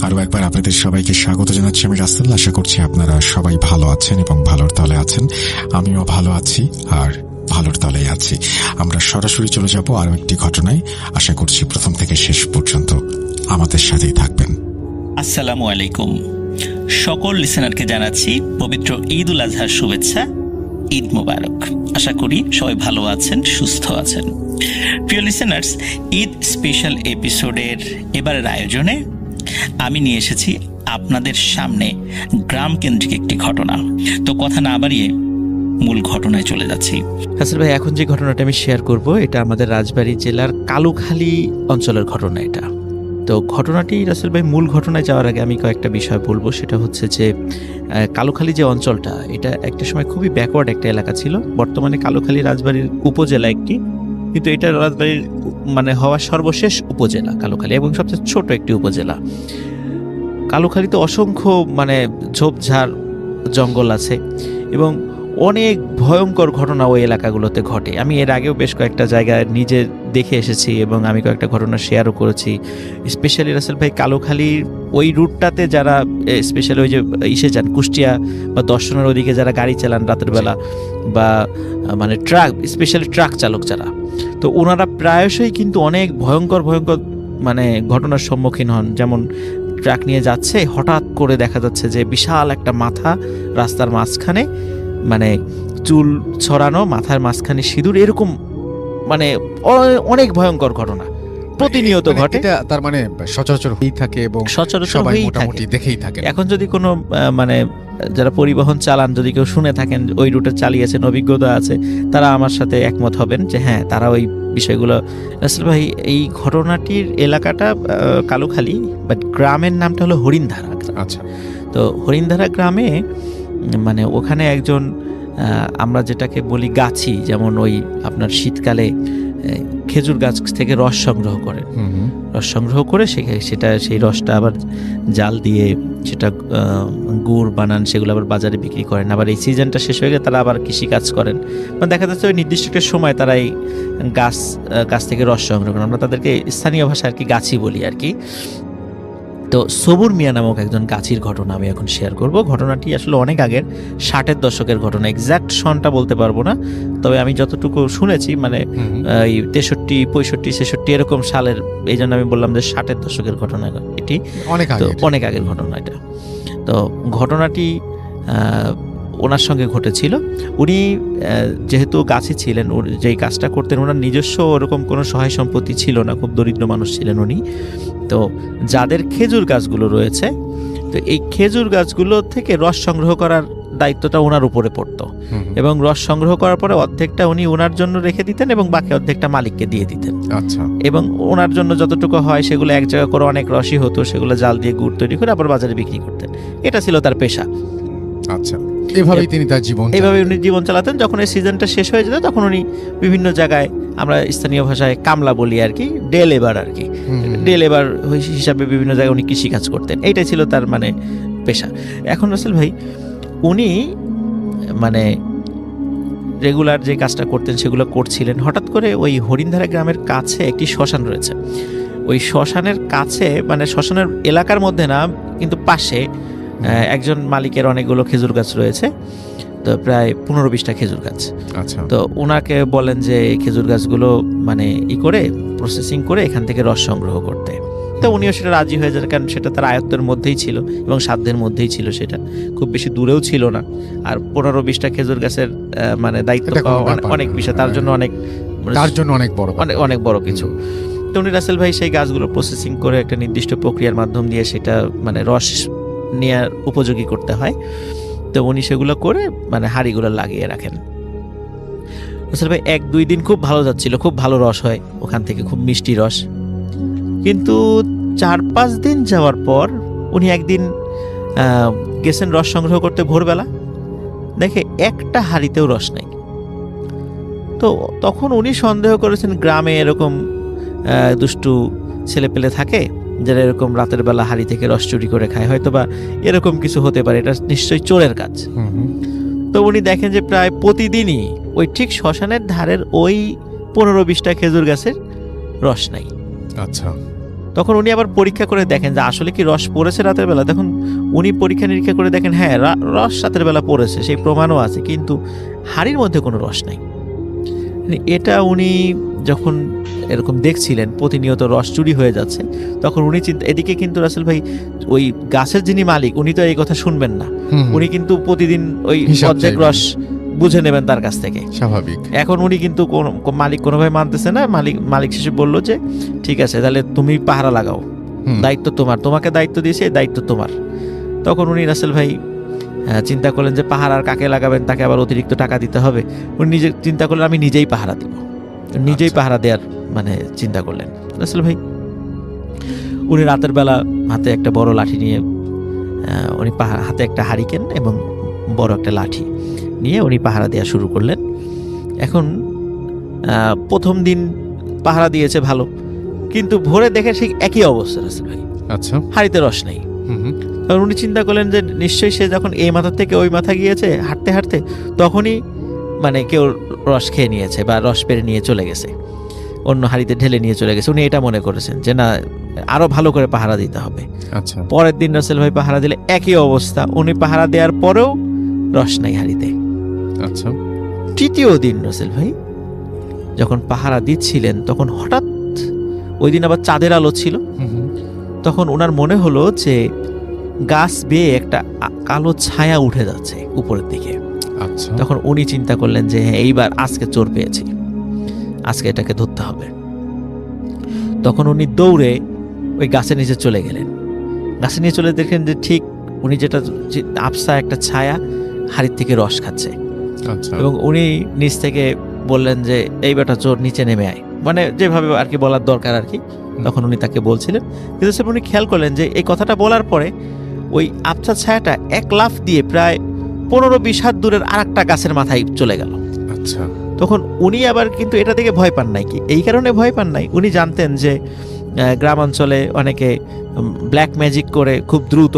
আরও একবার আপনাদের সবাইকে স্বাগত জানাচ্ছি আমি রাসেল। আশা করছি আপনারা সবাই ভালো আছেন এবং ভালোর তলে আছেন। আমিও ভালো আছি আর ভালোর তলেই আছি। আমরা সরাসরি চলে যাব আরও একটি ঘটনায়। আশা করছি প্রথম থেকে শেষ পর্যন্ত আমাদের সাথেই থাকবেন। আসসালামু আলাইকুম। সকল লিসেনারকে জানাচ্ছি পবিত্র ঈদ উল আজহার শুভেচ্ছা। ঈদ মোবারক। আশা করি সবাই ভালো আছেন, সুস্থ আছেন। প্রিয় লিসেনার্স, ঈদ স্পেশাল এপিসোডের এবারের আয়োজনে আমি নিয়ে এসেছি আপনাদের সামনে গ্রাম কেন্দ্রিক একটি ঘটনা। তো কথা না বাড়িয়ে মূল ঘটনায় চলে যাচ্ছি। হাসিল ভাই, এখন যে ঘটনাটা আমি শেয়ার করব এটা আমাদের রাজবাড়ী জেলার কালুখালী অঞ্চলের ঘটনা। এটা তো ঘটনাটি রাসেল ভাই, মূল ঘটনায় যাওয়ার আগে আমি কয়েকটা বিষয় বলবো। সেটা হচ্ছে যে কালুখালী যে অঞ্চলটা, এটা একটা সময় খুবই ব্যাকওয়ার্ড একটা এলাকা ছিল। বর্তমানে কালুখালী রাজবাড়ির উপজেলা একটি, কিন্তু এটা রাজবাড়ির মানে হওয়া সর্বশেষ উপজেলা কালুখালী এবং সবচেয়ে ছোট একটি উপজেলা। কালুখালীতে অসংখ্য মানে ঝোপঝাড় জঙ্গল আছে এবং অনেক ভয়ঙ্কর ঘটনা ওই এলাকাগুলোতে ঘটে। আমি এর আগেও বেশ কয়েকটা জায়গায় নিজে দেখে এসেছি এবং আমি কয়েকটা ঘটনা শেয়ারও করেছি। স্পেশালি রাসেল ভাই, কালুখালীর ওই রুটটাতে যারা স্পেশালি ওই যে ইসে যান কুষ্টিয়া বা দর্শনের ওদিকে যারা গাড়ি চালান রাতের বেলা বা মানে ট্রাক, স্পেশালি ট্রাক চালক যারা, তো ওনারা প্রায়শই কিন্তু অনেক ভয়ঙ্কর মানে ঘটনার সম্মুখীন হন। যেমন ট্রাক নিয়ে যাচ্ছে, হঠাৎ করে দেখা যাচ্ছে যে বিশাল একটা মাথা রাস্তার মাঝখানে, মানে চুল ছড়ানো, মাথার মাঝখানে সিঁদুর, এরকম মানে অনেক ভয়ঙ্কর ঘটনা প্রতিনিয়ত ঘটে। তার মানে সচরাচর হয়েই থাকে এবং সবাই মোটামুটি দেখেই থাকে। এখন যদি কোনো মানে যারা পরিবহন চালান, যদি কেউ শুনে থাকেন ওই রুটে চালিয়েছেন, অভিজ্ঞতা আছে, তারা আমার সাথে একমত হবেন যে হ্যাঁ, তারা ওই বিষয়গুলো। রাসেল ভাই, এই ঘটনাটির এলাকাটা কালুখালী, বাট গ্রামের নামটা হলো হরিণধারা। আচ্ছা। তো হরিণধারা গ্রামে মানে ওখানে একজন আমরা যেটাকে বলি গাছি, যেমন ওই আপনার শীতকালে খেজুর গাছ থেকে রস সংগ্রহ করেন, রস সংগ্রহ করে সেই রসটা আবার জাল দিয়ে সেটা গুড় বানান, সেগুলো আবার বাজারে বিক্রি করেন। আবার এই সিজনটা শেষ হয়ে গেলে তারা আবার কৃষিকাজ করেন। মানে দেখা যাচ্ছে ওই নির্দিষ্ট একটা সময় তারা এই গাছ থেকে রস সংগ্রহ করেন। আমরা তাদেরকে স্থানীয় ভাষায় আর কি গাছি বলি আর কি। তো সবুর মিয়া নামক একজন গাছির ঘটনা আমি এখন শেয়ার করব। ঘটনাটি আসলে অনেক আগের, 60-এর দশকের ঘটনা। এক্সাক্ট সনটা বলতে পারবো না, তবে আমি যতটুকু শুনেছি মানে এই 63, 65, 66 এরকম সালের, এই জন্য আমি বললাম যে 60-এর দশকের ঘটনা এটি। অনেক আগের ঘটনা এটা। তো ঘটনাটি ওনার সঙ্গে ঘটেছিল। উনি যেহেতু গাছি ছিলেন, যেই কাজটা করতেন, ওনার নিজস্ব ওরকম কোনো সহায় সম্পত্তি ছিল না, খুব দরিদ্র মানুষ ছিলেন উনি। তো যাদের খেজুর গাছগুলো রয়েছে, তো এই খেজুর গাছগুলো থেকে রস সংগ্রহ করার দায়িত্বটা ওনার উপরে পড়তো এবং রস সংগ্রহ করার পরে অর্ধেকটা উনি ওনার জন্য রেখে দিতেন এবং বাকি অর্ধেকটা মালিককে দিয়ে দিতেন। আচ্ছা। এবং ওনার জন্য যতটুকু হয় সেগুলো এক জায়গা করে অনেক রসই হতো, সেগুলো জাল দিয়ে গুড় তৈরি করে আবার বাজারে বিক্রি করতেন। এটা ছিল তার পেশা। আচ্ছা। এইভাবেই উনি জীবন চালাতেন। যখন এই সিজনটা শেষ হয়ে যেত তখন উনি বিভিন্ন জায়গায়, আমরা স্থানীয় ভাষায় কামলা বলি আর কি, ডে লেবার আর কি, ডে লেবার হিসাবে বিভিন্ন জায়গায় উনি কৃষিকাজ করতেন। এইটাই ছিল তার মানে পেশা। এখন রাসেল ভাই, উনি মানে রেগুলার যে কাজটা করতেন সেগুলো করছিলেন। হঠাৎ করে ওই হরিণধারা গ্রামের কাছে একটি শ্মশান রয়েছে। ওই শ্মশানের কাছে, মানে শ্মশানের এলাকার মধ্যে না, কিন্তু পাশে একজন মালিকের অনেকগুলো খেজুর গাছ রয়েছে, তো প্রায় 15-20টা খেজুর গাছ। আচ্ছা। তো ওনাকে বলেন যে খেজুর গাছগুলো মানে করে প্রসেসিং করে এখান থেকে রস সংগ্রহ করতে। তো উনিও সেটা রাজি হয়ে যান, কারণ সেটা তার আয়ত্তের মধ্যেই ছিল এবং সাধ্যের মধ্যেই ছিল, সেটা খুব বেশি দূরেও ছিল না। আর 15-20টা খেজুর গাছের মানে দায়িত্ব অনেক বিষয়, তার জন্য অনেক বড় কিছু। তো উনি রাসেল ভাই সেই গাছগুলো প্রসেসিং করে একটা নির্দিষ্ট প্রক্রিয়ার মাধ্যম দিয়ে সেটা মানে রস নেওয়ার উপযোগী করতে হয়। তো উনি সেগুলো করে মানে হাঁড়িগুলো লাগিয়ে রাখেন। রাসেল ভাই 1-2 দিন খুব ভালো যাচ্ছিল, খুব ভালো রস হয় ওখান থেকে, খুব মিষ্টি রস। কিন্তু 4-5 দিন যাওয়ার পর উনি একদিন গেছেন রস সংগ্রহ করতে ভোরবেলা, দেখে একটা হাঁড়িতেও রস নাই। তো তখন উনি সন্দেহ করেছেন গ্রামে এরকম দুষ্টু ছেলেপেলে থাকে যারা এরকম রাতের বেলা হাঁড়ি থেকে রস চুরি করে খায়, হয়তো বা এরকম কিছু হতে পারে, এটা নিশ্চয়ই চোরের কাজ। তো উনি দেখেন যে প্রায় প্রতিদিনই ওই ঠিক শ্মশানের ধারের ওই 15-20টা খেজুর গাছের রস নাই। আচ্ছা। তখন উনি আবার পরীক্ষা করে দেখেন যে আসলে কি রস পড়েছে রাতের বেলা। তখন উনি পরীক্ষা নিরীক্ষা করে দেখেন হ্যাঁ রস রাতের বেলা পড়েছে, সেই প্রমাণও আছে, কিন্তু হাড়ির মধ্যে কোনো রস নাই। এটা উনি যখন এরকম দেখছিলেন প্রতিনিয়ত রস চুরি হয়ে যাচ্ছে, তখন উনি এদিকে কিন্তু রাসেল ভাই ওই গাছের যিনি মালিক উনি তো এই কথা শুনবেন না, উনি কিন্তু প্রতিদিন ওই অর্ধেক রস বুঝে নেবেন তার কাছ থেকে, স্বাভাবিক। এখন উনি কিন্তু মালিক কোনোভাবে মানতেছে না। মালিক শেষে বলল যে ঠিক আছে তাহলে তুমি পাহারা লাগাও, দায়িত্ব তোমার, তোমাকে দায়িত্ব দিয়েছে, দায়িত্ব তোমার। তখন উনি রাসেল ভাই চিন্তা করলেন যে পাহারা আর কাকে লাগাবেন, তাকে আবার অতিরিক্ত টাকা দিতে হবে। উনি নিজে চিন্তা করলেন আমি নিজেই পাহারা দিব, নিজেই পাহারা দেওয়ার মানে চিন্তা করলেন রাসেল ভাই। উনি রাতের বেলা হাতে একটা বড় লাঠি নিয়ে, উনি হাতে একটা হারিকেন এবং বড় একটা লাঠি নিয়ে উনি পাহারা দেওয়া শুরু করলেন। এখন প্রথম দিন পাহারা দিয়েছে ভালো, কিন্তু ভোরে দেখে সেই একই অবস্থা রাসেল ভাই, আচ্ছা, হাড়িতে রস নেই। তখন উনি চিন্তা করলেন যে নিশ্চয়ই সে যখন এই মাথা থেকে ওই মাথা গিয়েছে হাঁটতে হাঁটতে, তখনই মানে কেউ রস খেয়ে নিয়েছে বা রস পেরে নিয়ে চলে গেছে, অন্য হাড়িতে ঢেলে নিয়ে চলে গেছে। উনি এটা মনে করেছেন যে না আরো ভালো করে পাহারা দিতে হবে। আচ্ছা, পরের দিন রাসেল ভাই পাহারা দিলে একই অবস্থা, উনি পাহারা দেওয়ার পরেও রস নাই হাড়িতে। আচ্ছা, তৃতীয় দিন রাসেল ভাই যখন পাহারা দিচ্ছিলেন, তখন হঠাৎ ওই দিন আবার চাঁদের আলো ছিল, তখন ওনার মনে হলো যে গাছ বেয়ে একটা কালো ছায়া উঠে যাচ্ছে উপরের দিকে। আচ্ছা, তখন উনি চিন্তা করলেন যে হ্যাঁ এইবার আজকে চোর পেয়েছি, আজকে এটাকে ধরতে হবে। তখন উনি দৌড়ে ওই গাছের নিচে চলে গেলেন। গাছের নিচে চলে দেখেন যে ঠিক উনি যেটা আবসা একটা ছায়া হাড়ির থেকে রস খাচ্ছে। আচ্ছা, এবং উনি নিচ থেকে বললেন যে এই বেটা চোর নিচে নেমে আয়, মানে যেভাবে আর কি বলার দরকার আর কি, তখন উনি তাকে বলছিলেন। কিন্তু সে উনি খেয়াল করলেন যে এই কথাটা বলার পরে ওই আবছা ছায়াটা এক লাফ দিয়ে প্রায় 15-20 হাত দূরের আর একটা গাছের মাথায় চলে গেল। আচ্ছা, তখন উনি আবার কিন্তু এটা থেকে ভয় পান নাই, কি এই কারণে ভয় পান নাই, উনি জানতেন যে গ্রামাঞ্চলে অনেকে ব্ল্যাক ম্যাজিক করে খুব দ্রুত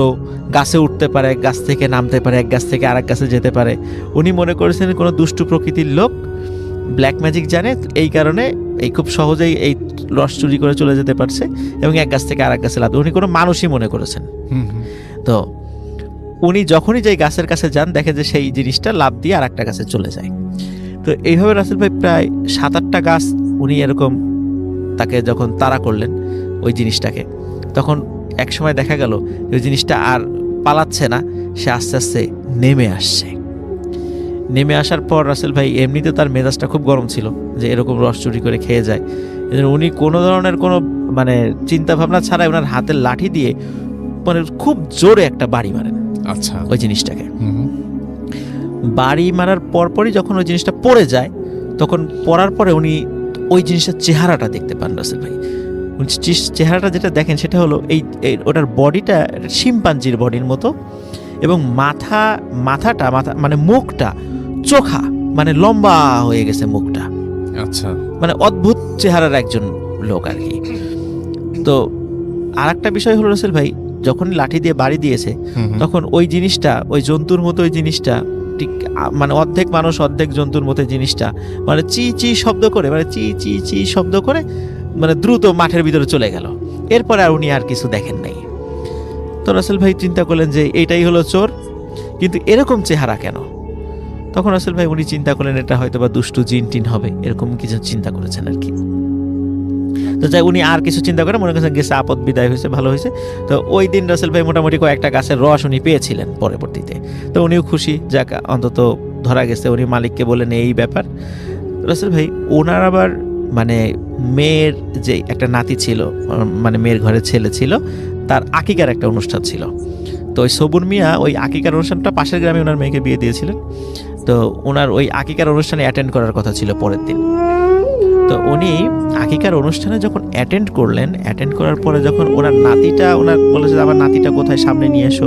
গাছে উঠতে পারে, গাছ থেকে নামতে পারে, এক গাছ থেকে আরেক গাছে যেতে পারে। উনি মনে করেছেন কোনো দুষ্টু প্রকৃতির লোক ব্ল্যাক ম্যাজিক জানে, এই কারণে এই খুব সহজেই এই রস চুরি করে চলে যেতে পারছে এবং এক গাছ থেকে আরেক গাছে লাভ, উনি কোনো মানুষই মনে করেছেন। তো উনি যখনই যে গাছের কাছে যান দেখে যে সেই জিনিসটা লাভ দিয়ে আর একটা গাছে চলে যায়। তো এইভাবে রাসেল ভাই প্রায় 7-8টা গাছ উনি এরকম তাকে যখন তাড়া করলেন ওই জিনিসটাকে, তখন এক সময় দেখা গেল ওই জিনিসটা আর পালাচ্ছে না, সে আস্তে আস্তে নেমে আসছে। নেমে আসার পর রাসেল ভাই এমনিতে তার মেজাজটা খুব গরম ছিল যে এরকম রস চুরি করে খেয়ে যায়, উনি কোনো ধরনের কোনো মানে চিন্তা ভাবনা ছাড়াই ওনার হাতের লাঠি দিয়ে মানে খুব জোরে একটা বাড়ি মারেন। আচ্ছা, ওই জিনিসটাকে বাড়ি মারার পরপরই যখন ওই জিনিসটা পড়ে যায়, তখন পড়ার পরে উনি ওই জিনিসটার চেহারাটা দেখতে পান রাসেল ভাই। চেহারাটা যেটা দেখেন সেটা হলো এই ওটার বডিটা শিম্পাঞ্জির বডির মতো, এবং মাথাটা মানে মুখটা চোখা, মানে লম্বা হয়ে গেছে মুখটা। আচ্ছা, মানে অদ্ভুত চেহারার একজন লোক আর কি। তো আর একটা বিষয় হলো রাসেল ভাই, যখন লাঠি দিয়ে বাড়ি দিয়েছে তখন ওই জিনিসটা ওই জন্তুর মতো, ওই জিনিসটা ঠিক মানে অর্ধেক মানুষ অর্ধেক জন্তুর মতো জিনিসটা মানে চি চি শব্দ করে, মানে চি চি চি শব্দ করে মানে দ্রুত মাঠের ভিতরে চলে গেল। এরপরে আর উনি আর কিছু দেখেন নাই। তো রাসেল ভাই চিন্তা করলেন যে এইটাই হলো চোর, কিন্তু এরকম চেহারা কেন? তখন রাসেল ভাই উনি চিন্তা করলেন এটা হয়তো বা দুষ্টু জিন টিন হবে, এরকম কিছু চিন্তা করেছেন আর কি। তো যাই উনি আর কিছু চিন্তা করে মনে করছেন গেছে আপদ বিদায় হয়েছে, ভালো হয়েছে। তো ওই দিন রাসেল ভাই মোটামুটি কয়েকটা গাছের রস উনি পেয়েছিলেন পরবর্তীতে, তো উনিও খুশি, যাক অন্তত ধরা গেছে। উনি মালিককে বলেন এই ব্যাপার। রাসেল ভাই ওনার আবার মানে মেয়ের যে একটা নাতি ছিল, মানে মেয়ের ঘরে ছেলে ছিল, তার আকিকার একটা অনুষ্ঠান ছিল। তো ওই সবুর মিয়া ওই আকিকার অনুষ্ঠানটা পাশের গ্রামে ওনার মেয়েকে বিয়ে দিয়েছিলেন। তো ওনার ওই আকিকার অনুষ্ঠানে অ্যাটেন্ড করার কথা ছিল পরের দিন। তো উনি আকিকার অনুষ্ঠানে যখন অ্যাটেন্ড করলেন, অ্যাটেন্ড করার পরে যখন ওনার নাতিটা ওনার বলেছে আমার নাতিটা কোথায়, সামনে নিয়ে এসো,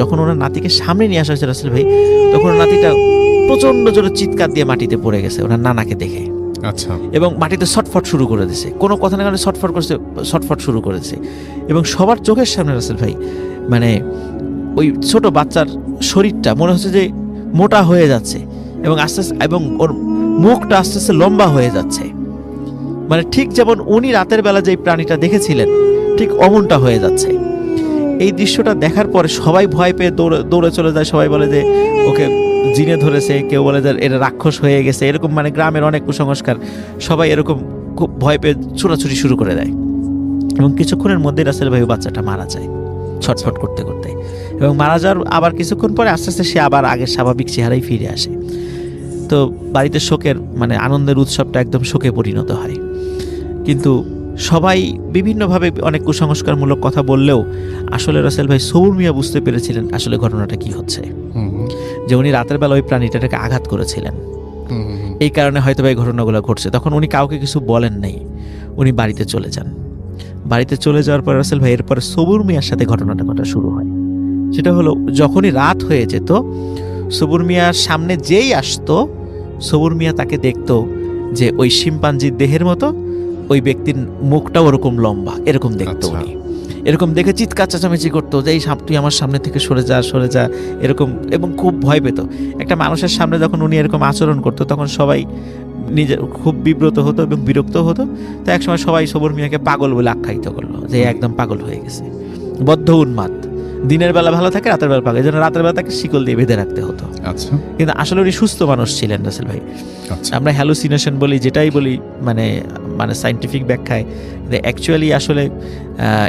যখন ওনার নাতিকে সামনে নিয়ে আসা হয়েছে রাসেল ভাই, তখন নাতিটা প্রচন্ড জোরে চিৎকার দিয়ে মাটিতে পড়ে গেছে ওনার নানাকে দেখে। আচ্ছা, এবং মাটিতে ছটফট শুরু করে দিয়েছে, কোনো কথা না কারণে ছটফট শুরু করেছে। এবং সবার চোখের সামনে রাসেল ভাই মানে ওই ছোট বাচ্চার শরীরটা মনে হচ্ছে যে মোটা হয়ে যাচ্ছে এবং আস্তে আস্তে, এবং ওর মুখটা আস্তে আস্তে লম্বা হয়ে যাচ্ছে। মানে ঠিক যেমন উনি রাতের বেলা যে প্রাণীটা দেখেছিলেন ঠিক অমনটা হয়ে যাচ্ছে। এই দৃশ্যটা দেখার পরে সবাই ভয় পেয়ে দৌড়ে চলে যায়। সবাই বলে যে ওকে জিনে ধরেছে, কেউ বলে যে এটা রাক্ষস হয়ে গেছে, এরকম মানে গ্রামের অনেক কুসংস্কার, সবাই এরকম খুব ভয় পেয়ে ছোটাছুটি শুরু করে দেয়। এবং কিছুক্ষণের মধ্যে রাসেল ভাই বাচ্চাটা মারা যায় ছটফট করতে করতে, এবং মারা যাওয়ার আবার কিছুক্ষণ পরে আস্তে আস্তে সে আবার আগের স্বাভাবিক চেহারায় ফিরে আসে। তো বাড়িতে শোকের মানে আনন্দের উৎসবটা একদম শোকে পরিণত হয়। কিন্তু সবাই বিভিন্নভাবে অনেক কুসংস্কারমূলক কথা বললেও আসলে রাসেল ভাই সবুর মিয়া বুঝতে পেরেছিলেন আসলে ঘটনাটা কি হচ্ছে, যে উনি রাতের বেলা ওই প্রাণীটাকে আঘাত করেছিলেন, এই কারণে হয়তো এই ঘটনাগুলো ঘটছে। তখন উনি কাউকে কিছু বলেন নাই, উনি বাড়িতে চলে যান। বাড়িতে চলে যাওয়ার পর রাসেল ভাই এরপরে সবুর মিয়ার সাথে ঘটনাটা ঘটা শুরু হয়। সেটা হলো যখনই রাত হয়ে যেত, সবুর মিয়ার সামনে যেই আসতো, সবুর মিয়া তাকে দেখতো যে ওই শিম্পাঞ্জির দেহের মতো, ওই ব্যক্তির মুখটা ওরকম লম্বা, এরকম দেখতো উনি। এরকম দেখে চিৎকার চেঁচামেচি করতো যে এই তুই আমার সামনে থেকে সরে যা এরকম, এবং খুব ভয় পেত। একটা মানুষের সামনে যখন উনি এরকম আচরণ করতো তখন সবাই নিজে খুব বিব্রত হতো এবং বিরক্ত হতো। তো একসময় সবাই সবুর মিয়াকে পাগল বলে আখ্যায়িত করলো, যে একদম পাগল হয়ে গেছে, বদ্ধ উন্মাদ, দিনের বেলা ভালো থাকে, রাতের বেলা পাগল, এই জন্য রাতের বেলা তাকে শিকল দিয়ে বেঁধে রাখতে হতো। আচ্ছা, কিন্তু আসলে উনি সুস্থ মানুষ ছিলেন রাসেল ভাই। আমরা হ্যালুসিনেশন বলি, যেটাই বলি মানে মানে সায়েন্টিফিক ব্যাখ্যায়, অ্যাকচুয়ালি আসলে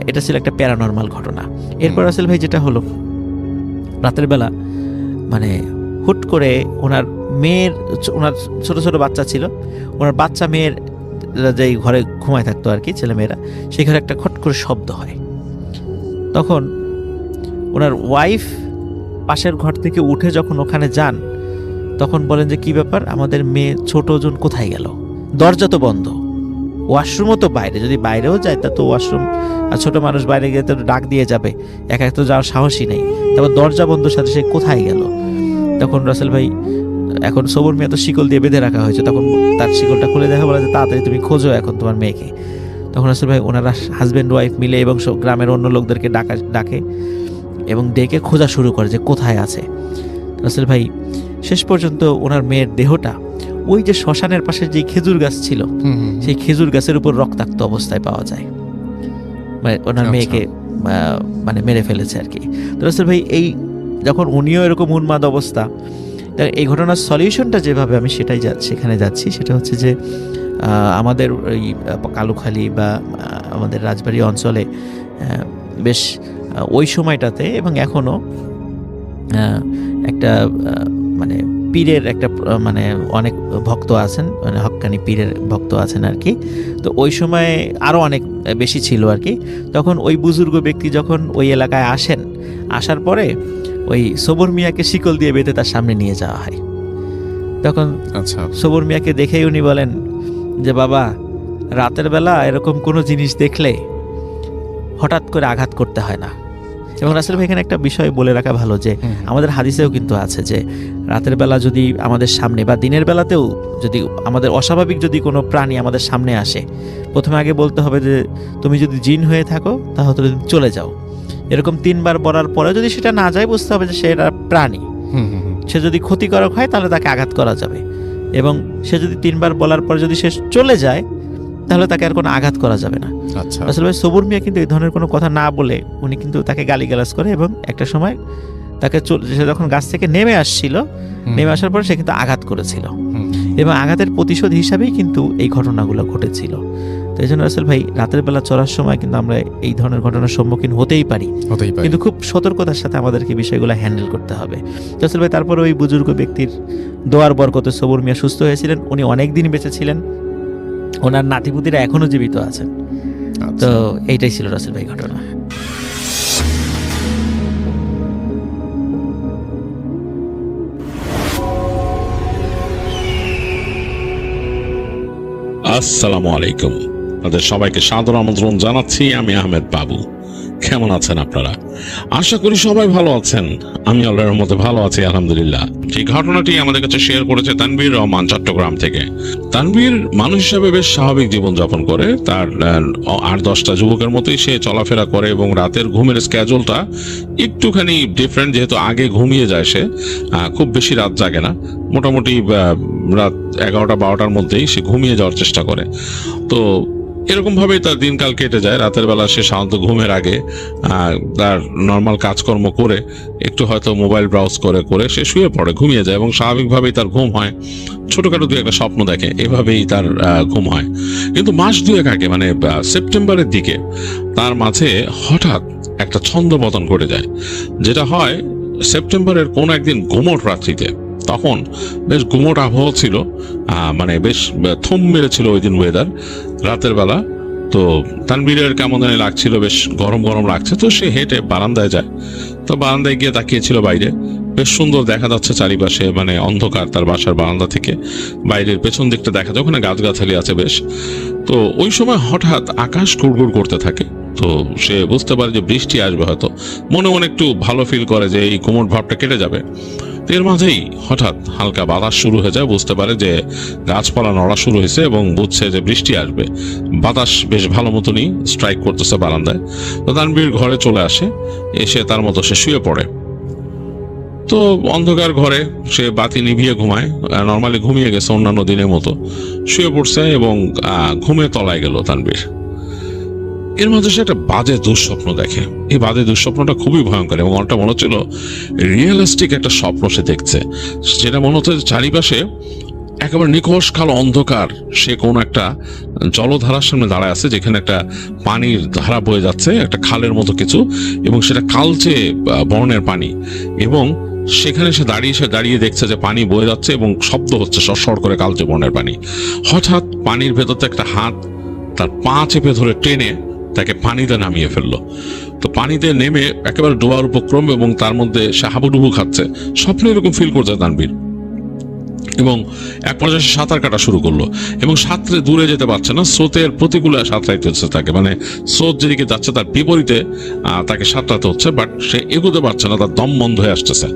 এটা ছিল একটা প্যারানর্মাল ঘটনা। এরপর রাসেল ভাই যেটা হলো, রাতের বেলা মানে হুট করে ওনার ছোট ছোট বাচ্চা ছিল, ওনার বাচ্চা মেয়ের যেই ঘরে ঘুমায় থাকতো আর কি, ছেলেমেয়েরা, সেই ঘরে একটা খট করে শব্দ হয়। তখন ওনার ওয়াইফ পাশের ঘর থেকে উঠে যখন ওখানে যান, তখন বলেন যে কি ব্যাপার, আমাদের মেয়ে ছোট জন কোথায় গেল? দরজা তো বন্ধ, ওয়াশরুমও তো বাইরে, যদি বাইরেও যায় তা তো ওয়াশরুম, আর ছোট মানুষ বাইরে গিয়ে তো ডাক দিয়ে যাবে, একা তো যাওয়ার সাহসই নেই, তারপর দরজা বন্ধ সাথে সে কোথায় গেল? তখন রাসেল ভাই, এখন সবুর মিয়া তো শিকল দিয়ে বেঁধে রাখা হয়েছে, তখন তার শিকলটা খুলে দেখা, বলে যে তাড়াতাড়ি তুমি খোঁজো এখন তোমার মেয়েকে। তখন রাসেল ভাই ওনারা হাজব্যান্ড ওয়াইফ মিলে এবং গ্রামের অন্য লোকদেরকে ডাকে এবং ডেকে খোঁজা শুরু করে যে কোথায় আছে। রাসেল ভাই শেষ পর্যন্ত ওনার মেয়ের দেহটা ওই যে শ্মশানের পাশে যে খেজুর গাছ ছিল, সেই খেজুর গাছের উপর রক্তাক্ত অবস্থায় পাওয়া যায়, মানে ওনার মেয়েকে মানে মেরে ফেলেছে আর কি। তো রাসেল ভাই এই যখন উনিও এরকম উন্মাদ অবস্থা, এই ঘটনার সলিউশনটা যেভাবে আমি সেখানে যাচ্ছি, সেটা হচ্ছে যে আমাদের ওই কালুখালী বা আমাদের রাজবাড়ি অঞ্চলে বেশ ওই সময়টাতে এবং এখনও একটা মানে পীরের একটা মানে অনেক ভক্ত আছেন, মানে হক্কানি পীরের ভক্ত আছেন আর কি। তো ওই সময় আরও অনেক বেশি ছিল আর কি। তখন ওই বুজুর্গ ব্যক্তি যখন ওই এলাকায় আসেন, আসার পরে ওই সবুর মিয়াকে শিকল দিয়ে বেঁধে তার সামনে নিয়ে যাওয়া হয়। তখন সবুর মিয়াকে দেখেই উনি বলেন যে বাবা, রাতের বেলা এরকম কোনো জিনিস দেখলে হঠাৎ করে আঘাত করতে হয় না। এবং রাসেল ভাই এখানে একটা বিষয় বলে রাখা ভালো, যে আমাদের হাদিসেও কিন্তু আছে যে রাতের বেলা যদি আমাদের সামনে বা দিনের বেলাতেও যদি আমাদের অস্বাভাবিক যদি কোনো প্রাণী আমাদের সামনে আসে, প্রথমে আগে বলতে হবে যে তুমি যদি জিন হয়ে থাকো তাহলে তুমি চলে যাও। এরকম 3 বার বলার পরে যদি সেটা না যায়, বুঝতে হবে যে সেটা প্রাণী, সে যদি ক্ষতিকারক হয় তাহলে তাকে আঘাত করা যাবে। এবং সে যদি 3 বার বলার পরে যদি সে চলে যায়, তাহলে তাকে আর কোনো আঘাত করা যাবে না। আসলে ভাই সবুর মিয়া কিন্তু এই ধরনের কোনো কথা না বলে উনি কিন্তু তাকে গালিগালাজ করে, এবং একটা সময় তাকে সে যখন গাছ থেকে নেমে আসার পরে সে কিন্তু আঘাত করেছিল, এবং আঘাতের প্রতিশোধ হিসাবেই কিন্তু এই ঘটনাগুলো ঘটেছিল। তো এই জন্য রাসেল ভাই রাতের বেলা চলার সময় কিন্তু আমরা এই ধরনের ঘটনার সম্মুখীন হতেই পারি, কিন্তু খুব সতর্কতার সাথে আমাদেরকে বিষয়গুলো হ্যান্ডেল করতে হবে। রাসেল ভাই তারপরে ওই বুজুর্গ ব্যক্তির দোয়ার বরকতে সবুর মিয়া সুস্থ হয়েছিলেন, উনি অনেক দিন বেঁচে ছিলেন, ওনার নাতিপুতিরা এখনো জীবিত আছেন। তো এইটাই ছিল রাসেল ভাই ঘটনা। আসসালামু আলাইকুম, আপনাদের সবাইকে সাদর আমন্ত্রণ জানাচ্ছি। আমি আহমেদ বাবু। কেমন আছেন আপনারা? আশা করি সবাই ভালো আছেন। আমি আল্লাহর রহমতে ভালো আছি, আলহামদুলিল্লাহ। এই ঘটনাটি আমাদের কাছে শেয়ার করেছে তানভীর রহমান চট্টগ্রাম থেকে। তানভীর মানুষ হিসাবে বেশ স্বাভাবিক জীবনযাপন করে, তার 8-10টা যুবকের মতোই সে চলাফেরা করে এবং রাতের ঘুমের স্ক্যাজুয়ালটা একটুখানি ডিফারেন্ট, যেহেতু আগে ঘুমিয়ে যায় সে, খুব বেশি রাত জাগে না, মোটামুটি রাত 11টা-12টার মধ্যেই সে ঘুমিয়ে যাওয়ার চেষ্টা করে। তো এরকম ভাবেই তার দিনকাল কেটে যায়। রাতের বেলা সে সাধারণত ঘুমের আগে তার নর্মাল কাজকর্ম করে একটু হয়তো মোবাইল ব্রাউজ করে সে শুয়ে পড়ে, ঘুমিয়ে যায় এবং স্বাভাবিকভাবেই তার ঘুম হয়। ছোটখাটো দু একটা স্বপ্ন দেখে, এভাবেই তার ঘুম হয়। কিন্তু মাস দুয়েক আগে, মানে সেপ্টেম্বরের দিকে, তার মাঝে হঠাৎ একটা ছন্দপতন ঘটে যায়। যেটা হয় সেপ্টেম্বরের কোন একদিন গুমোট রাত্রিতে, তখন বেশ গুমোট আবহাওয়া ছিল, মানে বেশ থম মেরেছিল ওই দিন ওয়েদার রাতের বেলা। তো তানভীরের কেমন জানি লাগছিল, বেশ গরম গরম লাগছে। তো সে হেঁটে বারান্দায় যায়। তো বারান্দায় গিয়ে তাকিয়েছিল বাইরে, বেশ সুন্দর দেখা যাচ্ছে চারিপাশে, মানে অন্ধকার তার বাসার বারান্দা থেকে বাইরের পেছন দিকটা দেখা যায়, ওখানে গাছগাছালি আছে বেশ। তো ওই সময় হঠাৎ আকাশ গুড়গুড় করতে থাকে। তো সে বুঝতে পারে যে বৃষ্টি আসবে হয়তো, মনে মনে একটু ভালো ফিল করে যে এই গুমোট ভাবটা কেটে যাবে। এর মাঝেই হঠাৎ হালকা বাতাস শুরু হয়ে যায়, বুঝতে পারে যে গাছপালা নড়া শুরু হয়েছে এবং বুঝছে যে বৃষ্টি আসবে। বাতাস বেশ ভালো মতনই স্ট্রাইক করতেছে বারান্দায়। তো তানভীর ঘরে চলে আসে, এসে তার মতো সে শুয়ে পড়ে। তো অন্ধকার ঘরে সে বাতি নিভিয়ে ঘুমায়, নর্মালি ঘুমিয়ে গেছে অন্যান্য দিনের মতো, শুয়ে পড়ছে এবং ঘুমে তলায় গেল তানভীর। এর মাঝে সে একটা বাজে দুঃস্বপ্ন দেখে। এই বাজে দুঃস্বপ্নটা খুবই ভয়ঙ্কর এবং অনেকটা মনে হচ্ছিল রিয়েলিস্টিক একটা স্বপ্ন সে দেখছে, যেটা মনে হচ্ছে চারিপাশে একেবারে নিকষ কালো অন্ধকার। সে কোন একটা জলধারার সামনে দাঁড়ায় আছে, যেখানে একটা পানির ধারা বয়ে যাচ্ছে, একটা খালের মতো কিছু, এবং সেটা কালচে বর্ণের পানি। এবং সেখানে সে দাঁড়িয়ে দেখছে যে পানি বয়ে যাচ্ছে এবং শব্দ হচ্ছে সরসর করে কালচে বর্ণের পানি। হঠাৎ পানির ভেতর থেকে একটা হাত তার পা চেপে ধরে টেনে তাকে পানিতে নামিয়ে ফেললো। তো পানিতে নেমে একেবারে ডোবার উপক্রম এবং তার মধ্যে সে হাবুডুবু খাচ্ছে। স্বপ্নে এরকম ফিল করছে তানভীর। এবং এক পর্যায়ে সে সাঁতার কাটা শুরু করলো এবং সাঁতরে দূরে যেতে পারছে না, স্রোতের প্রতিকূলে সাঁতরাইতে হচ্ছে তাকে, মানে স্রোত যেদিকে যাচ্ছে তার বিপরীতে তাকে সাঁতরাতে হচ্ছে, বাট সে এগোতে পারছে না, তার দম বন্ধ হয়ে আসতেছে,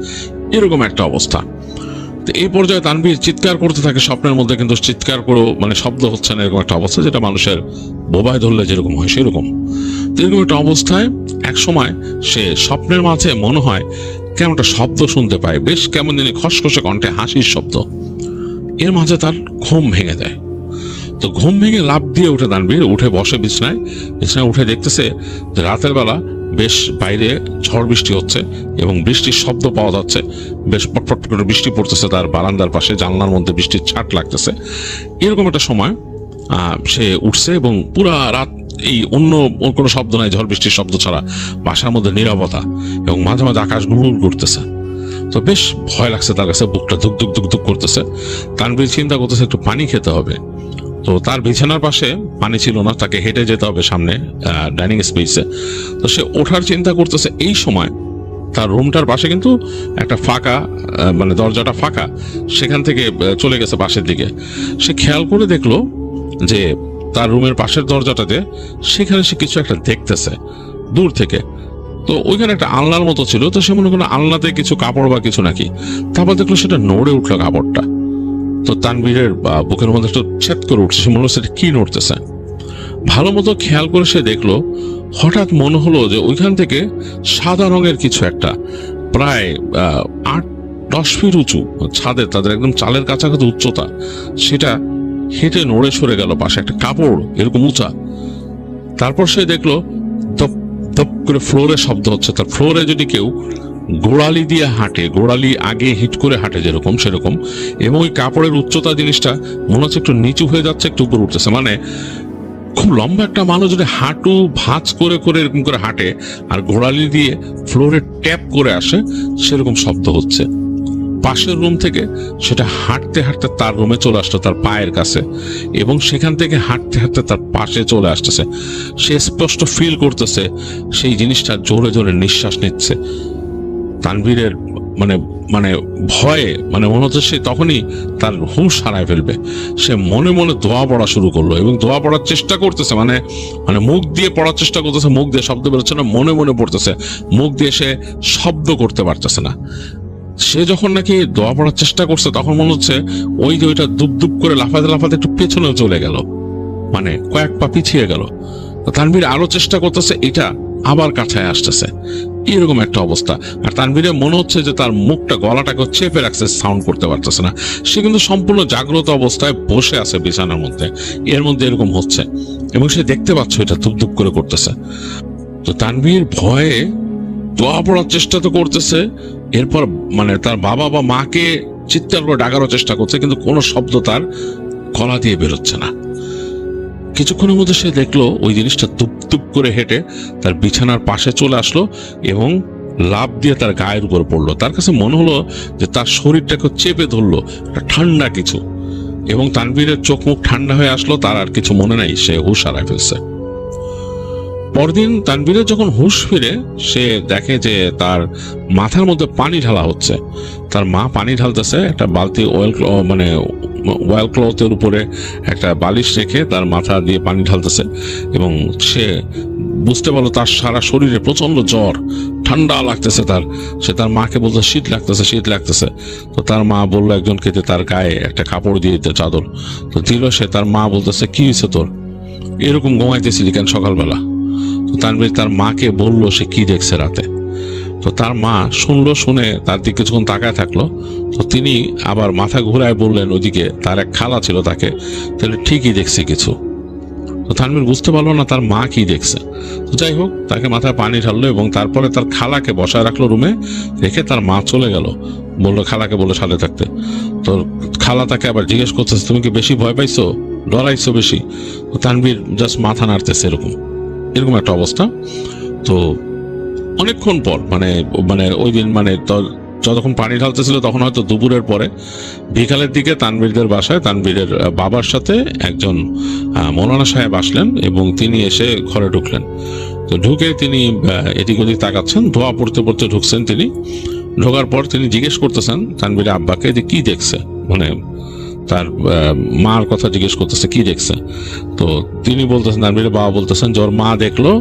এরকম একটা অবস্থা। তো এই পর্যায়ে তানভীর চিৎকার করতে থাকে স্বপ্নের মধ্যে, কিন্তু চিৎকার করেও মানে শব্দ হচ্ছে না, এরকম একটা অবস্থা, যেটা মানুষের বোবায় ধরলে যেরকম হয় সেরকম। এরকম একটা অবস্থায় এক সময় সে স্বপ্নের মাঝে মনে হয় কেমন একটা শব্দ শুনতে পায়, বেশ কেমন জানি খসখসে কণ্ঠে হাসির শব্দ। এর মাঝে তার ঘুম ভেঙে যায়। তো ঘুম ভেঙে লাফ দিয়ে উঠে তানভীর, উঠে বসে বিছানায় উঠে দেখতেছে যে রাতের বেলা বেশ বাইরে ঝড় বৃষ্টি হচ্ছে এবং বৃষ্টির শব্দ পাওয়া যাচ্ছে, বেশ পটপট করে বৃষ্টি পড়তেছে তার বারান্দার পাশে, জানলার মধ্যে বৃষ্টির ছাট লাগতেছে। এরকম একটা সময় সে উঠছে এবং পুরা রাত এই অন্য কোনো শব্দ নাই, ঝড় বৃষ্টির শব্দ ছাড়া বাসার মধ্যে নীরবতা এবং মাঝে মাঝে আকাশ গুড়গুড় করতেছে। তো বেশ ভয় লাগছে তার কাছে, বুকটা ধুক ধুক ধুক ধুক করতেছে। তানভীর চিন্তা করতেছে একটু পানি খেতে হবে। তো তার বিছানার পাশে পানি ছিল না, তাকে হেঁটে যেতে হবে সামনে ডাইনিং স্পেসে। তো সে ওঠার চিন্তা করতেছে। এই সময় তার রুমটার পাশে কিন্তু একটা ফাঁকা, মানে দরজাটা ফাঁকা, সেখান থেকে চলে গেছে পাশের দিকে। সে খেয়াল করে দেখলো যে তার রুমের পাশের দরজাটাতে সেখানে সে কিছু একটা দেখতেছে দূর থেকে। তো ওইখানে একটা আলনার মতো ছিল, তো সে মনে করলো আলনাতে কিছু কাপড় বা কিছু নাকি। তারপর দেখলো সেটা নড়ে উঠলো কাপড়টা। তো তানভীরের বুকের মধ্যে একটু ছেদ করে উঠছে, সে মনে হচ্ছে কি নড়তেছে। ভালো মতো খেয়াল করে সে দেখলো, হঠাৎ মনে হলো যে ওইখান থেকে সাদা রঙের কিছু একটা প্রায় 8-10 ফিট উঁচু ছাদের, তাদের একদম চালের কাছাকাছি উচ্চতা, সেটা হেঁটে নড়ে সরে গেল পাশে, একটা কাপড় এরকম উঁচা। তারপর সে দেখলো ধপ ধপ করে ফ্লোরে শব্দ হচ্ছে। তার ফ্লোরে যদি কেউ গোড়ালি দিয়ে হাঁটে, গোড়ালি আগে হিট করে হাঁটে যেরকম সেরকম, এবং ওই কাপড়ের উচ্চতা জিনিসটা মনে হচ্ছে একটু নিচু হয়ে যাচ্ছে, একটু উপর উঠতেছে। মানে খুব লম্বা একটা মানুষ যদি হাঁটু ভাঁজ করে করে এরকম করে হাঁটে আর গোড়ালি দিয়ে ফ্লোরে ট্যাপ করে আসে, সেরকম শব্দ হচ্ছে। পাশের রুম থেকে সেটা হাঁটতে হাঁটতে তার রুমে চলে আসতো, তার পায়ের কাছে, এবং সেখান থেকে হাঁটতে হাঁটতে তার পাশে চলে আসতেছে। সে স্পষ্ট ফিল করতেছে সেই জিনিসটা জোরে জোরে নিঃশ্বাস নিচ্ছে। তানভীরের মানে মানে ভয়ে মানে মনে হচ্ছে সে তখনই তার হুঁশ হারায় ফেলবে। সে মনে মনে দোয়া পড়া শুরু করলো এবং দোয়া পড়ার চেষ্টা করতেছে, মানে মানে মুখ দিয়ে পড়ার চেষ্টা করতেছে, মুখ দিয়ে শব্দ বেরোচ্ছে না, মনে মনে পড়তেছে, মুখ দিয়ে সে শব্দ করতে পারতেছে না। সে যখন নাকি দোয়া পড়ার চেষ্টা করছে তখন মনে হচ্ছে ওই যে ওইটা দুপ দুপ করে লাফাতে লাফাতে একটু পেছনেও চলে গেল, মানে কয়েক পা পিছিয়ে গেল। তানভীর আরো চেষ্টা করতেছে, এটা আবার কাছায় আসতেছে, এরকম একটা অবস্থা। আর তানভীরের মনে হচ্ছে যে তার মুখটা, গলাটাকে চেপে রাখছে, সাউন্ড করতে পারতেছে না। সে কিন্তু সম্পূর্ণ জাগ্রত অবস্থায় বসে আছে বিছানার মধ্যে, এর মধ্যে এরকম হচ্ছে এবং সে দেখতে পাচ্ছে এটা ধুপ ধুপ করে করতেছে। তো তানভীর ভয়ে দোয়া পড়ার চেষ্টা তো করতেছে, এরপর মানে তার বাবা বা মাকে চিৎকার করে ডাকারও চেষ্টা করছে, কিন্তু কোনো শব্দ তার গলা দিয়ে বেরোচ্ছে না। কিছুক্ষণের মধ্যে সে দেখলো ওই জিনিসটা তুপ তুপ করে হেঁটে তার বিছানার পাশে চলে আসলো এবং লাফ দিয়ে তার গায়ের উপর পড়লো। তার কাছে মনে হলো যে তার শরীরটাকে চেপে ধরলো একটা ঠান্ডা কিছু, এবং তানভীরের চোখ মুখ ঠান্ডা হয়ে আসলো, তার আর কিছু মনে নাই, সে হুঁশ হারায় ফেলছে। পরদিন তানভীরের যখন হুঁশ ফিরে, সে দেখে যে তার মাথার মধ্যে পানি ঢালা হচ্ছে। তার মা পানি ঢালতেছে, একটা বালতি ওয়েল ক্লথের উপরে একটা বালিশ রেখে তার মাথা দিয়ে পানি ঢালতেছে, এবং সে বুঝতে পারলো তার সারা শরীরে প্রচন্ড জ্বর, ঠান্ডা লাগতেছে তার। সে তার মাকে বলতে শীত লাগতেছে। তো তার মা বললো একজনকে যে তার গায়ে একটা কাপড় দিয়ে দিতে, চাদর। তো দিল সে। তার মা বলতেছে, কি হয়েছে তোর, এরকম ঘুমাইতেছিলি কেন সকালবেলা? তো তানভীর তার মাকে বললো সে কি দেখছে রাতে। তো তার মা শুনলো, শুনে তার দিকে কিছুক্ষণ তাকায় থাকলো। তো তিনি আবার মাথা ঘুরায় বললেন ওইদিকে তার এক খালা ছিল, তাকে, তাহলে ঠিকই দেখছে কিছু। তো তানভীর বুঝতে পারলো না তার মা কি দেখছে। তো যাই হোক, তাকে মাথায় পানি ঢাললো এবং তারপরে তার খালাকে বসায় রাখলো রুমে, রেখে তার মা চলে গেল। বললো খালাকে, বললো সাথে থাকতে। তো খালা তাকে আবার জিজ্ঞেস করতেছে, তুমি কি বেশি ভয় পাইছো, ডরাইছো বেশি? তো তানভীর জাস্ট মাথা নাড়তেছে, এরকম একটা অবস্থা। তো অনেকক্ষণ পর মানে ওই দিন যতক্ষণ পানি ঢালতেছিল তখন হয়তো দুপুরের পরে, বিকালের দিকে তানভীরদের বাসায় তানভীরের বাবার সাথে একজন মৌলানা সাহেব আসলেন এবং তিনি এসে ঘরে ঢুকলেন। তো ঢুকে তিনি এদিক ওদিক তাকাচ্ছেন, দোয়া পড়তে পড়তে ঢুকছেন তিনি। ঢোকার পর তিনি জিজ্ঞেস করতেছেন তানভীরের আব্বাকে যে কি দেখছে, মানে তার মার কথা জিজ্ঞেস করতেছে কি দেখছে। তো তিনি বলতেছেন, তানভীরের বাবা বলতেছেন যে ওর মা দেখলো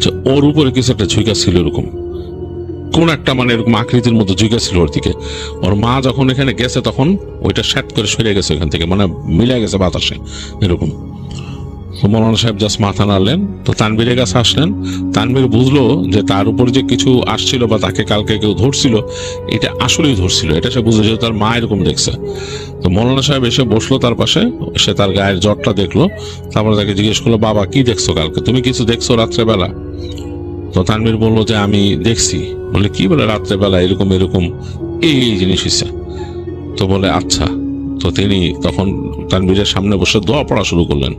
যে ওর উপরে কিছু একটা ঝুঁকা ছিল, এরকম কোন একটা এরকম আকৃতির মতো ঝুঁকা ছিল ওর দিকে। ওর মা যখন এখানে গেছে তখন ওইটা স্যাট করে সরে গেছে এখান থেকে, মিলে গেছে বাতাসে এরকম। মৌলানা সাহেব জাস্ট মাথা নাড়লেন। তো তানভীরের কাছে আসলেন। তানভীর বুঝলো যে তার উপর যে কিছু আসছিল বা তাকে কালকে কেউ ধরছিল, এটা আসলেই ধরছিল, এটা সে বুঝলো যে তার মা এরকম দেখছে। তো মৌলানা সাহেব এসে বসলো তার পাশে, সে তার গায়ের জ্বরটা দেখলো, তারপরে তাকে জিজ্ঞেস করলো, বাবা কি দেখছো কালকে, তুমি কিছু দেখছো রাত্রেবেলা? তো তানভীর বললো যে আমি দেখছি। বলে কি, বলে রাত্রেবেলা এরকম এই জিনিস হয়েছে। তো বলে আচ্ছা। তো তিনি তখন তানভীরের সামনে বসে দোয়া পড়া শুরু করলেন।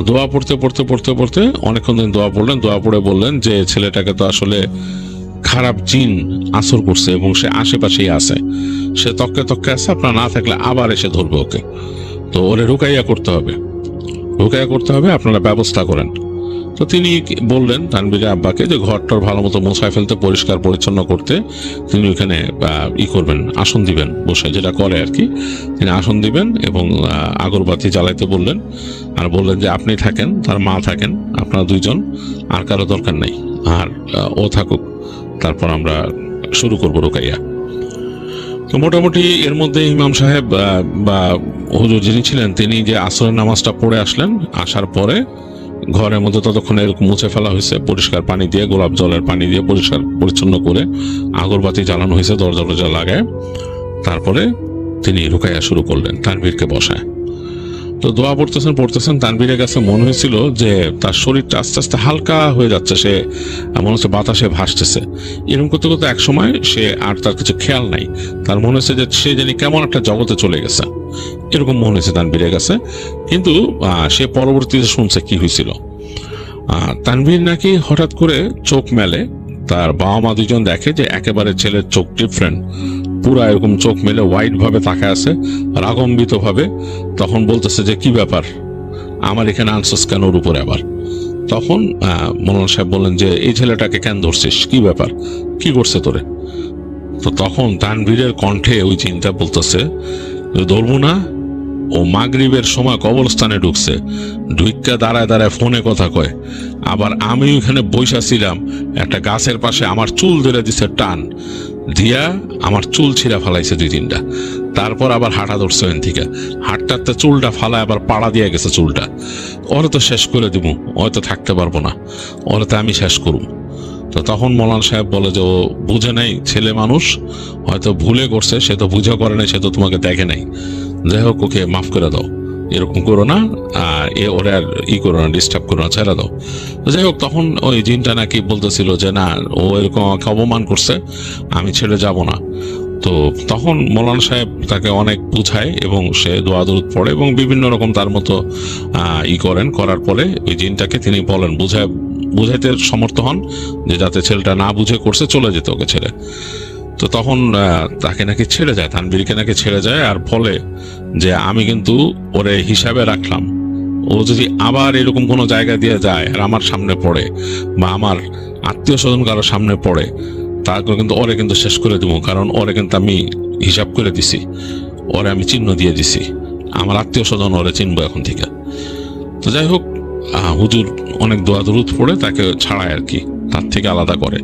দোয়া পড়তে অনেকক্ষণ দিন দোয়া পড়লেন। দোয়া পড়ে বললেন যে ছেলেটাকে তো আসলে খারাপ জিন আসর করছে এবং সে আশেপাশেই আছে, সে তককে আছে, আপনার না থাকলে আবার এসে ধরবে ওকে। তো ওরে রুকাইয়া করতে হবে, আপনারা ব্যবস্থা করেন। তো তিনি বললেন তানভীরের আব্বাকে যে ঘরটার ভালো মতো মোছায় ফেলতে, পরিষ্কার পরিচ্ছন্ন করতে। তিনি ওখানে করবেন, আসন দিবেন, বসে যেটা করে আর কি, তিনি আসন দিবেন এবং আগরবাতি জ্বালাইতে বললেন। আর বললেন যে আপনি থাকেন, তার মা থাকেন, আপনারা দুইজন, আর কারো দরকার নাই, আর ও থাকুক, তারপর আমরা শুরু করবো রুকাইয়া। তো মোটামুটি এর মধ্যে ইমাম সাহেব বা হুজুর যিনি ছিলেন, তিনি যে আসরের নামাজটা পড়ে আসলেন। আসার পরে ঘরের মধ্যে ততক্ষণ এরকম মুছে ফেলা হয়েছে, পরিষ্কার পানি দিয়ে, গোলাপ জলের পানি দিয়ে পরিষ্কার পরিচ্ছন্ন করে আগরবাতি জ্বালানো হয়েছে দরজা লাগায়। তারপরে তিনি রুকাইয়া শুরু করলেন তানভীরকে বসায়। তো দোয়া পড়তেছেন। তানভীরের কাছে মনে হয়েছিল যে তার শরীরটা আস্তে আস্তে হালকা হয়ে যাচ্ছে, সে মনে হচ্ছে বাতাসে ভাসতেছে। এরকম করতে করতে এক সময় সে আর তার কিছু খেয়াল নাই, তার মনে হচ্ছে যে সে জানি কেমন একটা জগতে চলে গেছে, এরকম মনে হয়েছে তানভীরের কাছে। কিন্তু সে পরবর্তীতে শুনছে কি হয়েছিল। তানভীর নাকি হঠাৎ করে চোখ মেলে, তার বাবা মা দুজন দেখে যে একেবারে ছেলের চোখ ডিফারেন্ট, পুরা এরকম চোখ মেলে হোয়াইট ভাবে তাকায় আছে, রাগম্বিত ভাবে। তখন বলতেছে যে কি ব্যাপার, আমার এখানে আনসাস কেন ওর উপরে আবার? তখন মৌলানা সাহেব বললেন যে এই ছেলেটাকে কেন ধরছিস, কি ব্যাপার, কি করছে তোরে? তো তখন তানভীরের কণ্ঠে ওই চিন্তা বলতেছে, ধরবো না, ও মাগরিবের সময় কবরস্থানে ঢুকছে, ঢুইকা দাঁড়ায় ফোনে কথা কয়। আবার আমি ওইখানে বইসা ছিলাম একটা গাছের পাশে, আমার চুল ধরে দিছে টান, দিয়া আমার চুল ছিঁড়া ফালাইছে 2-3টা। তারপর আবার হাঁটা ধরছে ওখান থেকে, হাঁটতে চুলটা ফালায় আবার পাড়া দিয়ে গেছে চুলটা। ওরে তো শেষ করে দিব, হয়তো থাকতে পারবো না, ওরে তো আমি শেষ করব। তো তখন মৌলানা সাহেব বলে যে ও বুঝে নাই, ছেলে মানুষ হয়তো ভুলে করছে, সে তো বুঝে করে নাই, সে তো তোমাকে দেখে নাই, যাই হোক ওকে মাফ করে দাও, এরকম করো না, ওরে আর করো না, ডিস্টার্ব করো না, ছেড়ে দাও। যাই হোক তখন ওই জিনটা নাকি বলতেছিল যে না, ও এরকম আমাকে অপমান করছে, আমি ছেড়ে যাব না। তো তখন মৌলানা সাহেব তাকে অনেক বুঝায় এবং সে দোয়া দরুদ পড়ে এবং বিভিন্ন রকম তার মতো করার পরে ওই জিনটাকে তিনি বলেন, বুঝাইতে সমর্থ হন যে যাতে ছেলেটা না বুঝে করছে, চলে যেতে ওকে ছেড়ে। তো তখন তাকে নাকি ছেড়ে যায়, তানভীরকে নাকি ছেড়ে যায়, আর বলে যে আমি কিন্তু ওরে হিসাবে রাখলাম, ও যদি আবার এরকম কোনো জায়গা দিয়ে যায় আর আমার সামনে পড়ে বা আমার আত্মীয় স্বজন কারোর সামনে পড়ে, তারপর কিন্তু ওরে কিন্তু শেষ করে দেবো, কারণ ওরে কিন্তু আমি হিসাব করে দিছি, ওরে আমি চিহ্ন দিয়ে দিছি, আমার আত্মীয় স্বজন ওরে চিনবো এখন থেকে। তো যাই হোক হুজুর অনেক দোয়া দরুদ পড়ে তাকে ছাড়ায় আর কি, তার থেকে আলাদা করে।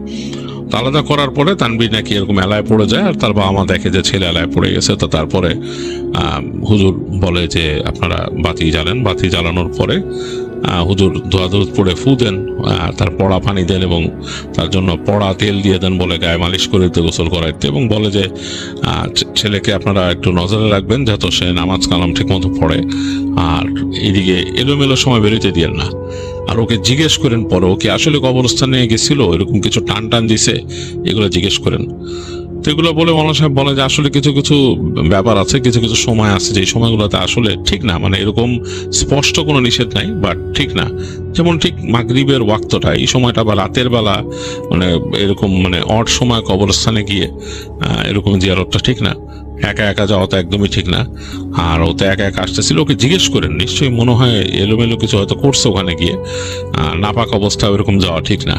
তো আলাদা করার পরে তানভীর নাকি এরকম এলায় পড়ে যায়, আর তার বাবা মা দেখে যে ছেলে এলায় পড়ে গেছে। তো তারপরে হুজুর বলে যে আপনারা বাতি জ্বালেন, বাতি জ্বালানোর পরে হুজুর দোয়া দরুদ পড়ে ফু দেন, তার পড়া পানি দেন এবং তার জন্য পড়া তেল দিয়ে দেন, বলে গায়ে মালিশ করে দিতে, গোসল করাইতে, এবং বলে যে ছেলেকে আপনারা একটু নজরে রাখবেন যাতে সে নামাজ কালাম ঠিক মতো পড়ে, আর এদিকে এলোমেলো সময় বেরোতে দিয়েন না। আর ওকে জিজ্ঞেস করেন পরে ওকে আসলে কবরস্থানে গেছিল, এরকম কিছু টান দিছে, এগুলো জিজ্ঞেস করেন। তো এগুলো বলে মৌলানা সাহেব বলে যে আসলে কিছু কিছু ব্যাপার আছে, কিছু কিছু সময় আছে যে সময়গুলোতে আসলে ঠিক না, মানে এরকম স্পষ্ট কোনো নিষেধ নাই, বাট ঠিক না। যেমন ঠিক মাগরিবের ওয়াক্তটা, এই সময়টা বা রাতের বেলা, মানে এরকম মানে অড সময় কবরস্থানে গিয়ে এরকম জিয়ারতটা ঠিক না, একা একা যাওয়া তো একদমই ঠিক না। আর ও তো একা একা আসতেছিল, ওকে জিজ্ঞেস করেন, নিশ্চয়ই মনে হয় এলোমেলো কিছু হয়তো করছে ওখানে গিয়ে, নাপাক অবস্থায় ওরকম যাওয়া ঠিক না।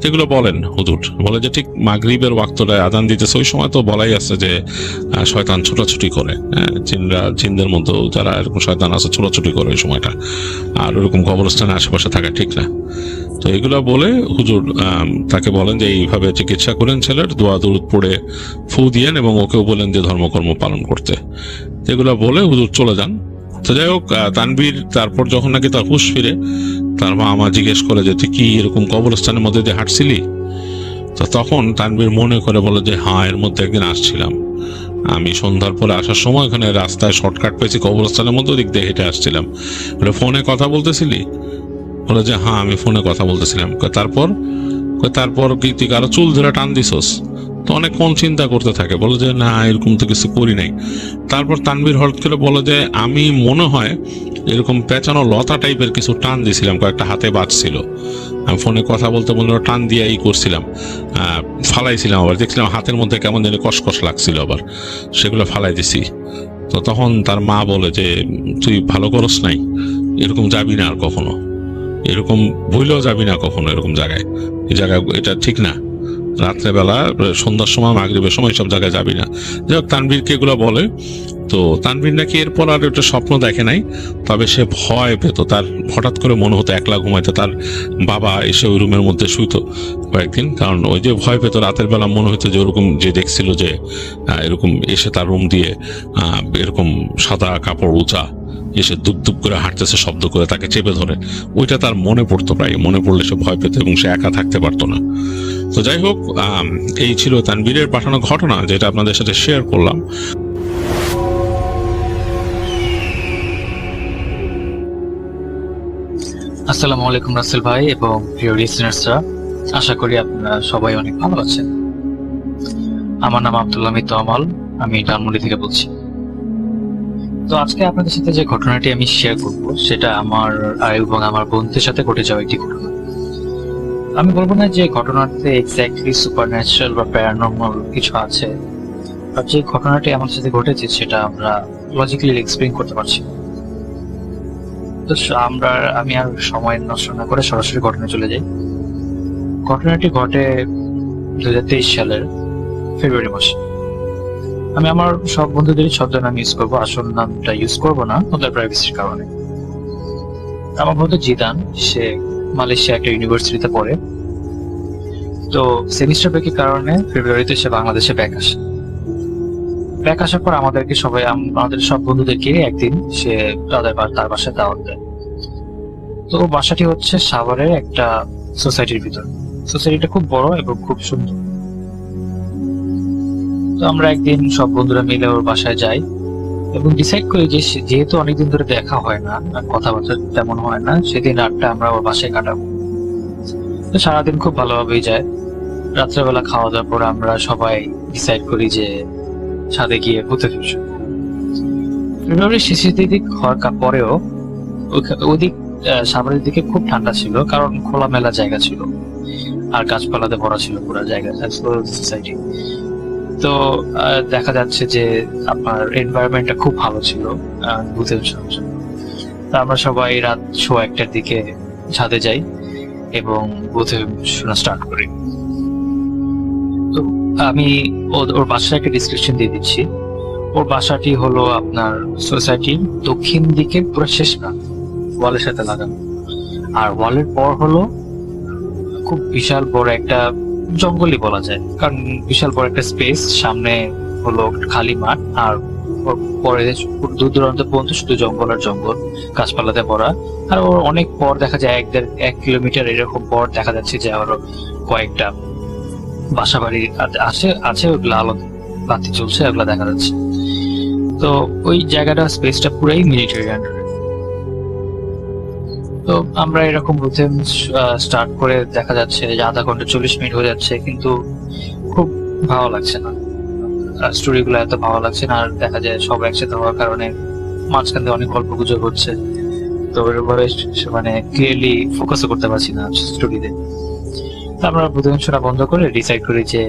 এগুলো বলেন হুজুর, বলে যে ঠিক মাগরিবের ওয়াক্তটায় আজান দিতেছে, ওই সময় তো বলাই আছে যে শয়তান ছোটাছুটি করে, জিনদের মধ্যে যারা এরকম শয়তান আছে ছোটাছুটি করে ওই সময়টা, আর ওরকম কবরস্থানের আশেপাশে থাকা ঠিক না। তো এগুলো বলে হুজুর তাকে বলেন যে এইভাবে চিকিৎসা করেন ছেলের, দোয়া দরুদ পড়ে ফু দিয়েন এবং ওকেও বলেন যে ধর্মকর্ম পালন করতে। এগুলো বলে হুজুর চলে যান। তো যাই হোক তানভীর তারপর যখন নাকি তার হুঁশ ফিরে, তার মা আমার জিজ্ঞেস করে যে তুই কি এরকম কবরস্থানের মধ্যে দিয়ে হাঁটছিলি? তো তখন তানভীর মনে করে বলে যে হ্যাঁ, এর মধ্যে একদিন আসছিলাম, আমি সন্ধ্যার পরে আসার সময় ওখানে রাস্তায় শর্টকাট পেয়েছি, কবরস্থানের মধ্যে দিক দিয়ে হেঁটে আসছিলাম। ফোনে কথা বলতেছিলি? বলে যে হ্যাঁ, আমি ফোনে কথা বলতেছিলাম। তারপর কি তুই কারো চুল ধরে টান দিছস? তো অনেকক্ষণ চিন্তা করতে থাকে, বলে যে না, এরকম তো কিছু করি নাই। তারপর তানভীর হঠাৎ করে বলে যে আমি মনে হয় এরকম পেঁচানো লতা টাইপের কিছু টান দিয়েছিলাম, কয়েকটা হাতে বাজছিল, আমি ফোনে কথা বলতে বলতে টান দিয়ে করছিলাম, ফালাইছিলাম, আবার দেখছিলাম হাতের মধ্যে কেমন যেন কসকস লাগছিল, আবার সেগুলো ফালাই দিছি। তো তখন তার মা বলে যে তুই ভালো করস নাই, এরকম যাবি না আর কখনো, এরকম ভুলেও যাবি না কখনো এরকম জায়গায়, এই জায়গায় এটা ঠিক না, রাত্রেবেলা সন্ধ্যার সময় মাগরিবের সময় সব জায়গায় যাবি না। যাই হোক তানভীরকে এগুলো বলে। তো তানভীর নাকি এরপর আর একটা স্বপ্ন দেখে নাই, তবে সে ভয় পেত, তার হঠাৎ করে মনে হতো একলা ঘুমাইতো, তার বাবা এসে ওই রুমের মধ্যে শুইতো কয়েকদিন, কারণ ওই যে ভয় পেত, রাতের বেলা মনে হতো যে ওরকম যে দেখছিল যে এরকম এসে তার রুম দিয়ে এরকম সাদা কাপড় উঁচা এসে দুপ দুপ করে হাঁটতেছে শব্দ করে, তাকে চেপে ধরে, ওইটা তার মনে পড়তো, প্রায় মনে পড়লে সে ভয় পেত এবং সে একা থাকতে পারতো না। তো যাই হোক এই ছিল তানভীরের পাঠানো ঘটনা, যেটা আপনাদের সাথে শেয়ার করলাম। আসসালামু আলাইকুম রাসেল ভাই এবং প্রিয় লিসেনার্সরা, আশা করি আপনারা সবাই অনেক ভালো আছেন। আমার নাম আব্দুল হামিদ তমাল, আমি ডানমুড়ি থেকে বলছি। তো আজকে আপনাদের সাথে যে ঘটনাটি আমি শেয়ার করব সেটা আমার এবং আমার বন্ধুদের সাথে ঘটে যাওয়া একটি ঘটনা। আমি বলবো না যে ঘটনাতে এক্স্যাক্টলি সুপারন্যাচারাল বা প্যারানর্মাল কিছু আছে, আর যে ঘটনাটি আমাদের সাথে ঘটেছে সেটা আমরা লজিক্যালি এক্সপ্লেইন করতে পারছি। তো আমি আর সময় নষ্ট না করে সরাসরি ঘটনা চলে যাই। ঘটনাটি ঘটে 2023 সালের ফেব্রুয়ারি মাসে। আমি আমার সব বন্ধুদেরই ছদ্মনাম ইউজ করবো, আসল নামটা ইউজ করবো না ওদের প্রাইভেসির কারণে। আমার বন্ধু জিদান, সে মালয়েশিয়া একটা ইউনিভার্সিটিতে পড়ে। তো সেমিস্টার ব্রেকের কারণে ফেব্রুয়ারিতে সে বাংলাদেশে ব্যাক আসার পর আমাদেরকে আমাদের সব বন্ধুদেরকে একদিন সে তার বাসায় দাওয়াত দেয়। তো বাসাটি হচ্ছে সাভারের একটা সোসাইটির ভিতর। সোসাইটিটা খুব বড় এবং খুব সুন্দর। তো আমরা একদিন সব বন্ধুরা মিলে ওর বাসায় যাই এবং ডিসাইড করি যে যেহেতু অনেকদিন ধরে দেখা হয় না, কথাবার্তা তেমন হয় না, সেদিন রাতটা আমরা ওর বাসায় কাটাবো। তো সারাদিন খুব ভালোভাবেই যায়। রাত্রেবেলা খাওয়া দাওয়ার পর আমরা সবাই ডিসাইড করি যে ছাদে গিয়ে ঘুরতে ফিরব। ফেব্রুয়ারির শেষের দিক হওয়ার পরেও ওদিক সাভারের দিকে খুব ঠান্ডা ছিল, কারণ খোলামেলা জায়গা ছিল আর গাছপালাতে ভরা ছিল পুরো জায়গা সোসাইটি। তো দেখা যাচ্ছে যে আপনার এনভায়রনমেন্টটা খুব ভালো ছিল ভূতের জন্য। তো আমরা সবাই রাত 1:15টার দিকে ছাদে যাই এবং ভূতের শোনা স্টার্ট করি। তো আমি ওর বাসার একটা ডিসক্রিপশন দিয়ে দিচ্ছি। ওর বাসাটি হলো আপনার সোসাইটির দক্ষিণ দিকে পুরো শেষ প্রান্ত, ওয়ালের সাথে লাগানো। আর ওয়ালের পর হলো খুব বিশাল বড় একটা জঙ্গলই বলা যায়, কারণ বিশাল বড় একটা স্পেস, সামনে হলো খালি মাঠ, আর পরে দূর দূরান্ত পর্যন্ত শুধু জঙ্গল আর জঙ্গল, গাছপালাতে ভরা। আর ওর অনেক পর দেখা যায় 1 কিলোমিটার এরকম পর দেখা যাচ্ছে যে আরো কয়েকটা বাসা বাড়ি আছে, ওগুলো আলো বাতি চলছে, ওগুলো দেখা যাচ্ছে। তো ওই জায়গাটা স্পেসটা পুরাই মিলিটারি আন্ডারে। তো আমরা এরকম রুটিন স্টার্ট করে দেখা যাচ্ছে যে 0.5 ঘন্টা 40 মিনিট হয়ে যাচ্ছে, কিন্তু খুব ভালো লাগছে না, স্টোরি গুলো এত ভালো লাগছে না। আর দেখা যায় সব একসাথে হওয়ার কারণে মাঝখান দিয়ে অনেক গল্প গুজব হচ্ছে, তো এরপরে মানে ক্লিয়ারলি ফোকাসও করতে পারছি না স্টোরিতে। তো আমরা প্রতিদিন শোনা বন্ধ করে ডিসাইড করি যে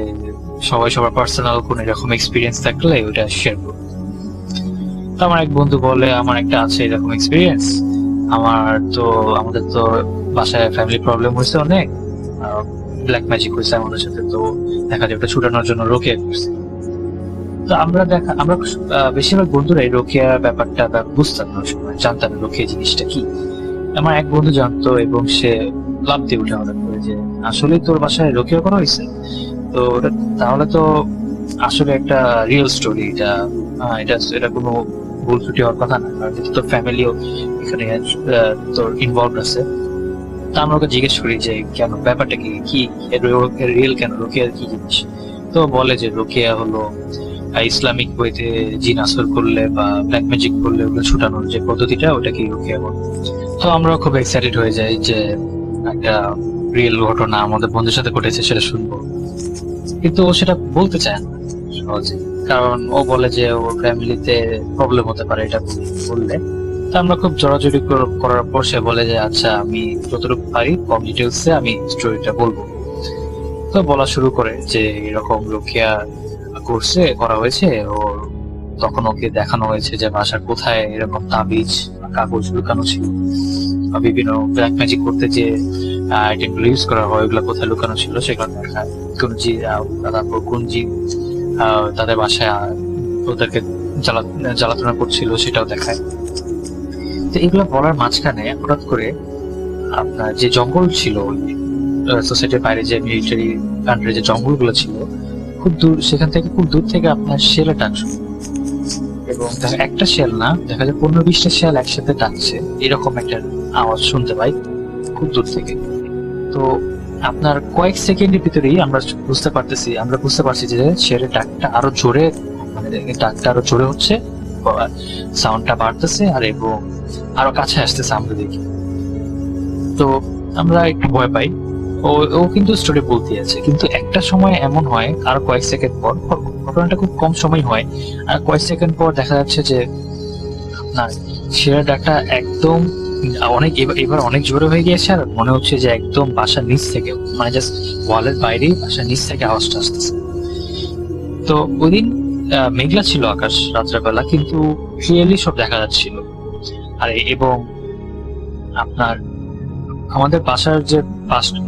সবাই সবার পার্সোনাল কোন এরকম এক্সপিরিয়েন্স থাকলে ওইটা শেয়ার করবো। তো আমার এক বন্ধু বলে আমার একটা আছে এরকম এক্সপিরিয়েন্স, আমাদের তো বাসায় ফ্যামিলি প্রবলেম হয়েছে অনেক, ব্ল্যাক ম্যাজিক হয়েছে আমাদের সাথে, তো দেখা যায় ওটা ছুটানোর জন্য রোকেয়া করছে। তো আমরা বেশিরভাগ বন্ধুরা এই রোকেয়া ব্যাপারটা বুঝতাম না, সময় জানতাম না রোকেয়া জিনিসটা কি। আমার এক বন্ধু জানতো এবং সে লাভ দিয়ে উঠে আমাদের করে যে আসলে তোর বাসায় রোকেয়া করা হয়েছে, তো তাহলে তো আসলে একটা রিয়েল স্টোরি, এটা কোনো ভুল ত্রুটি হওয়ার কথা না, কারণ তোর ফ্যামিলিও এখানে তোর ইনভলভ আছে। তা আমরা ওকে জিজ্ঞেস করি যে কেন, ব্যাপারটা কি রিয়েল কেন, রোকেয়া কি জিনিস? তো বলে যে রোকেয়া হলো ইসলামিক বইতে জিন আসর করলে বা ব্ল্যাক ম্যাজিক করলে ওগুলো ছুটানোর যে পদ্ধতিটা, ওটাকে রোকেয়া বলে। তো আমরা খুব এক্সাইটেড হয়ে যাই যে একটা রিয়েল ঘটনা আমাদের বন্ধুর সাথে ঘটেছে সেটা শুনবো, কিন্তু ও সেটা বলতে চায় না সহজে, কারণ ও বলে যে ওর ফ্যামিলিতে প্রবলেম হতে পারে এটা বললে। তো আমরা খুব জোরাজুরি করার পর সে বলে যে আচ্ছা আমি যতটুকু পারি কম ডিটেলসে আমি স্টোরিটা বলবো। তো বলা শুরু করে যে এরকম রোকেয়া করা হয়েছে, ওর তখন ওকে দেখানো হয়েছে যে বাসার কোথায় এরকম তাবিজ কাগজ লুকানো ছিল, বিভিন্ন ব্ল্যাক ম্যাজিক করতে যে আইটেমগুলো ইউজ করা হয় ওগুলো কোথায় লুকানো ছিল সেগুলো দেখায়। তারপর কোন জিন তাদের বাসায় ওদেরকে জ্বালাতনা করছিল সেটাও দেখায়। তো এগুলো বলার মাঝখানে হঠাৎ করে আপনার যে জঙ্গল ছিল সোসাইটির বাইরে, যে মিলিটারি আন্ডারে যে জঙ্গলগুলো ছিল খুব দূর, সেখান থেকে খুব দূর থেকে আপনার শেলের ডাক শুনে, এবং একটা শেল না, দেখা যায় 15-20টা শেল একসাথে ডাকছে, এরকম একটা আওয়াজ শুনতে পাই খুব দূর থেকে। তো আপনার কয়েক সেকেন্ডের ভিতরেই আমরা বুঝতে পারছি যে শেলের ডাকটা আরো জোরে, মানে ডাকটা আরো জোরে হচ্ছে, সাউন্ডটা বাড়তেছে আর এবং আরো কাছে আসতেছে আমরা দেখি। তো আমরা একটু ভয় পাই। ও কিন্তু স্টোরি বলতে আছে, কিন্তু একটা সময় এমন হয় আর কয়েক সেকেন্ড পর, ঘটনাটা খুব কম সময় হয়, আর কয়েক সেকেন্ড পর দেখা যাচ্ছে যে না, শেয়ার ডাকটা একদম এবার অনেক জোরে হয়ে গিয়েছে, আর মনে হচ্ছে যে একদম বাসার নিচ থেকে, মানে জাস্ট ওয়ালের বাইরেই বাসার নিচ থেকে আওয়াজটা আসতেছে। তো ওইদিন মেঘলা ছিল আকাশ রাত্রেবেলা, কিন্তু ক্লিয়ারলি সব দেখা যাচ্ছিল। আর এবং আপনার আমাদের বাসার যে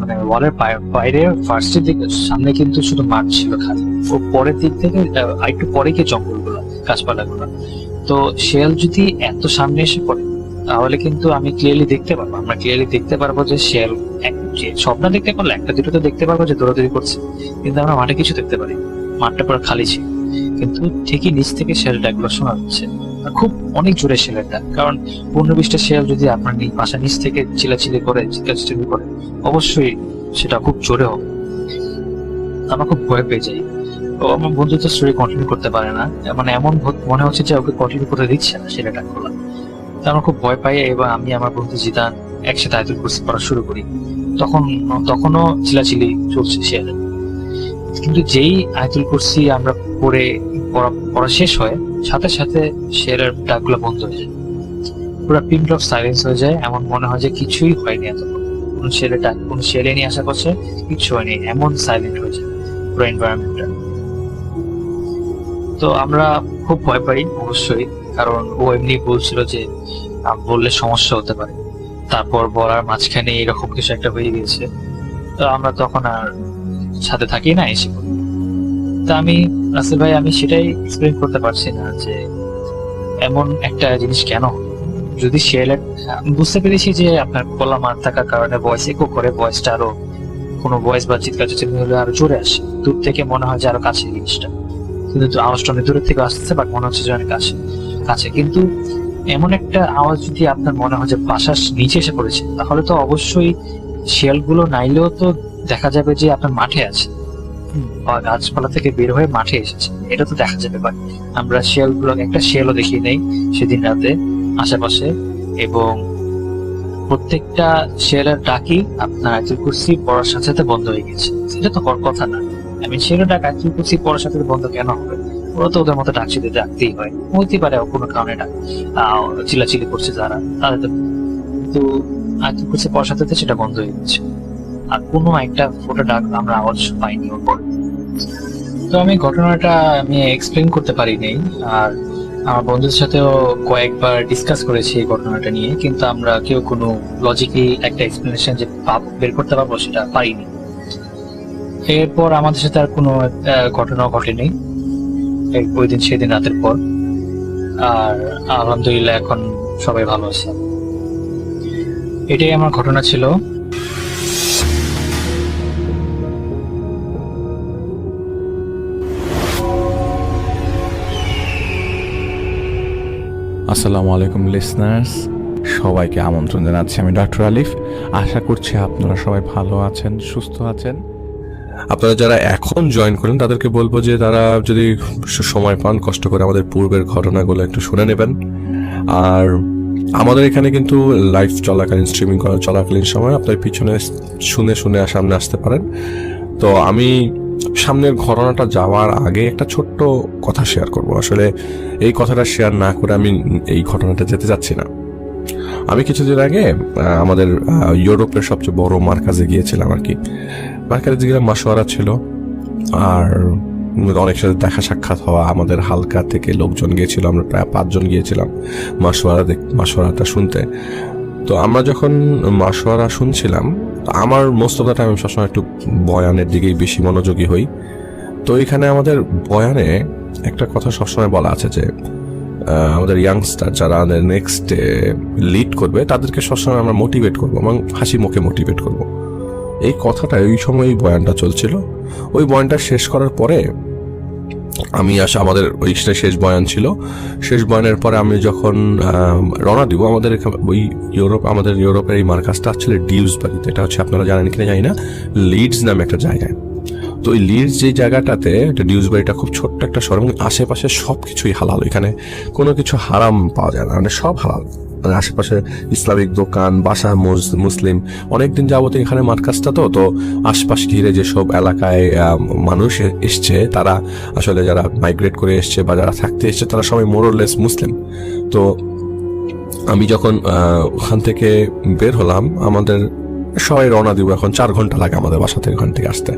মানে ওয়ালের বাইরে ফার্স্টের দিকে সামনে কিন্তু শুধু মাঠ ছিল খালি, ও পরের দিক থেকে একটু পরে গিয়ে জঙ্গলগুলো, গাছপালাগুলো। তো শেল যদি এত সামনে এসে পড়ে তাহলে কিন্তু আমরা ক্লিয়ারলি দেখতে পারবো যে শেল যে স্বপ্ন দেখতে পারলে একটা দুটো তো দেখতে পারবো যে দৌড়াদৌড়ি করছে, কিন্তু আমরা মাঠে কিছু দেখতে পারি, মাঠটা পুরো খালি ছিল, কিন্তু ঠিকই নিচ থেকে শেয়াল ডাকগুলো শোনা যাচ্ছে, আর খুব অনেক জোরে শেয়ালের ডাক। কারণ 15-20টা শেয়াল যদি আপনার বাসার নিচ থেকে চিলাচিলি করে চিৎকার করে অবশ্যই সেটা খুব জোরে হবে। আমরা খুব ভয় পেয়ে যাই। তো আমার বন্ধু তো স্টোরি কন্টিনিউ করতে পারে না, মানে এমন মনে হচ্ছে যে ওকে কন্টিনিউ করতে দিচ্ছে না সেটা ডাক খোলা। তো আমরা খুব ভয় পাই এবং আমি আমার বন্ধু জিদান একসাথে আয়াতুল কুরসি পড়া শুরু করি। তখনও চিলাচিলি চলছে শেয়ালের, কিন্তু যেই আয়াতুল কুরসি আমরা পড়া শেষ হয় সাথে সাথে শেয়ালের ডাকগুলো বন্ধ হয়ে যায়, পুরো পিন ড্রপ সাইলেন্স হয়ে যায়। এমন মনে হয় যে কিছুই হয়নি, এতক্ষণ কোন শেয়ালের ডাক, কোন শেয়ালে নিয়ে আশা করছে, কিছু হয়নি, এমন সাইলেন্ট হয়ে যায় পুরো এনভায়রনমেন্টটা। তো আমরা খুব ভয় পাই অবশ্যই, কারণ ও এমনি বলছিল যে বললে সমস্যা হতে পারে, তারপর বলার মাঝখানে এরকম কিছু একটা হয়ে গেছে। তো আমরা তখন আর সাথে থাকি না, এসে পড়ি। তা আমি রাসেল ভাই, আমি সেটাই এক্সপ্লেন করতে পারছি না যে এমন একটা জিনিস কেন হলো। যদি শেয়ালের বুঝতে পেরেছি যে আপনার খোলা মাঠ থাকার কারণে ভয়েস ইকো করে, ভয়েসটা আরো কোনো ভয়েস বা চিৎকার চেঁচামেচি হলে আরো জোরে আসে, দূর থেকে মনে হয় যে আরো কাছে জিনিসটা, কিন্তু আওয়াজটা অনেক দূরের থেকে আসতেছে, বাট মনে হচ্ছে যে অনেক কাছে। কিন্তু এমন একটা আওয়াজ যদি আপনার মনে হয় যে বাসার নিচে এসে পড়েছে, তাহলে তো অবশ্যই শিয়ালগুলো নাইলেও তো দেখা যাবে যে আপনার মাঠে আছে বা গাছপালা থেকে বের হয়ে মাঠে এসেছে, এটা তো দেখা যাবে। বাট আমরা শিয়ালগুলো, একটা শিয়ালও দেখি নেই সেদিন রাতে আশেপাশে, এবং প্রত্যেকটা শিয়ালের ডাকই আপনার আয়াতুল কুরসি পড়ার সাথে সাথে বন্ধ হয়ে গেছে। সেটা তো হওয়ার কথা না। আমি শিয়ালের ডাক আয়াতুল কুরসি পড়ার সাথে বন্ধ কেন হবে? ওরা তো ওদের মতো ডাকতেই হয়, হইতে পারে কোনো কারণে ডাক চিলাচিলি করছে যারা, তাদের তো, কিন্তু আয়াতুল কুরসি পড়ার সাথে সাথে সেটা বন্ধ হয়ে গেছে, আর কোনো একটা ফোটা ডাক আমরা আওয়াজ পাইনি ওর পর। তো আমি ঘটনাটা এক্সপ্লেন করতে পারিনি, আর আমার বন্ধুদের সাথেও কয়েকবার ডিসকাস করেছি এই ঘটনাটা নিয়ে, কিন্তু আমরা কেউ কোনো লজিক্যাল একটা এক্সপ্লেনেশন যে বের করতে পারবো সেটা পারিনি। এরপর আমাদের সাথে আর কোনো ঘটনা ঘটেনি ওই দিন, সেদিন রাতের পর। আর আলহামদুলিল্লাহ এখন সবাই ভালো আছে। এটাই আমার ঘটনা ছিল। আসসালামু আলাইকুম লিসনার্স, সবাইকে আমন্ত্রণ জানাচ্ছি। আমি ডক্টর আলিফ। আশা করছি আপনারা সবাই ভালো আছেন, সুস্থ আছেন। আপনারা যারা এখন জয়েন করেন তাদেরকে বলবো যে তারা যদি সময় পান, কষ্ট করে আমাদের পূর্বের ঘটনাগুলো একটু শুনে নেবেন। আর আমাদের এখানে কিন্তু লাইভ চলাকালীন, স্ট্রিমিং চলাকালীন সময় আপনার পিছনে শুনে সামনে আসতে পারেন। তো আমি সামনের ঘটনাটা যাওয়ার আগে একটা ছোট্ট কথা শেয়ার করব। আসলে এই কথাটা শেয়ার না করে আমি এই ঘটনাটা যেতে যাচ্ছি না। আমি কিছুদিন আগে আমাদের ইউরোপের সবচেয়ে বড় মার্কাজে গিয়েছিলাম আর কি। মার্কাজে গেলাম, মাসোয়ারা ছিল, আর অনেক সাথে দেখা সাক্ষাৎ হওয়া। আমাদের হালকা থেকে লোকজন গিয়েছিল, আমরা প্রায় 5 জন গিয়েছিলাম মাসোয়ারাটা শুনতে। তো আমরা যখন মাসোয়ারা শুনছিলাম, আমার মোস্ট অফ দ্য টাইম আমি সবসময় একটু বয়ানের দিকেই বেশি মনোযোগী হই। তো এখানে আমাদের বয়ানে একটা কথা সবসময় বলা আছে যে আমাদের ইয়াংস্টার যারা আমাদের নেক্সট লিড করবে তাদেরকে সবসময় আমরা মোটিভেট করবো এবং হাসি মুখে মোটিভেট করব। এই কথাটা ওই সময় বয়ানটা চলছিল। ওই বয়ানটা শেষ করার পরে আমি আমাদের ওইটা শেষ বয়ান ছিল। শেষ বয়ানের পরে আমি যখন রওনা দিব, আমাদের ওই আমাদের ইউরোপের এই মার্কাজটা আসলে ডিউসবারিতে, এটা হচ্ছে আপনারা জানেন কিনা জানি না, লিডস নামে একটা জায়গায়। তো ওই লিডস যে জায়গাটাতে, ডিউসবারিটা খুব ছোট্ট একটা শহর, এবং আশেপাশে সবকিছুই হালাল। এখানে কোনো কিছু হারাম পাওয়া যায় না, মানে সব হালাল। আশেপাশে ইসলামিক দোকান, বাসা, মুসলিম। অনেকদিন যাবত এখানে মার্কাজটা, তো আশপাশ ঘিরে যেসব এলাকায় মানুষ এসছে, তারা আসলে যারা মাইগ্রেট করে এসছে বা যারা থাকতে এসছে, তারা সবাই মোরলেস মুসলিম। তো আমি যখন ওখান থেকে বের হলাম, আমাদের সবাই রওনা দিব, এখন 4 ঘন্টা লাগে আমাদের বাসা থেকে ওখান থেকে আসতে।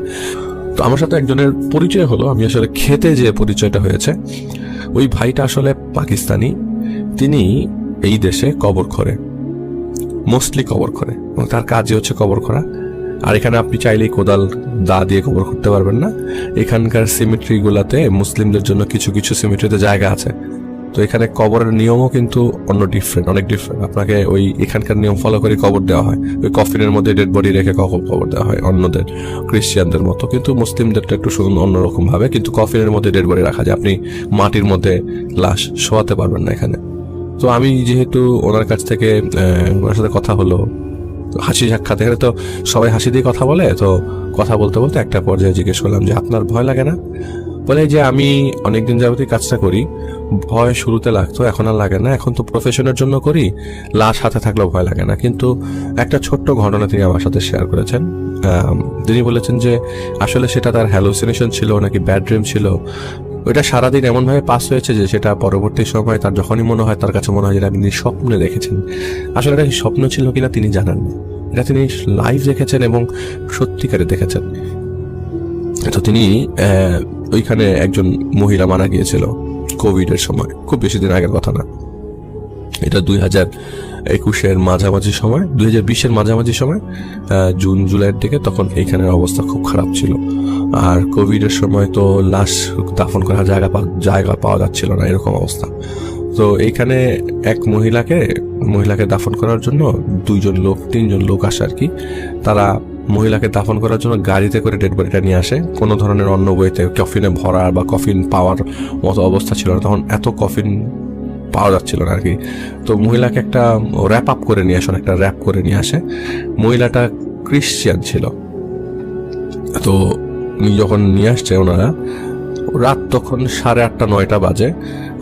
তো আমার সাথে একজনের পরিচয় হলো। আমি আসলে খেতে যে পরিচয়টা হয়েছে, ওই ভাইটা আসলে পাকিস্তানি। তিনি এই দেশে কবর খোঁড়ে, মোস্টলি কবর খোঁড়ে, এবং তার কাজই হচ্ছে কবর খোঁড়া। আর এখানে আপনি চাইলেই কোদাল দা দিয়ে কবর করতে পারবেন না। এখানকার সিমেট্রি গুলাতে মুসলিমদের জন্য কিছু সিমেট্রিতে জায়গা আছে, তো তো এখানে কবরের নিয়মও কিন্তু অনেক ডিফারেন্ট। আপনাকে ওই এখানকার নিয়ম ফলো করে কবর দেওয়া হয়, ওই কফিনের মধ্যে ডেড বডি রেখে কবর দেওয়া হয় অন্যদের ক্রিশ্চিয়ানদের মতো, কিন্তু মুসলিমদেরটা একটু অন্যরকম ভাবে। কিন্তু কফিনের মধ্যে ডেড বডি রাখা যায়, আপনি মাটির মধ্যে লাশ শোয়াতে পারবেন না এখানে। তো আমি যেহেতু ওনার কাছ থেকে ওনার সাথে কথা হলো, হাসি সাক্ষাৎ, এখানে তো সবাই হাসি দিয়ে কথা বলে, তো কথা বলতে বলতে একটা পর্যায়ে জিজ্ঞেস করলাম যে আপনার ভয় লাগে না? বলে যে আমি অনেকদিন যাবতীয় কাজটা করি, ভয় শুরুতে লাগতো, এখন আর লাগে না, এখন তো প্রফেশনের জন্য করি, লাশ হাতে থাকলেও ভয় লাগে না। কিন্তু একটা ছোট্ট ঘটনা তিনি আমার সাথে শেয়ার করেছেন। তিনি বলেছেন যে আসলে সেটা তার হ্যালুসিনেশন ছিল নাকি ব্যাড ড্রিম ছিল, ওইটা সারাদিন এমনভাবে পাস হয়েছে যে সেটা পরবর্তী সময় তার যখনই মনে হয়, তার কাছে মনে হয় যে আপনি স্বপ্নে দেখেছেন। আসলে এটা স্বপ্ন ছিল কিনা তিনি জানেন না, এটা তিনি লাইভ দেখেছেন এবং সত্যিকারে দেখেছেন। তো তিনি ওইখানে একজন মহিলা মারা গিয়েছিল কোভিডের সময়, খুব বেশি দিন আগের কথা না, এটা 2021-এর মাঝামাঝি সময়, 2020-এর মাঝামাঝি সময়, জুন জুলাইয়ের দিকে। তখন এইখানের অবস্থা খুব খারাপ ছিল, আর কোভিডের সময় তো লাশ দাফন করার জায়গা পাওয়া যাচ্ছিল না, এরকম অবস্থা। তো এইখানে এক মহিলাকে দাফন করার জন্য 3জন লোক আসে আর কি। তারা মহিলাকে দাফন করার জন্য গাড়িতে করে ডেড বডিটা নিয়ে আসে, কোনো ধরনের অন্য বইতে কফিনে ভরা বা কফিন পাওয়ার মতো অবস্থা ছিল না, তখন এত কফিন পাওয়া যাচ্ছিল না আর কি। তো মহিলাকে একটা র্যাপ করে নিয়ে আসে। মহিলাটা ক্রিশ্চিয়ান ছিল। তো উনি যখন নিয়ে আসছে, ওনারা রাত তখন 8:30-9টা বাজে,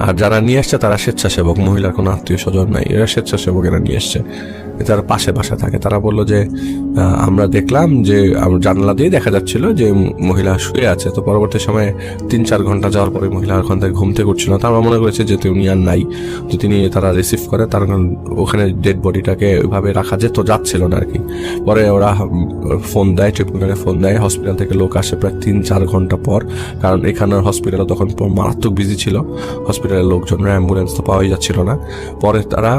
আর যারা নিয়ে আসছে তারা স্বেচ্ছাসেবক, মহিলার কোনো আত্মীয় স্বজন নাই, এরা স্বেচ্ছাসেবকেরা নিয়ে আসছে, তারা পাশে বাসা থাকে। তারা বললো যে আমরা দেখলাম যে জানালা দিয়ে দেখা যাচ্ছিল যে মহিলা শুয়ে আছে। তো পরবর্তী সময়ে 3-4 ঘন্টা যাওয়ার পরে মহিলা ওখান থেকে ঘুম থেকে উঠছিল না, তো আমরা মনে করেছে যে উনি আর নাই। তো তারা রিসিভ করে, তার ওখানে ডেড বডিটাকে ওইভাবে রাখা যাচ্ছিল না আর কি। পরে ওরা ফোন দেয়, ট্রিপলিকেটে ফোন দেয়, হসপিটাল থেকে লোক আসে প্রায় 3-4 ঘন্টা পর, কারণ এখানের হসপিটাল তখন মারাত্মক বিজি ছিল, হসপিটালের লোকজন, অ্যাম্বুলেন্স তো পাওয়াই যাচ্ছিল না। পরে তারা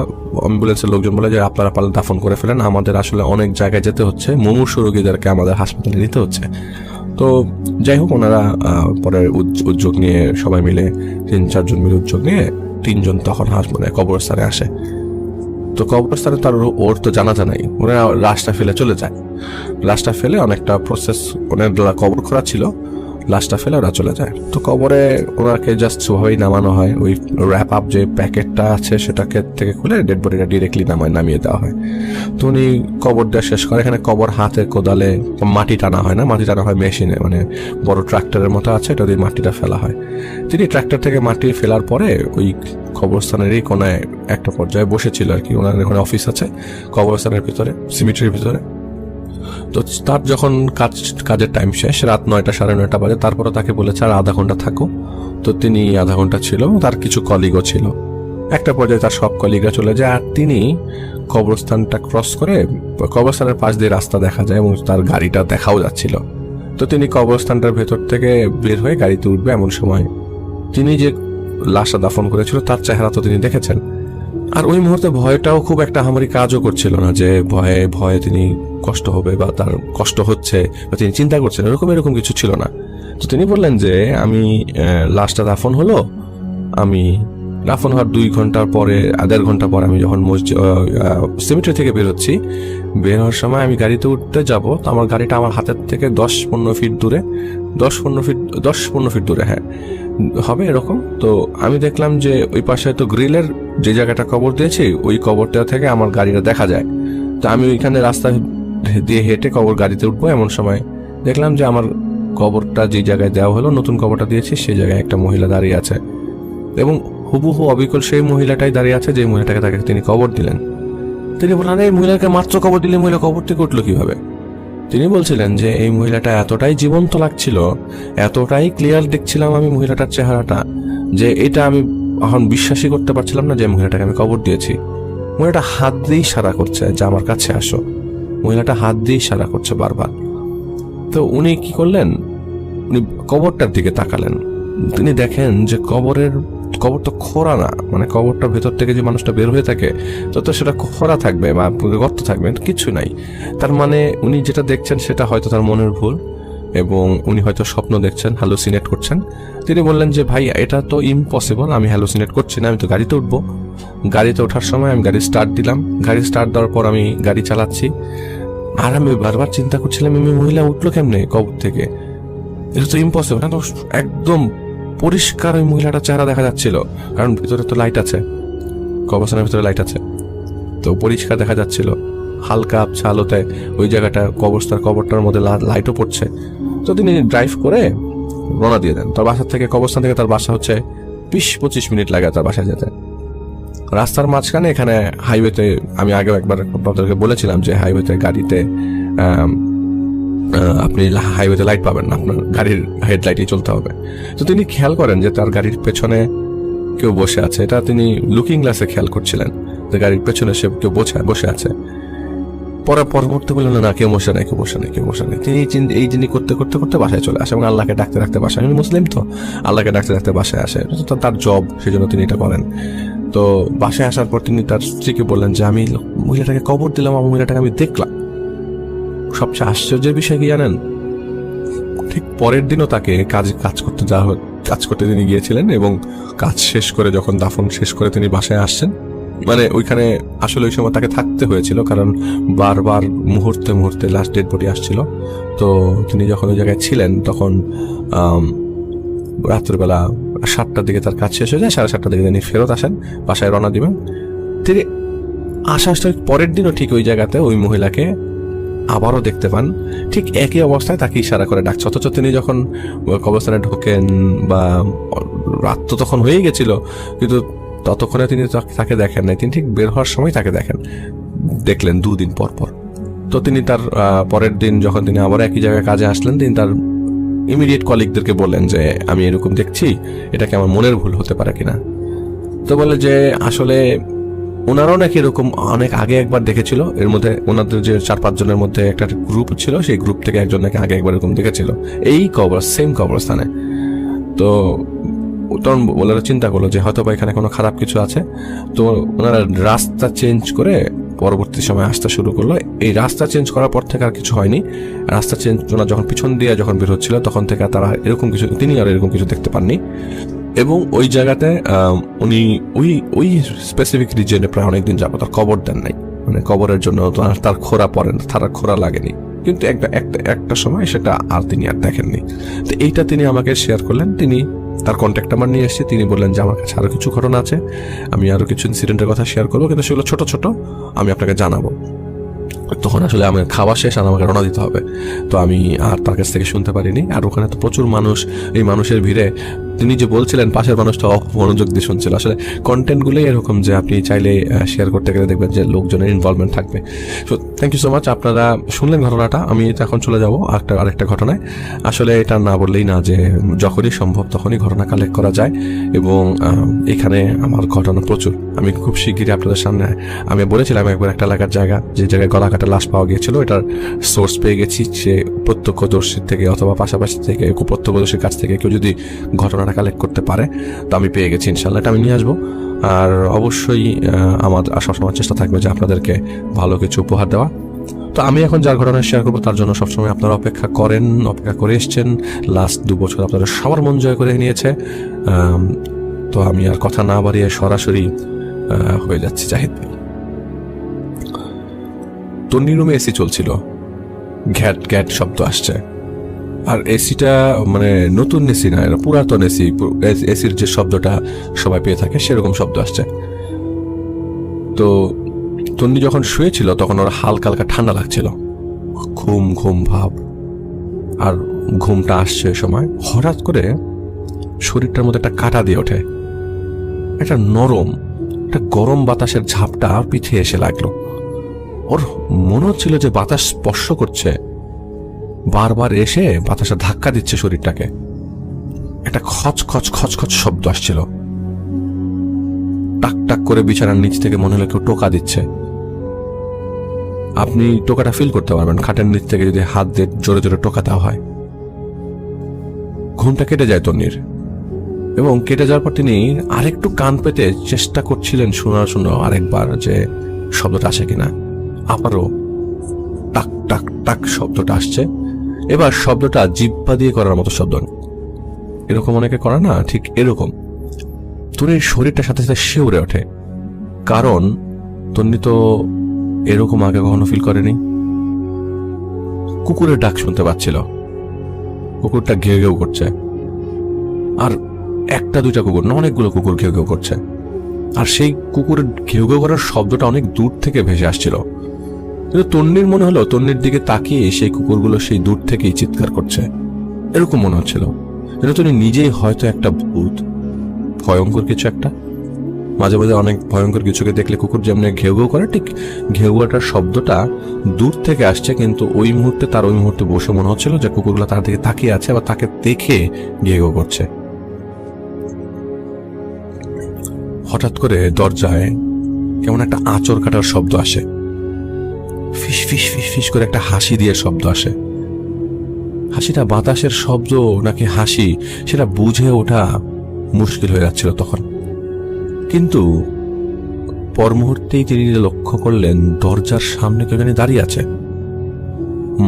অ্যাম্বুলেন্সের লোকজন বলে যে আপনারা পারলে দাফন করে ফেলেন, আমাদের আসলে অনেক জায়গায় যেতে হচ্ছে, মুমূর্ষু রোগীদেরকে আমাদের হাসপাতালে নিতে হচ্ছে। তো যাই হোক, ওনারা পরে উদ্যোগ নিয়ে সবাই মিলে 3-4 জন মিলে উদ্যোগ নিয়ে 3 জন তখন কবরস্থানে আসে। তো কবরস্থানে তার ওর তো জানাজা নাই, ওরা লাশটা ফেলে চলে যায়। লাশটা ফেলে অনেকটা প্রসেস, অনেক কবর খোঁড়া ছিল, লাশটা ফেলে ওরা চলে যায়। তো কবরে ওনাকে জাস্ট ওভাবেই নামানো হয়, ওই র্যাপ আপ যে প্যাকেটটা আছে সেটাকে থেকে খুলে ডেড বডিটা ডিরেক্টলি নামিয়ে দেওয়া হয়। তো উনি কবর দেওয়া শেষ করে, এখানে কবর হাতে কোদালে মাটি টানা হয় না, মাটি টানা হয় মেশিনে, মানে বড় ট্রাক্টরের মতো আছে, এটা দিয়ে মাটিটা ফেলা হয়। তিনি ট্রাক্টর থেকে মাটি ফেলার পরে ওই কবরস্থানেরই কোনায় একটা পর্যায়ে বসেছিল আর কি, ওনার ওখানে অফিস আছে কবরস্থানের ভিতরে, সিমিট্রির ভিতরে। তো তার যখন কাজের টাইম শেষ, রাত 9টা 9:30 বাজে, তারপরে তাকে বলেছে আর আধা ঘন্টা থাকো। তো তিনি আধা ঘন্টা ছিল, তার কিছু কলিগও ছিল। একটা পর্যায়ে তার সব কলিগরা চলে যায়, আর তিনি কবরস্থানটা ক্রস করে, কবরস্থানের পাশ দিয়ে রাস্তা দেখা যায় এবং তার গাড়িটা দেখাও যাচ্ছিল। তো তিনি কবরস্থানটার ভেতর থেকে বের হয়ে গাড়িতে উঠবে, এমন সময় তিনি যে লাশটা দাফন করেছিল তার চেহারা তো তিনি দেখেছেন। আর ওই মুহূর্তে ভয়টাও খুব একটা হামারি কাজও করছিল না, যে ভয়ে তিনি কষ্ট হবে বা তার কষ্ট হচ্ছে বা তিনি চিন্তা করছেন, এরকম কিছু ছিল না। তো তিনি বললেন যে আমি লাশটা দাফন হলো, আমি দাফন হওয়ার 2 ঘন্টার পরে, 1.5 ঘন্টা পরে আমি যখন সিমিট্রি থেকে বেরোচ্ছি, বের হওয়ার সময় আমি গাড়িতে উঠতে যাব, তো আমার গাড়িটা আমার হাতের থেকে 10-15 ফিট দূরে, 10-15 ফিট দূরে হ্যাঁ হবে এরকম। তো আমি দেখলাম যে ওই পাশে তো গ্রিলের যে জায়গাটা কবর দিয়েছি, ওই কবরটা থেকে আমার গাড়িটা দেখা যায়। তো আমি ওইখানে রাস্তা দিয়ে হেঁটে গাড়িতে উঠবো, এমন সময় দেখলাম যে আমার কবরটা যে জায়গায় দেওয়া হলো, নতুন কবরটা দিয়েছি, সেই জায়গায় একটা মহিলা দাঁড়িয়ে আছে, এবং হুবহু অবিকল সেই মহিলাটাই দাঁড়িয়ে আছে যে মহিলাটাকে তাকে তিনি কবর দিলেন। তিনি বললেন এই মহিলাকে মাত্র কবর দিলে মহিলা কবর থেকে উঠলো কিভাবে? তিনি বলছিলেন যে এই মহিলাটা এতটাই জীবন্ত লাগছিল, এতটাই ক্লিয়ার দেখছিলাম আমি মহিলাটার চেহারাটা, যে এটা আমি এখন বিশ্বাসই করতে পারছিলাম না যে মহিলাটাকে আমি কবর দিয়েছি। মহিলাটা হাত দিয়ে ইশারা করছে যে আমার কাছে আসো, মহিলাটা হাত দিয়ে ইশারা করছে বারবার। তো উনি কি করলেন, উনি কবরটার দিকে তাকালেন। তিনি দেখেন যে কবর তো খোঁড়া না, মানে কবরটার ভেতর থেকে যে মানুষটা বের হয়ে থাকে তো সেটা খোঁড়া থাকবে বা গর্ত থাকবে, কিছু নাই। তার মানে উনি যেটা দেখছেন সেটা হয়তো তার মনের ভুল, এবং উনি হয়তো স্বপ্ন দেখছেন, হ্যালুসিনেট করছেন। তিনি বললেন যে ভাই এটা তো ইম্পসিবল, আমি হ্যালুসিনেট করছি না, আমি তো গাড়িতে উঠবো। গাড়িতে ওঠার সময় আমি গাড়ি স্টার্ট দিলাম, গাড়ি স্টার্ট দেওয়ার পর আমি গাড়ি চালাচ্ছি, আর আমি বারবার চিন্তা করছিলাম এই মহিলা উঠলো কেমনে কবর থেকে, এটা তো ইম্পসিবল। তো একদম পরিষ্কার ওই মহিলাটার চেহারা দেখা যাচ্ছিল, কারণ ভিতরে তো লাইট আছে, কবরস্থানের ভিতরে লাইট আছে, তো পরিষ্কার দেখা যাচ্ছিল। হালকা আবছা আলোতে ওই জায়গাটা কবরটার মধ্যে লাইটও পড়ছে। তো তিনি ড্রাইভ করে রওনা দিয়ে দেন তার বাসার থেকে। কবরস্থান থেকে তার বাসা হচ্ছে 20-25 মিনিট লাগে তার বাসায় যেতে। রাস্তার মাঝখানে এখানে হাইওয়েতে, আমি আগেও একবার আপনাদেরকে বলেছিলাম যে হাইওয়েতে গাড়িতে আপনি হাইওয়েতে লাইট পাবেন না, আপনার গাড়ির হেডলাইটেই চলতে হবে। তো তিনি খেয়াল করেন যে তার গাড়ির পেছনে কেউ বসে আছে। এটা তিনি লুকিং গ্লাসে খেয়াল করছিলেন যে গাড়ির পেছনে সে কেউ বসে আছে। পরবর্তী বললেন না, কেউ বসে নাই, কেউ বসে নাই, কেউ বসে নাই। তিনি এই জিনিস করতে করতে করতে বাসায় চলে আসে এবং আল্লাহকে ডাকতে ডাকতে বাসায়, আমি মুসলিম তো আল্লাহকে ডাকতে ডাকতে বাসায় আসে, তার জব, সেই জন্য তিনি এটা করেন। তো বাসায় আসার পর তিনি তার স্ত্রীকে বললেন যে আমি মহিলাটাকে কবর দিলাম, আমার মহিলাটাকে আমি দেখলাম। সবচেয়ে আশ্চর্যের বিষয় কি জানেন, ঠিক পরের দিনও তাকে কাজ করতে তিনি গিয়েছিলেন এবং কাজ শেষ করে যখন দাফন শেষ করে তিনি বাসায় আসছেন, মানে ওইখানে আসলে ওই সময় তাকে থাকতে হয়েছিল, কারণ বারবার মুহূর্তে মুহূর্তে লাস্ট ডেড বডি আসছিল। তো তিনি যখন ওই জায়গায় ছিলেন তখন রাত্রিবেলা 7টার দিকে তার কাজ শেষ হয়ে যায়, 7:30টার দিকে তিনি ফেরত আসেন, বাসায় রওনা দিবেন। তিনি আসার পরের দিনও ঠিক ওই জায়গাতে ওই মহিলাকে আবারও দেখতে পান, ঠিক একই অবস্থায় তাকে ইশারা করে ডাকছে। অথচ তিনি যখন কবরস্থানে ঢোকেন বা রাত তো তখন হয়েই গেছিল, কিন্তু ততক্ষণে তিনি তাকে দেখেন নাই। তিনি ঠিক বের হওয়ার সময় তাকে দেখলেন 2 দিন পর পর। তো তিনি তার পরের দিন যখন তিনি আবার একই জায়গায় কাজে আসলেন, তিনি তার ইমিডিয়েট কলিগদেরকে বললেন যে আমি এরকম দেখছি, এটা কি আমার মনের ভুল হতে পারে কিনা। তো বলে যে আসলে ওনারাও নাকি এরকম অনেক আগে একবার দেখেছিল, এর মধ্যে ওনাদের যে 4-5 জনের মধ্যে একটা গ্রুপ ছিল, সেই গ্রুপ থেকে একজন নাকি আগে একবার এরকম দেখেছিল এই সেম কবরস্থানে। তো তখন ওনারা চিন্তা করলো যে হয়তো বা এখানে কোনো খারাপ কিছু আছে। তো ওনারা রাস্তা চেঞ্জ করে পরবর্তী সময় আসতে শুরু করলো। এই রাস্তা চেঞ্জ করার পর থেকে আর কিছু হয়নি। রাস্তা চেঞ্জ ওনারা যখন পিছন দিয়ে যখন বের হচ্ছিল তখন থেকে তারা এরকম কিছু, তিনি আর এরকম কিছু দেখতে পাননি। এবং ওই জায়গাতে উনি ওই স্পেসিফিক রিজনে প্রায় অনেকদিন যাবত তার কবর দেন নাই, মানে কবরের জন্য তার খোরা পড়েন, তার খোরা লাগেনি। কিন্তু একটা সময় সেটা আর তিনি আর দেখেননি। তো এইটা তিনি আমাকে শেয়ার করলেন। তিনি তার কন্ট্যাক্ট নাম্বার নিয়ে এসেছে। তিনি বললেন যে আমার কাছে আরো কিছু ঘটনা আছে, আমি আরো কিছু ইনসিডেন্টের কথা শেয়ার করবো, কিন্তু সেগুলো ছোট ছোট, আমি আপনাকে জানাবো। তখন আসলে আমার খাওয়া শেষ আর আমাকে রওনা দিতে হবে, তো আমি আর তার কাছ থেকে শুনতে পারিনি। আর ওখানে তো প্রচুর মানুষ, এই মানুষের ভিড়ে তিনি যে বলছিলেন পাশের মানুষটা মনোযোগ দিয়ে শুনছিল। আসলে কন্টেন্টগুলোই এরকম যে আপনি চাইলে শেয়ার করতে গেলে দেখবেন যে লোকজনের ইনভলভমেন্ট থাকবে। So thank you so much. আপনারা শুনলেন ঘটনাটা। আমি এখন চলে যাবো আরেকটা ঘটনায়। আসলে এটা না বললেই না যে যখনই সম্ভব তখনই ঘটনা কালেক্ট করা যায়, এবং এখানে আমার ঘটনা প্রচুর। আমি খুব শিগগিরই আপনাদের সামনে, আমি বলেছিলাম একবার একটা এলাকার জায়গা, যে জায়গায় গলা কাটা লাশ পাওয়া গিয়েছিল, এটার সোর্স পেয়ে গেছি। সে প্রত্যক্ষদর্শীর থেকে অথবা পাশাপাশি থেকে প্রত্যক্ষদর্শীর কাছ থেকে কেউ যদি ঘটনাটা কালেক্ট করতে পারে তো আমি পেয়ে গেছি। ইনশাল্লাহ এটা আমি নিয়ে আসবো। আর অবশ্যই আমার সবসময় চেষ্টা থাকবে যে আপনাদেরকে ভালো কিছু উপহার দেওয়া। তো আমি এখন যার ঘটনা শেয়ার করবো তার জন্য সবসময় আপনারা অপেক্ষা করে এসছেন। লাস্ট 2 বছর আপনারা সবার মন জয় করে নিয়েছে। তো আমি আর কথা না বাড়িয়ে সরাসরি হয়ে যাচ্ছি জাহিদ ভাই। তন্নি রুমে এসি চলছিল, ঘ্যাট ঘ্যাট শব্দ আসছে। আর এসিটা মানে নতুন এসি না, এটা পুরাতন এসি। এসির যে শব্দটা সবাই পেয়ে থাকে সেরকম শব্দ আসছে। তো তন্নি যখন শুয়েছিল তখন ওর হালকা হালকা ঠান্ডা লাগছিল, ঘুম ঘুম ভাব, আর ঘুমটা আসছে সময় হঠাৎ করে শরীরটার মধ্যে একটা কাঁটা দিয়ে ওঠে। একটা নরম, একটা গরম বাতাসের ঝাপটা পিঠে এসে লাগলো। ওর মনে হচ্ছিল যে বাতাস স্পর্শ করছে, বারবার এসে বাতাসে ধাক্কা দিচ্ছে শরীরটাকে। একটা খচ শব্দ আসছিল, টাক টাক করে বিছানার নিচ থেকে মনে হলো কেউ টোকা দিচ্ছে। আপনি টোকাটা ফিল করতে পারবেন খাটের নিচ থেকে যদি হাত দিয়ে জোরে জোরে টোকা দেওয়া হয়। ঘুমটা কেটে যায় তন্নির, এবং কেটে যাওয়ার পর তিনি আরেকটু কান পেতে চেষ্টা করছিলেন শোনার জন্য আরেকবার যে শব্দটা আসে কিনা। আবারও টাক টাক টাক শব্দটা আসছে, এবার শব্দটা জিহ্বা দিয়ে করার মতো শব্দ, এরকম অনেকে করে না, ঠিক এরকম। তন্নির শরীরটা সাথে সাথে শিউরে ওঠে, কারণ তন্নি তো এরকম আগে কখনো ফিল করেনি। কুকুরের ডাক শুনতে পাচ্ছিল, কুকুরটা ঘেউ ঘেউ করছে, আর একটা দুইটা কুকুর না, অনেকগুলো কুকুর ঘেউ ঘেউ করছে, আর সেই কুকুরের ঘেউ ঘেউ করার শব্দটা অনেক দূর থেকে ভেসে আসছিল। কিন্তু তন্নির মনে হলো তন্নির দিকে তাকিয়ে সেই কুকুরগুলো সেই দূর থেকেই চিৎকার করছে, এরকম মনে হচ্ছিল যেন তন্নি নিজেই হয়তো একটা ভূত, ভয়ঙ্কর কিছু একটা। মাঝে মাঝে অনেক ভয়ঙ্কর কিছুকে দেখলে কুকুর যেমনি ঘেউ ঘেউ করে, ঠিক ঘেউয়াটার শব্দটা দূর থেকে আসছে, কিন্তু ওই মুহূর্তে বসে মনে হচ্ছিল যে কুকুরগুলো তার দিকে তাকিয়ে আছে, আবার তাকে দেখে ঘেউ ঘেউ করছে। হঠাৎ করে দরজায় কেমন একটা আঁচড় কাটার শব্দ আসে, ফিস ফিস ফিস ফিস করে একটা হাসি দিয়ে শব্দ আসে। হাসিটা বাতাসের শব্দ নাকি হাসি সেটা বুঝে ওঠা মুশকিল হয়ে যাচ্ছিল তখন। কিন্তু পর মুহূর্তেই তিনি লক্ষ্য করলেন দরজার সামনে কেউ জানি দাঁড়িয়ে আছে।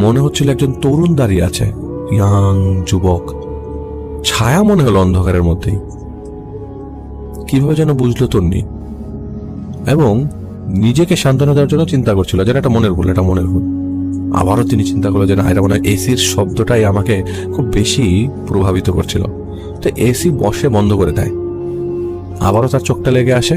মনে হচ্ছিল একজন তরুণ দাঁড়িয়ে আছে, ইয়াং যুবক, ছায়া মনে হলো অন্ধকারের মধ্যেই। কিভাবে যেন বুঝলো তন্নি, এবং নিজেকে সান্ত্বনা দেওয়ার জন্য চিন্তা করছিল যে এটা মনের ভুল, এটা মনের ভুল। আবারও তিনি চিন্তা করলো যে না, এটা মনে হয় এসির শব্দটাই আমাকে খুব বেশি প্রভাবিত করছিল। তো এসি বসে বন্ধ করে দেয়। আবারও তার চোখটা লেগে আসে।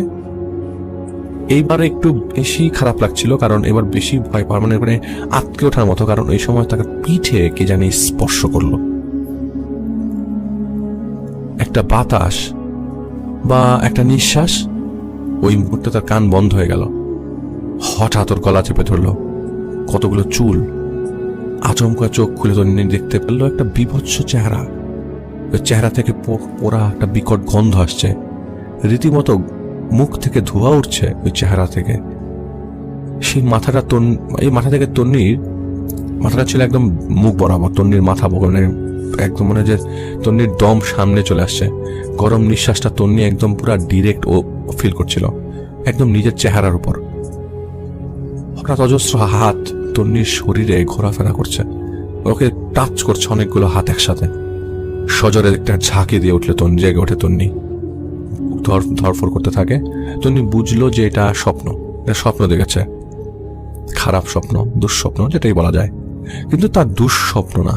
এইবার একটু বেশি খারাপ লাগছিল, কারণ এবার বেশি ভয় পাওয়ার মানে আটকে ওঠার মতো, কারণ এই সময় তাকে পিঠে কে জানি স্পর্শ করলো। একটা বাতাস বা একটা নিঃশ্বাস, ওই মুহূর্তে তার কান বন্ধ হয়ে গেল। হঠাৎ ওর গলা চেপে ধরলো, কতগুলো চুল। আচমকা চোখ খুলে তন্নি দেখতে পেল একটা বিভৎস চেহারা। ওই চেহারা থেকে পোড়া একটা বিকট গন্ধ আসছে, রীতিমতো মুখ থেকে ধোঁয়া উঠছে ওই চেহারা থেকে। সেই মাথাটা এই মাথা থেকে তন্নির মাথাটা ছিল একদম মুখ বরাবর, তন্নির মাথা বগলে একদম মনে হয় যে তন্নির দম সামনে চলে আসছে। গরম নিঃশ্বাসটা তন্নি একদম পুরা ডিরেক্ট ও ফিল করছিল, একদম নিজের চেহারার উপর। হঠাৎ অজস্র হাত তন্নির শরীরে ঘোরাফেরা করছে, ওকে টাচ করছে অনেকগুলো হাত একসাথে। সজরে একটা ঝাঁকি দিয়ে উঠলে তন্নি, জেগে ওঠে তন্নি, ধরফর করতে থাকে। তন্নি বুঝলো যে এটা স্বপ্ন, এটা স্বপ্ন দেখেছে, খারাপ স্বপ্ন, দুঃস্বপ্ন যেটাই বলা যায়। কিন্তু তার দুঃস্বপ্ন না,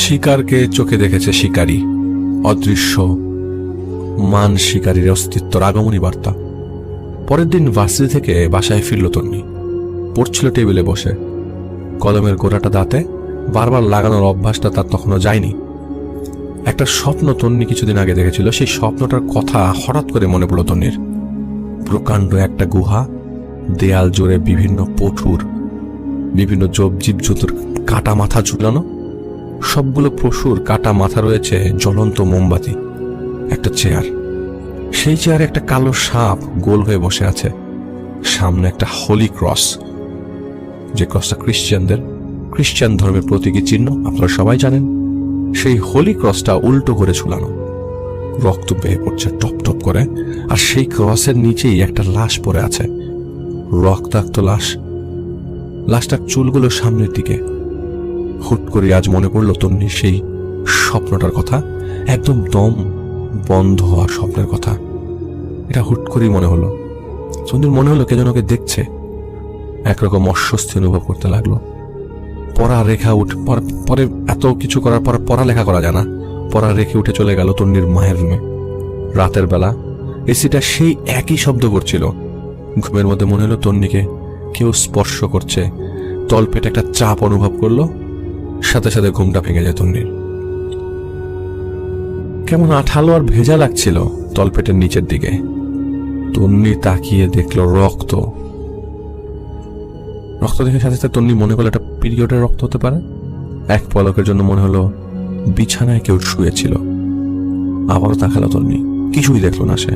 শিকারকে চোখে দেখেছে শিকারী, অদৃশ্য মান শিকারীর অস্তিত্বর আগমনী বার্তা। পরের দিন ভার্সিটি থেকে বাসায় ফিরল তন্নি। পড়ছিল টেবিলে বসে, কলমের গোড়াটা দাঁতে, বারবার লাগানোর অভ্যাসটা তার তখনও যায়নি। একটা স্বপ্ন তন্নি কিছুদিন আগে দেখেছিল, সেই স্বপ্নটার কথা হঠাৎ করে মনে পড়ল তন্নির। প্রকাণ্ড একটা গুহা, দেয়াল জুড়ে বিভিন্ন পশুর, বিভিন্ন জীবজন্তুর কাটা মাথা ঝুলানো, সবগুলো পশুর কাটা মাথা রয়েছে জ্বলন্ত মোমবাতি। একটা চেয়ার, সেই চেয়ারে একটা কালো সাপ গোল হয়ে বসে আছে। সামনে একটা হোলি ক্রস, যে ক্রসটা খ্রিস্টান ধর্মের প্রতীকী চিহ্ন, আপনারা সবাই জানেন। সেই হোলি ক্রসটা উল্টো করে ঝুলানো, রক্ত বেয়ে পড়ছে টপ টপ করে, আর সেই ক্রসের নিচেই একটা লাশ পড়ে আছে, রক্তাক্ত লাশ। লাশটার চুলগুলো সামনের দিকে। হুট করে আজ মনে পড়লো তন্নির সেই স্বপ্নটার কথা, একদম দম বন্ধ হওয়ার স্বপ্নের কথা। এটা হুট করেই মনে হলো তন্নির, মনে হলো কে যেন ওকে দেখছে। একরকম অস্বস্তি অনুভব করতে লাগলো। পড়া রেখা পরে এত কিছু করার পর পড়ালেখা করা যায় না, পড়া রেখে উঠে চলে গেল তন্নির মায়ের রুমে। রাতের বেলা এসিটা সেই একই শব্দ করছিল। ঘুমের মধ্যে মনে হলো তন্নিকে কেউ স্পর্শ করছে, তলপেটে একটা চাপ অনুভব করলো, সাথে সাথে ঘুমটা ভেঙে যায় তন্নির। কেমন আঠালো আর ভেজা লাগছিল তলপেটের নিচের দিকে। তন্নি তাকিয়ে দেখলো রক্ত। রক্ত দেখে সাথে সাথে তন্নি মনে করলো একটা পিরিয়ডের রক্ত হতে পারে। এক পলকের জন্য মনে হলো বিছানায় কেউ শুয়েছিল। আবারও তাকালো তন্নি, কিছুই দেখলো না সে।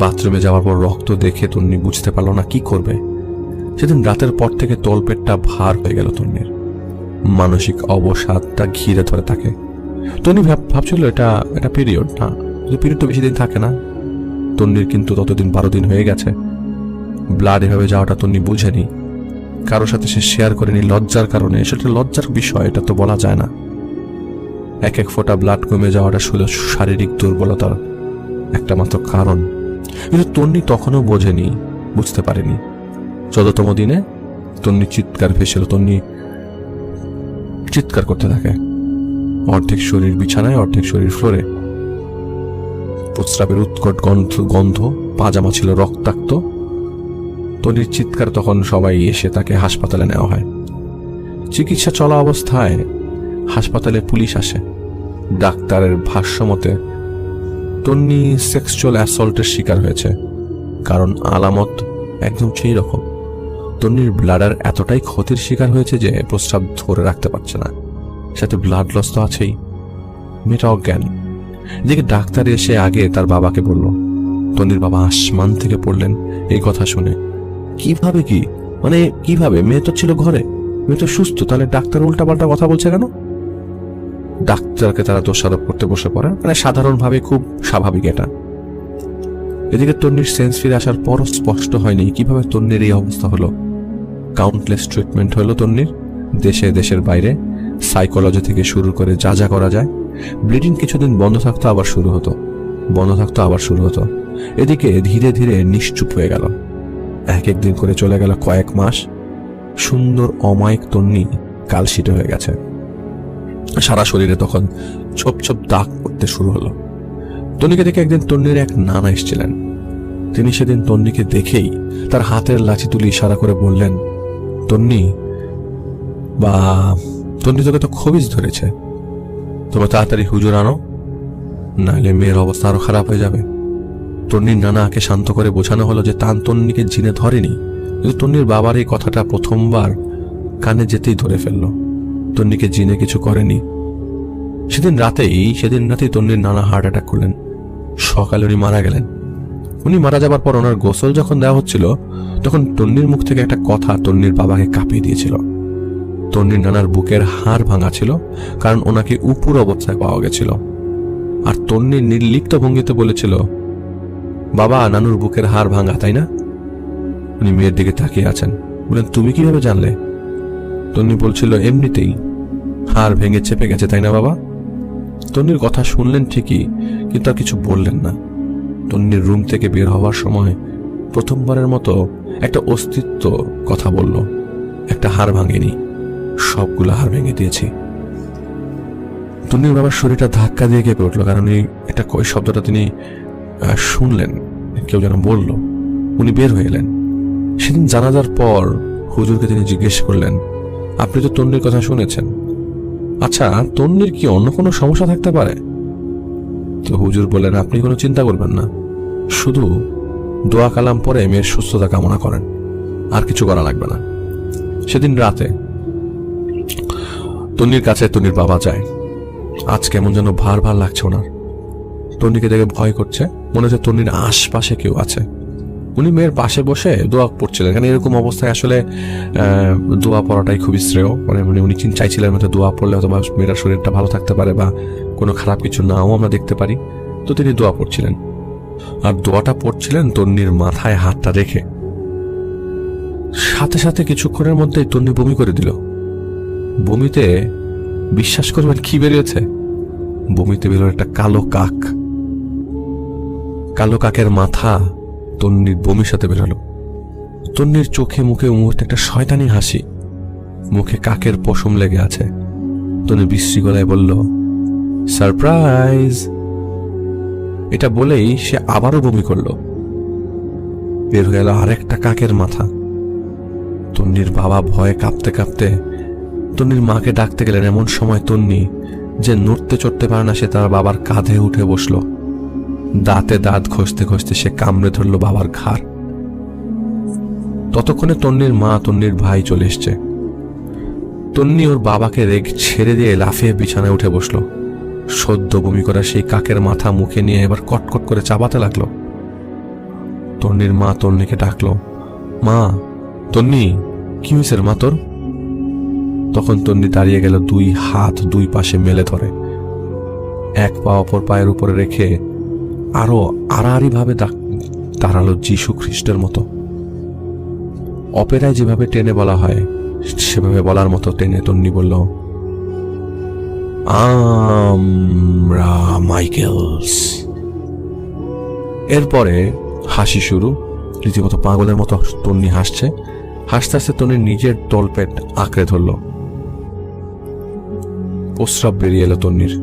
বাথরুমে যাওয়ার পর রক্ত দেখে তন্নি বুঝতে পারলো না কি করবে। সেদিন রাতের পর থেকে তলপেটটা ভার হয়ে গেল তন্নির, মানসিক অবসাদটা ঘিরে ধরে থাকে। তন্নি ভাবছিল এটা পিরিয়ড না, পিরিয়ড তো বেশি দিন থাকে না। তন্নির কিন্তু ততদিন 12 দিন হয়ে গেছে। ব্লাড এভাবে যাওয়াটা তন্নি বুঝেনি। কারো সাথে সে শেয়ার করেনি লজ্জার কারণে। সেটা লজ্জার বিষয়, এটা তো বলা যায় না। এক এক ফোঁটা ব্লাড কমে যাওয়াটা ছিল শারীরিক দুর্বলতার একটা মাত্র কারণ। কিন্তু তন্নি তখনও বোঝেনি, বুঝতে পারেনি। 14তম দিনে তন্নি চিৎকার ভেসেছিল। তন্নি চিৎকার করতে থাকে, অর্ধেক শরীর বিছানায়, অর্ধেক শরীর ফ্লোরে। প্রস্রাবের উৎকট গন্ধ, পাজামা ছিল রক্তাক্ত। তন্নির চিৎকার তখন সবাই এসে তাকে হাসপাতালে নেওয়া হয়। চিকিৎসা চলা অবস্থায় হাসপাতালে পুলিশ আসে। ডাক্তারের ভাষ্য মতে তন্নি সেক্সুয়াল অ্যাসল্টের শিকার হয়েছে, কারণ আলামত একদম সেই রকম। তন্নির ব্লাডার এতটাই ক্ষতির শিকার হয়েছে যে প্রস্রাব ধরে রাখতে পারছে না, সাথে ব্লাড লস তো আছেই। মেয়েটা অজ্ঞান। এদিকে ডাক্তার এসে আগে তার বাবাকে বলল। তন্নির বাবা আসমান থেকে পড়লেন এই কথা শুনে। কিভাবে, কি মানে কিভাবে? মেয়ে তো ছিল ঘরে, মেয়ে তো সুস্থ, তাহলে ডাক্তার উল্টাপাল্টা কথা বলছে কেন? ডাক্তারকে তারা দোষারোপ করতে বসে পড়ে, মানে সাধারণভাবে খুব স্বাভাবিক এটা। এদিকে তন্নির সেন্স ফিরে আসার পরও স্পষ্ট হয়নি কিভাবে তন্নির এই অবস্থা হলো। কাউন্টলেস ট্রিটমেন্ট হলো তন্নির, দেশে দেশের বাইরে, সাইকোলজি থেকে শুরু করে যা যা করা যায়। ব্লিডিং কিছুদিন বন্ধ থাকতো, আবার শুরু হতো, বন্ধ থাকতো, আবার শুরু হতো। এদিকে ধীরে ধীরে নিশ্চুপ হয়ে গেল। এক একদিন করে চলে গেল কয়েক মাস। সুন্দর অমায়িক তন্নি কালশিটে হয়ে গেছে। সারা শরীরে তখন ছোপ ছোপ দাগ পড়তে শুরু হলো। তন্নিকে দেখে একদিন তন্নির এক নানা এসেছিলেন। তিনি সেদিন তন্নিকে দেখেই তার হাতের লাঠি তুলে ইশারা করে বললেন, তন্নি তোকে তো খবিজ ধরেছে, তোমরা তাড়াতাড়ি হুজুর আনো, নাহলে মেয়ের অবস্থা আরো খারাপ হয়ে যাবে। তন্নির নানাকে শান্ত করে বোঝানো হলো যে তান তন্নিকে জিনে ধরেনি, কিন্তু তন্নির বাবার এই কথাটা প্রথমবার কানে যেতেই ধরে ফেলল। তন্নিকে জিনে কিছু করেনি। সেদিন রাতেই তন্নির নানা হার্ট অ্যাটাক করলেন। সকালে উনি মারা গেলেন। উনি মারা যাবার পর ওনার গোসল যখন দেওয়া হচ্ছিল, তখন তন্নির মুখ থেকে একটা কথা তন্নির বাবাকে কাঁপিয়ে দিয়েছিল। তন্নির নানার বুকের হাড় ভাঙা ছিল, কারণ ওনাকে উপুর অবস্থায় পাওয়া গেছিল। আর তন্নির নির্লিপ্ত ভঙ্গিতে বলেছিল, বাবা, নানুর বুকের হাড় ভাঙা, তাই না? উনি মেয়ের দিকে তাকিয়ে আছেন, বলেন, তুমি কিভাবে জানলে? তন্নি বলছিল, এমনিতেই হাড় ভেঙে চেপে গেছে, তাই না বাবা? তন্নির কথা শুনলেন ঠিকই, কিন্তু আর কিছু বললেন না। তন্নির রুম থেকে বের হওয়ার সময় প্রথমবারের মতো একটা অস্তিত্ব কথা বলল, একটা হাড় ভাঙেনি, সবগুলো হাড় ভেঙে দিয়েছি। তন্নির বাবার শরীরটা ধাক্কা দিয়ে কেঁপে উঠল, কারণ এটা ওই শব্দটা তিনি শুনলেন, কেউ যেন বলল। উনি বের হয়ে এলেন। সেদিন জানাজার পর হুজুরকে তিনি জিজ্ঞেস করলেন, আপনি তো তন্নির কথা শুনেছেন, আচ্ছা তন্নির কি অন্য কোনো সমস্যা থাকতে পারে? তো হুজুর বললেন, আপনি কোনো চিন্তা করবেন না, শুধু দোয়া কালাম পরে মেয়ের সুস্থতা কামনা করেন, আর কিছু করা লাগবে না। সেদিন রাতে তন্নির কাছে তন্নির বাবা যায়। আজ কেমন যেন ভার ভার লাগছে ওনার। তন্নিকে দেখে ভয় করছে, মনে হচ্ছে তন্নির আশপাশে কেউ আছে। উনি মেয়ের পাশে বসে দোয়া পড়ছিলেন, কারণ এরকম অবস্থায় আসলে দোয়া পড়াটাই খুবই শ্রেয়। মানে উনি চাইছিলেন হয়তো দোয়া পড়লে হয়তো মেয়ের শরীরটা ভালো থাকতে পারে বা কোনো খারাপ কিছু নাও আমরা দেখতে পারি। তো তিনি দোয়া পড়ছিলেন, আর দোয়াটা পড়ছিলেন তন্নির মাথায় হাতটা রেখে। সাথে সাথে কিছুক্ষণের মধ্যেই তন্নি বমি করে দিল। বমিতে বিশ্বাস করবেন কি বেরিয়েছে? বমিতে বেরোল একটা কালো কাক। কালো কাকের মাথা তন্নির বমির সাথে বেরোলো। তন্নির চোখে মুখে মুহূর্তে একটা শয়তানি হাসি, মুখে কাকের পশম লেগে আছে। তন্নি বিশ্রী গলায় বলল, সারপ্রাইজ। এটা বলেই সে আবারও বমি করলো। বের হয়ে গেল আরেকটা কাকের মাথা। তন্নির বাবা ভয়ে কাঁপতে কাঁপতে তন্নির মাকে ডাকতে গেলেন। এমন সময় তন্নি, যে নড়তে চড়তে পারে না, সে তার বাবার কাঁধে উঠে বসলো। দাঁতে দাঁত ঘষতে ঘষতে সে কামড়ে ধরল বাবার ঘাড়। ততক্ষণে তন্নির মা, তন্নির ভাই চলে এসছে। তন্নি ওর বাবাকে ছেড়ে দিয়ে লাফিয়ে বিছানায় উঠে বসলো। সদ্য বমি করা সেই কাকের মাথা মুখে নিয়ে এবার কটকট করে চাবাতে লাগলো। তন্নির মা তন্নিকে ডাকলো, মা, তন্নি, কি হয়েছে মা তোর? তখন তন্নি দাঁড়িয়ে গেল, দুই হাত দুই পাশে মেলে ধরে, এক পা অপর পায়ের উপরে রেখে আরো আড়াআড়ি ভাবে দাঁড়ালো যিশু খ্রিস্টের মতো। অপেরায় যেভাবে টেনে বলা হয় সেভাবে বলার মতো টেনে তন্নি বলল, আমরা মাইকেলস। এরপরে হাসি শুরু, রীতিমতো পাগলের মতো তন্নি হাসছে। হাসতে হাসতে তন্নির নিজের তলপেট আঁকড়ে ধরল। প্রস্রাব বেরিয়ে এলো তন্নির।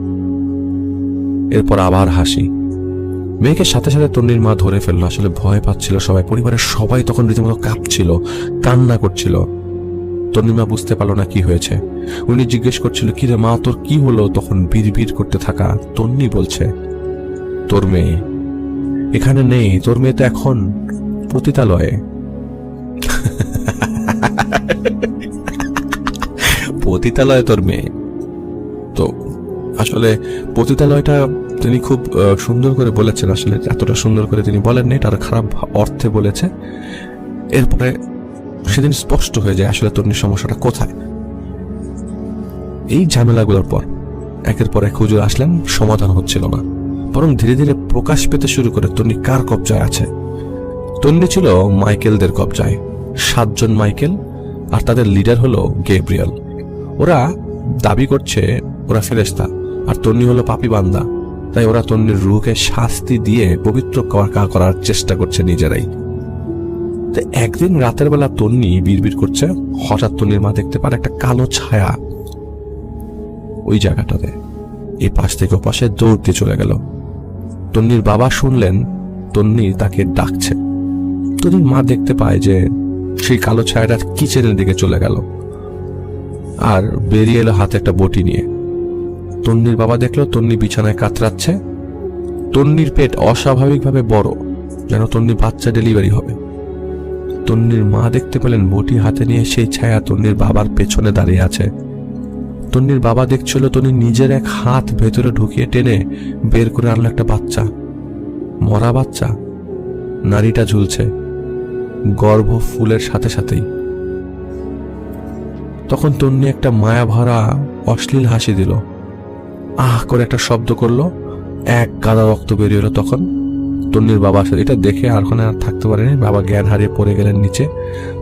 এরপর আবার হাসি। মেয়েকে সাথে সাথে তন্নির মা ধরে ফেললো। আসলে ভয় পাচ্ছিল সবাই, পরিবারের সবাই তখন রীতিমতো কাঁপছিল, কান্না করছিল। তন্নির মা বুঝতে পারলো না কি হয়েছে। উনি জিজ্ঞেস করছিল, কি রে মা, তোর কি হলো? তখন বিড়বিড় করতে থাকা তন্নি বলছে, তোর মেয়ে এখানে নেই, তোর মেয়ে তো এখন পতিতালয়ে। পতিতালয়ে তোর মেয়ে? তো আসলে পতিতালয়টা তিনি খুব সুন্দর করে বলেছেন। আসলে এতটা সুন্দর করে তিনি বলেননি, এটা আরো খারাপ অর্থে বলেছে। এরপরে সেদিন স্পষ্ট হয়ে যায় আসলে তন্নির সমস্যাটা কোথায়। এই ঝামেলাগুলোর পর একের পর এক হুজুর আসলেন, সমাধান হচ্ছিল না, বরং ধীরে ধীরে প্রকাশ পেতে শুরু করে তন্নি কার কবজায় আছে। তন্নি ছিল মাইকেলদের কবজায়। 7 জন মাইকেল, আর তাদের লিডার হলো গ্যাব্রিয়েল। ওরা দাবি করছে ওরা ফেরেশতা, আর তন্নি হলো পাপী বান্দা। তাই ওরা তন্নির রূহকে শাস্তি দিয়ে পবিত্র করার চেষ্টা করছে নিজেরাই। তো একদিন রাতের বেলা তন্নি বিড়বিড় করছে, হঠাৎ তন্নির মা দেখতে পারে একটা কালো ছায়া ওই জায়গাটাতে। এই পাশ থেকে ও পাশে দৌড় দিয়ে চলে গেল। তন্নির বাবা শুনলেন তন্নি তাকে ডাকছে। তন্নির মা দেখতে পায় যে সেই কালো ছায়াটা কিচেনের দিকে চলে গেল আর বেরিয়ে এলো হাতে একটা বটি নিয়ে। তন্নির বাবা দেখলো তন্নি বিছানায় কাতরাচ্ছে। তন্নির পেট অস্বাভাবিকভাবে বড়, যেন তন্নি বাচ্চা ডেলিভারি হবে। তন্নির মা দেখতে পেলেন বটি হাতে নিয়ে সেই ছায়া তন্নির বাবার পেছনে দাঁড়িয়ে আছে। তন্নির বাবা দেখছিল তন্নি নিজের এক হাত ভেতরে ঢুকিয়ে টেনে বের করে আনলো একটা বাচ্চা, মরা বাচ্চা। নাড়িটা ঝুলছে, গর্ভ ফুলের সাথে সাথেই। তখন তন্নি একটা মায়া ভরা অশ্লীল হাসি দিল, আহ করে একটা শব্দ করলো, এক গাদা রক্ত বেরিয়ে এলো। তখন তন্নির বাবা এটা দেখে আর থাকতে পারেনি, বাবা জ্ঞান হারিয়ে পড়ে গেলেন নিচে।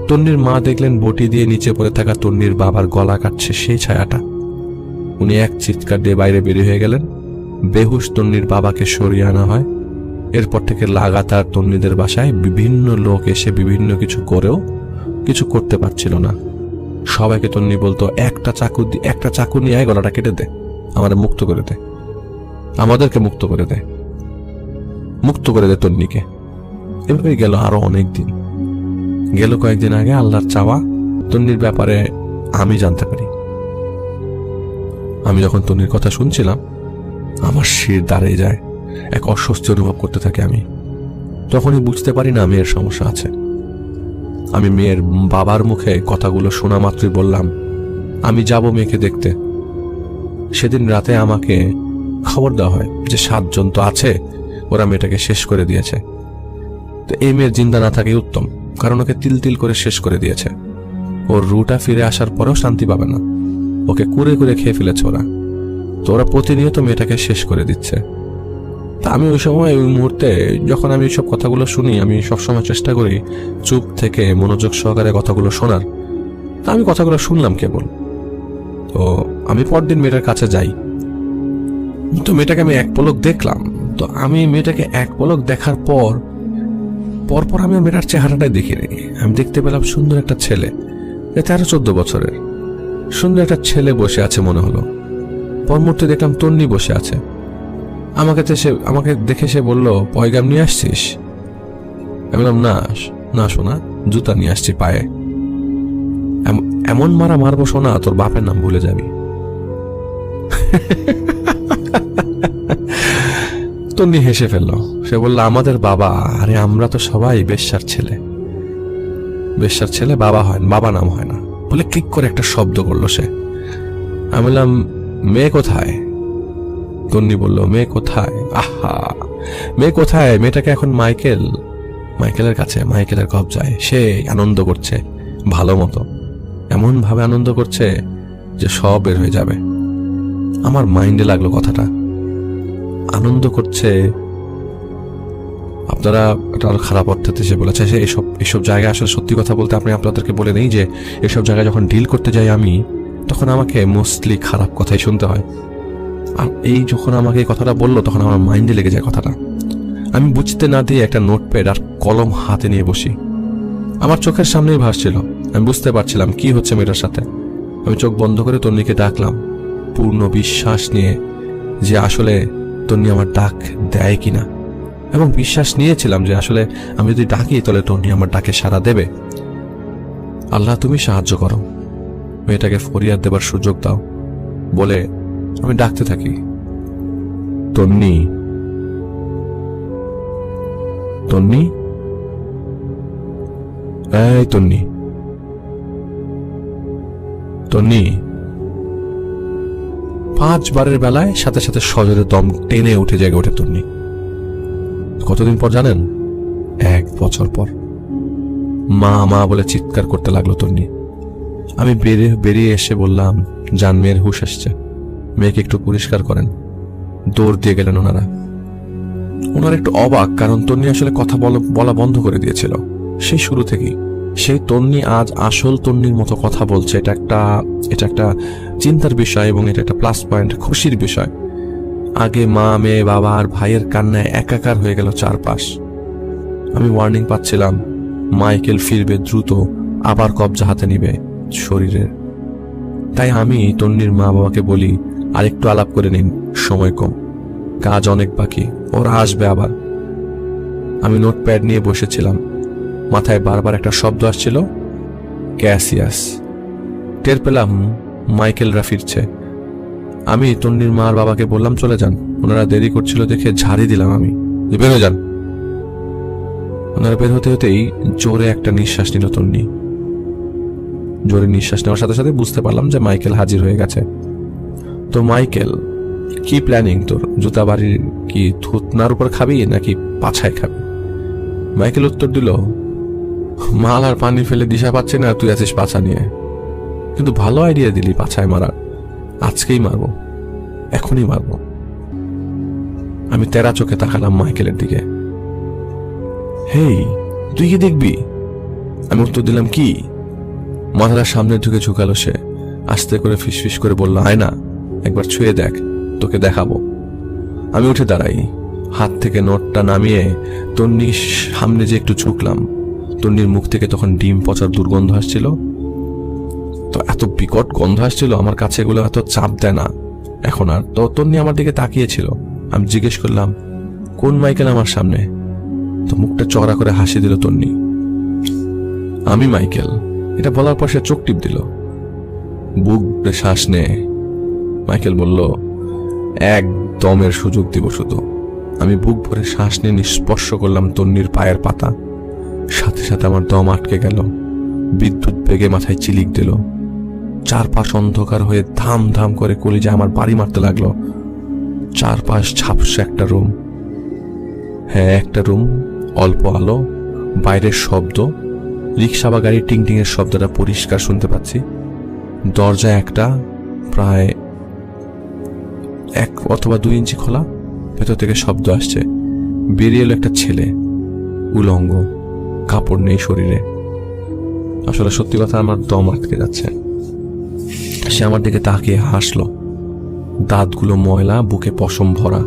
তন্নির মা দেখলেন বটি দিয়ে নিচে পড়ে থাকা তন্নির বাবার গলা কাটছে সেই ছায়াটা। উনি এক চিৎকার দিয়ে বাইরে বেরিয়ে হয়ে গেলেন। বেহুশ তন্নির বাবাকে সরিয়ে আনা হয়। এরপর থেকে লাগাতার তন্নিদের বাসায় বিভিন্ন লোক এসে বিভিন্ন কিছু করেও কিছু করতে পারছিল না। সবাইকে তন্নি বলতো, একটা চাকু নিয়ে আয়, গলাটা কেটে দে, আমাদের মুক্ত করে দে, আমাদেরকে মুক্ত করে দে, মুক্ত করে দে তন্নিকে। এভাবেই গেল আরো অনেক দিন। গেল কয়েকদিন আগে আল্লাহর চাওয়া তন্নির ব্যাপারে আমি জানতে পারি। আমি যখন তন্নির কথা শুনছিলাম আমার শির দাঁড়িয়ে যায়, এক অস্বস্তি অনুভব করতে থাকি আমি। তখনই বুঝতে পারি না মেয়ের সমস্যা আছে। আমি মেয়ের বাবার মুখে কথাগুলো শোনা মাত্রই বললাম, আমি যাব মেয়েকে দেখতে। সেদিন রাতে আমাকে খবর দেওয়া হয় যে 7 জন তো আছে, ওরা মেয়েটাকে শেষ করে দিয়েছে। তো এই মেয়ের জিন্দা না থাকে উত্তম, কারণ ওকে তিল তিল করে শেষ করে দিয়েছে। ওর রুটা ফিরে আসার পরেও শান্তি পাবে না, ওকে কুরে কুরে খেয়ে ফেলেছে ওরা। তো ওরা প্রতিনিয়ত মেয়েটাকে শেষ করে দিচ্ছে। তা আমি ওই সময় ওই মুহূর্তে যখন আমি এইসব কথাগুলো শুনি, আমি সবসময় চেষ্টা করি চুপ থেকে মনোযোগ সহকারে কথাগুলো শোনার। তা আমি কথাগুলো শুনলাম কেবল। তো আমি পরদিন মেয়েটার কাছে যাই। তো মেয়েটাকে আমি এক পলক দেখলাম। তো আমি মেয়েটাকে এক পলক দেখার পরপর আমি মেয়েটার চেহারাটাই দেখিনি। আমি দেখতে পেলাম সুন্দর একটা ছেলে, 13-14 বছরের সুন্দর একটা ছেলে বসে আছে মনে হলো। পর মুহূর্তে দেখলাম তন্নি বসে আছে। আমাকে দেখে সে বলল, পয়গাম নিয়ে আসছিস? আমি বললাম, না সোনা, জুতা নিয়ে আসছি পায়ে। এমন মারা মারবো সোনা, তোর বাপের নাম ভুলে যাবি। তন্নি হেসে ফেললো। সে বলল, আমাদের বাবা, আরে আমরা তো সবাই বেশ্যার ছেলে, বাবা নাম হয় না বলে ক্লিক করে একটা শব্দ করলো সে। আমি বললাম, মেয়ে কোথায়? তন্নি বলল, মেয়ে কোথায়? আহা, মেয়ে কোথায়? মেয়েটাকে এখন মাইকেলের কাছে, মাইকেলের কবজায়। সে আনন্দ করছে ভালো মতো, এমন ভাবে আনন্দ করছে যে সব বের হয়ে যাবে। আমার মাইন্ডে লাগলো কথাটা, আনন্দ করছে আপনারা একটা খারাপ অর্থে সে বলেছে সে এসব জায়গায় আসলে সত্যি কথা বলতে আপনি আপনাদেরকে বলে নেই যে এসব জায়গায় যখন ডিল করতে যাই আমি, তখন আমাকে মোস্টলি খারাপ কথাই শুনতে হয়। আর এই যখন আমাকে এই কথাটা বললো তখন আমার মাইন্ডে লেগে যায় কথাটা। আমি বুঝতে না দিয়ে একটা নোটপ্যাড আর কলম হাতে নিয়ে বসি। আমার চোখের সামনেই ভাসছিল, আমি বুঝতে পারছিলাম কি হচ্ছে মেয়েটার সাথে। আমি চোখ বন্ধ করে তন্নিকে ডাকলাম, পূর্ণ বিশ্বাস নিয়ে যে আসলে তন্নি আমার ডাক দেয় কিনা, এবং বিশ্বাস নিয়েছিলাম যে আসলে আমি যদি ডাকি তাহলে তন্নি আমার ডাকে সাড়া দেবে। আল্লাহ তুমি সাহায্য করো, মেয়েটাকে ফরিয়াদ দেবার সুযোগ দাও বলে আমি ডাকতে থাকি, তন্নি তন্নি, এই তন্নি, তন্নি। 5 বারের বেলায় সাথে সাথে সজোরে দম টেনে উঠে জেগে ওঠে তন্নি। কতদিন পর জানেন? 1 বছর পর। মা মা বলে চিৎকার করতে লাগলো তন্নি। আমি বেরিয়ে এসে বললাম, জান মেয়ের হুঁশ আসছে, মেয়েকে একটু পরিষ্কার করেন। দৌড় দিয়ে গেলেন ওনারা একটু অবাক, কারণ তন্নি আসলে কথা বলা বন্ধ করে দিয়েছিল সেই শুরু থেকেই। সেই তন্নি আজ আসল তন্নির মতো কথা বলছে, এটা একটা চিন্তার বিষয় এবং এটা একটা প্লাস পয়েন্ট, খুশির বিষয়। আগে মা, মেয়ে, বাবা আর ভাইয়ের কান্নায় একাকার হয়ে গেল চারপাশ। আমি ওয়ার্নিং পাচ্ছিলাম মাইকেল ফিরবে দ্রুত, আবার কবজা হাতে নিবে শরীরের। তাই আমি তন্নির মা বাবাকে বলি, আর একটু আলাপ করে নিন, সময় কম, কাজ অনেক বাকি, ওরা আসবে আবার। আমি নোটপ্যাড নিয়ে বসেছিলাম, মাথায় বারবার একটা শব্দ আসছিল, ক্যাসিয়াস। টের পেলাম মাইকেলরা ফিরছে। আমি তন্নির মা আর বাবাকে বললাম চলে যান, ওনারা দেরি করছিল দেখে ঝাড়ি দিলাম আমি, বের হয়ে যান। ওনারা বের হতে হতেই জোরে একটা নিঃশ্বাস নিল তন্নি। জোরে নিঃশ্বাস নেওয়ার সাথে সাথে বুঝতে পারলাম যে মাইকেল হাজির হয়ে গেছে। তো মাইকেল, কি প্ল্যানিং তোর? জুতা বাড়ির কি থুতনার উপর খাবি নাকি পাছায় খাবি? মাইকেল উত্তর দিল, মাল আর পানি ফেলে দিশা পাচ্ছে না, তুই আছিস পাছা নিয়ে। কিন্তু ভালো আইডিয়া দিলি পাছায় মারার, আজকেই মারবো, এখনই মারবো। আমি তেরা চোখে তাকালাম মাইকেলের দিকে। হেই, তুই কি দেখবি? আমি উত্তর দিলাম, কি? মাথাটা সামনের দিকে ঝুঁকালো সে, আস্তে করে ফিসফিস করে বলল, আয় না, একবার ছুঁয়ে দেখ, তোকে দেখাবো। আমি উঠে দাঁড়াই, হাত থেকে নোটটা নামিয়ে তন্নির সামনে যে একটু ঝুঁকলাম। তন্নির মুখ থেকে তখন ডিম পচার দুর্গন্ধ আসছিল, তো এত বিকট গন্ধ আসছিল, আমার কাছে এগুলো এত চাপ দেয় না এখন আর। তো তন্নি আমার দিকে তাকিয়েছিল। আমি জিজ্ঞেস করলাম, কোন মাইকেল আমার সামনে? তো মুখটা চড়া করে হাসি দিল তন্নি, আমি মাইকেল। এটা বলার পর সে চোখ টিপ দিল। বুক ভরে শ্বাস নে। মাইকেল বলল, এক দমের সুযোগ দিব শুধু। আমি বুক ভরে শ্বাস নিয়ে নিঃস্পর্শ করলাম তন্নির পায়ের পাতা। সাথে সাথে আমার দম আটকে গেল, বিদ্যুৎ বেগে মাথায় চিলিক দিল। চারপাশ অন্ধকার হয়ে ধাম ধাম করে কলিজা আমার বাড়ি মারতে লাগলো। চারপাশ ঝাপসা একটা রুম। হ্যাঁ, একটা রুম, অল্প আলো, বাইরের শব্দ, রিক্সা বা গাড়ির টিং টিং এর শব্দটা পরিষ্কার শুনতে পাচ্ছি। দরজা একটা, প্রায় 1 অথবা 2 ইঞ্চি খোলা, ভেতর থেকে শব্দ আসছে। বেরিয়ে এলো একটা ছেলে, উলঙ্গ, কাপড় নেই শরীরে। আসলে সত্যি কথা, আমার দম আটকে যাচ্ছে। সে আমার দিকে তাকিয়ে হাসলো, দাঁতগুলো ময়লা, বুকে পশম ভরা।